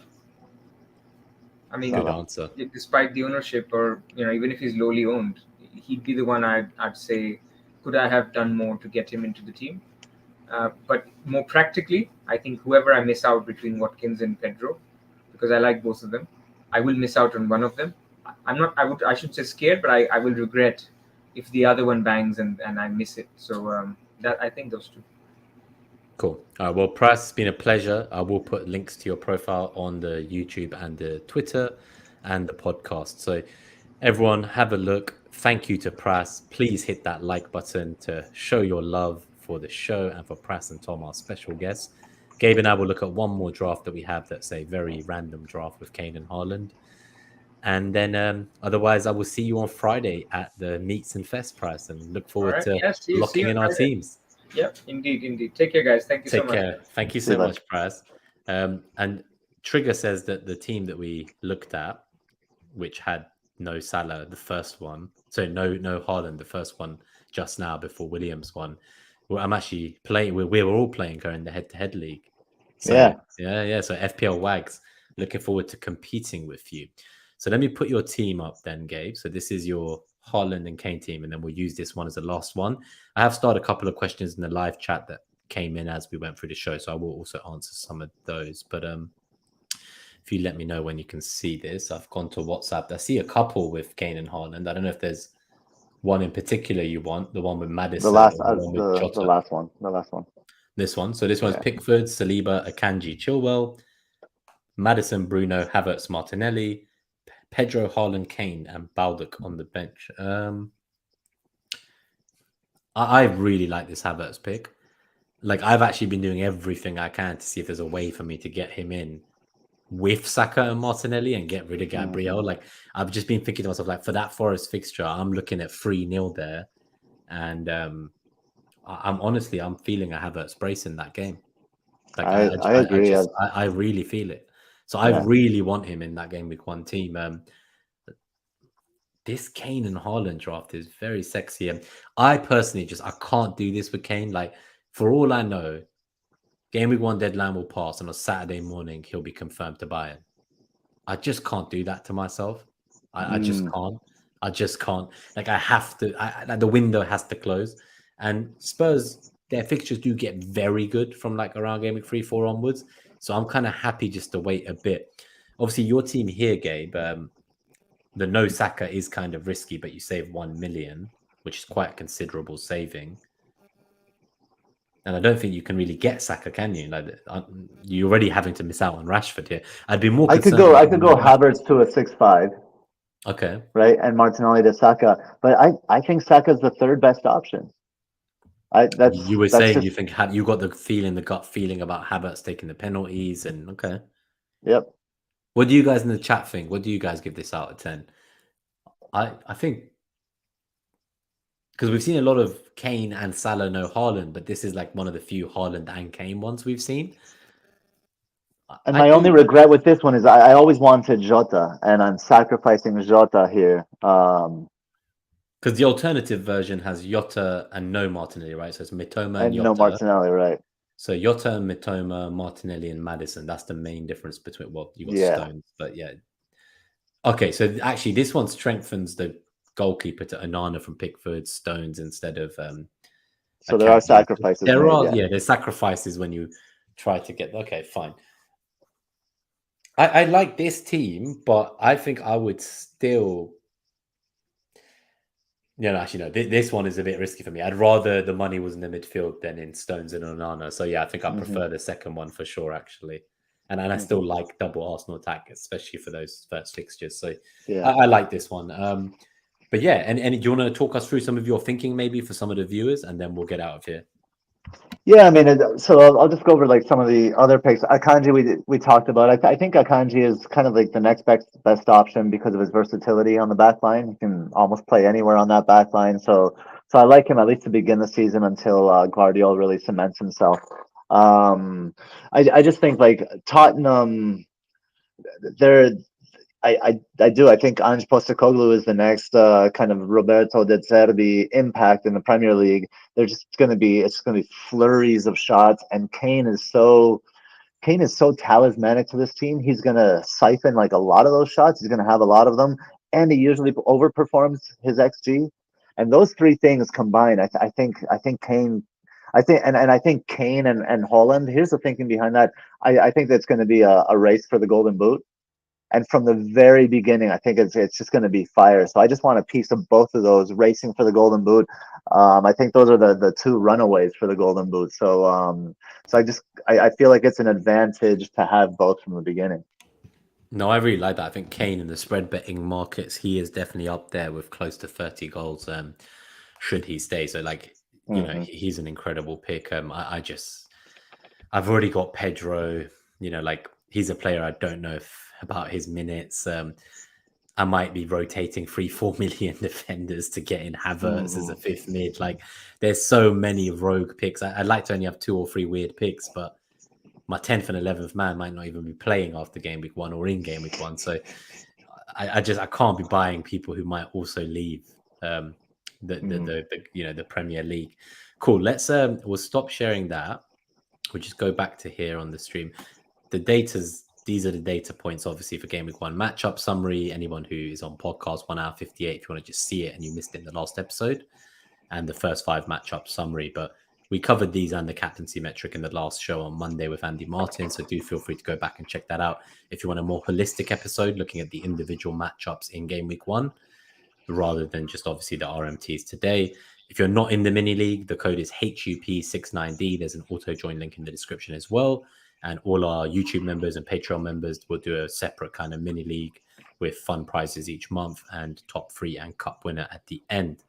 I mean, good answer. Despite the ownership, or even if he's lowly owned, he'd be the one I'd say, could I have done more to get him into the team? But more practically, I think whoever I miss out between Watkins and Pedro, because I like both of them, I will miss out on one of them. I should say scared, but I will regret if the other one bangs and I miss it. So that I think those two. Cool. Well, Pras, it's been a pleasure. I will put links to your profile on the YouTube and the Twitter and the podcast. So everyone, have a look. Thank you to Pras. Please hit that like button to show your love for the show and for Pras and Tom, our special guests. Gabe and I will look at one more draft that we have that's a very random draft with Kane and Haaland. And then otherwise, I will see you on Friday at the Meets and Fest, Pras, and look forward to locking in our teams. Yep, indeed. Take care, guys. Thank you so much. Take care. Thank you so much, Pras. And Trigger says that the team that we looked at, which had no Salah, the first one, so no Haaland, the first one just now before Williams won. Well, I'm actually playing. We were all playing her in the head-to-head league. So, yeah. So FPL Wags, looking forward to competing with you. So let me put your team up then, Gabe. So this is your Haaland and Kane team, and then we'll use this one as the last one. I have started a couple of questions in the live chat that came in as we went through the show, so I will also answer some of those. But if you let me know when you can see this, I've gone to WhatsApp. I see a couple with Kane and Haaland. I don't know if there's one in particular you want, the one with Madison. The last one. This one. So this one's Pickford, Saliba, Akanji, Chilwell, Madison, Bruno, Havertz, Martinelli, Pedro, Haaland, Kane, and Baldock on the bench. I really like this Havertz pick. Like, I've actually been doing everything I can to see if there's a way for me to get him in with Saka and Martinelli and get rid of Gabriel. Like, I've just been thinking to myself, like, for that Forest fixture, I'm looking at 3-0 there. And I'm feeling a Havertz brace in that game. Like, I agree. I really feel it. So I really want him in that Game Week 1 team. This Kane and Haaland draft is very sexy. And I personally I can't do this with Kane. Like, for all I know, Game Week 1 deadline will pass, and on Saturday morning, he'll be confirmed to Bayern. I just can't do that to myself. I just can't. I just can't. Like, I have to. Like, the window has to close. And Spurs, their fixtures do get very good from like around Game Week 3, 4 onwards. So I'm kind of happy just to wait a bit. Obviously, your team here, Gabe, the no Saka is kind of risky, but you save 1 million, which is quite a considerable saving. And I don't think you can really get Saka, can you? Like, you're already having to miss out on Rashford here. I'd be more. I could go Havertz to a 6-5. Okay. Right, and Martinelli to Saka, but I think Saka's the third best option. You were saying you think you got the gut feeling about Havertz taking the penalties, and okay. Yep. What do you guys in the chat think? What do you guys give this out of 10? I think, because we've seen a lot of Kane and Salah, no Haaland, but this is like one of the few Haaland and Kane ones we've seen. And my only regret with this one is I always wanted Jota, and I'm sacrificing Jota here. Because the alternative version has Jota and no Martinelli, right? So it's Mitoma and Jota. No Martinelli, right? So Jota and Mitoma, Martinelli and Maddison. That's the main difference between, well, you got Stones, but yeah. Okay, so actually this one strengthens the goalkeeper to Onana from Pickford, Stones instead of. So there are sacrifices. There's sacrifices when you try to get. Okay, fine. I like this team, but I think I would still. Actually, no. This one is a bit risky for me. I'd rather the money was in the midfield than in Stones and Onana. So yeah, I think I prefer the second one for sure, actually. And I still like double Arsenal attack, especially for those first fixtures. So yeah, I like this one. But yeah, and do you want to talk us through some of your thinking maybe for some of the viewers, and then we'll get out of here. Yeah, I mean, so I'll just go over like some of the other picks. Akanji, we talked about. I think Akanji is kind of like the next best option because of his versatility on the back line. He can almost play anywhere on that back line. So I like him at least to begin the season until Guardiola really cements himself. I just think like Tottenham, I think Ange Postecoglou is the next kind of Roberto De Zerbi impact in the Premier League. It's going to be flurries of shots, and Kane is so talismanic to this team. He's going to siphon like a lot of those shots. He's going to have a lot of them, and he usually overperforms his XG. And those three things combined, I think Kane. I think Kane and Haaland. Here's the thinking behind that. I think that's going to be a race for the Golden Boot. And from the very beginning, I think it's just going to be fire. So I just want a piece of both of those racing for the Golden Boot. I think those are the two runaways for the Golden Boot. So I feel like it's an advantage to have both from the beginning. No, I really like that. I think Kane in the spread betting markets, he is definitely up there with close to 30 goals. Should he stay? So like, he's an incredible pick. I've already got Pedro. Like, he's a player I don't know about his minutes. I might be rotating 3-4 million defenders to get in Havertz as a fifth mid. Like, there's so many rogue picks. I'd like to only have 2 or 3 weird picks, but my 10th and 11th man might not even be playing after Game Week 1 or in Game Week 1. So I can't be buying people who might also leave the Premier League. Cool. Let's we'll stop sharing that. We'll just go back to here on the stream. These are the data points, obviously, for Game Week 1 matchup summary. Anyone who is on podcast 1 hour 58, if you want to just see it and you missed it in the last episode, and the first 5 matchup summary. But we covered these and the captaincy metric in the last show on Monday with Andy Martin. So do feel free to go back and check that out if you want a more holistic episode looking at the individual matchups in Game Week 1, rather than just obviously the RMTs today. If you're not in the mini league, the code is HUP69D. There's an auto join link in the description as well. And all our YouTube members and Patreon members will do a separate kind of mini league with fun prizes each month and top 3 and cup winner at the end.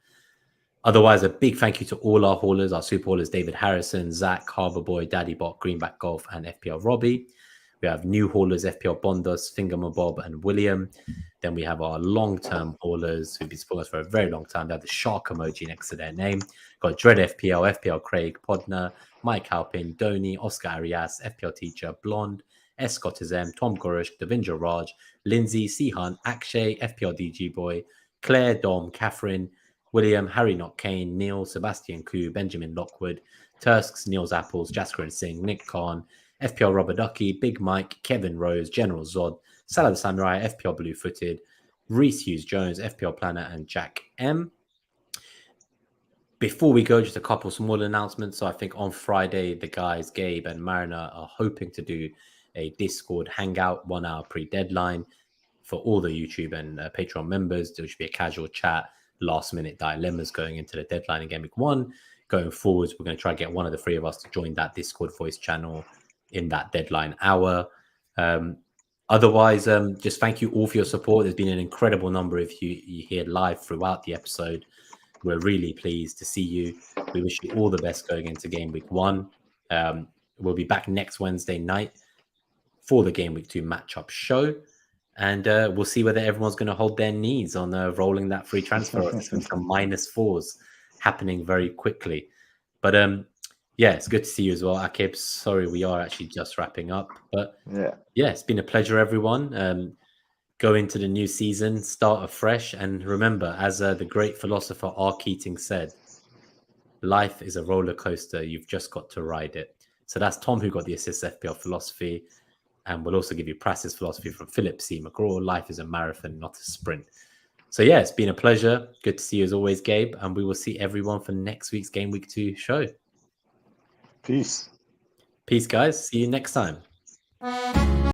Otherwise, a big thank you to all our haulers, our super haulers, David Harrison, Zach, Harbour Boy, Daddy Bot, Greenback Golf, and FPL Robbie. We have new haulers, FPL Bondos, Fingermabob, and William. Then we have our long-term haulers who've been supporting us for a very long time. They have the shark emoji next to their name. Got Dread FPL, FPL Craig, Podner, Mike Halpin, Dhoni, Oscar Arias, FPL Teacher, Blonde, S. M, Tom Gorish, Davindra Raj, Lindsay, Sihan, Akshay, FPL DG Boy, Claire, Dom, Catherine, William, Harry Not Kane, Neil, Sebastian Koo, Benjamin Lockwood, Tursks, Niels Apples, Jasker and Singh, Nick Khan, FPL Rubber Ducky, Big Mike, Kevin Rose, General Zod, Salah the Samurai, FPL Blue Footed, Reese Hughes Jones, FPL Planner, and Jack M. Before we go, just a couple small announcements. So I think on Friday, the guys, Gabe and Mariner, are hoping to do a Discord hangout 1 hour pre-deadline for all the YouTube and Patreon members. There should be a casual chat, last-minute dilemmas going into the deadline in Gameweek 1. Going forwards, we're going to try to get one of the three of us to join that Discord voice channel in that deadline hour. Otherwise, just thank you all for your support. There's been an incredible number of you here live throughout the episode. We're really pleased to see you. We wish you all the best going into Gameweek 1. We'll be back next Wednesday night for the Gameweek 2 matchup show. And we'll see whether everyone's going to hold their knees on rolling that free transfer. There's some -4s happening very quickly. But yeah, it's good to see you as well, Akib. Sorry, we are actually just wrapping up. But yeah, it's been a pleasure, everyone. Go into the new season, start afresh. And remember, as the great philosopher R. Keating said, life is a roller coaster. You've just got to ride it. So that's Tom who got the assist FPL Philosophy. And we'll also give you Pras's philosophy from Philip C. McGraw. Life is a marathon, not a sprint. So yeah, it's been a pleasure. Good to see you as always, Gabe. And we will see everyone for next week's Game Week 2 show. Peace. Peace, guys. See you next time.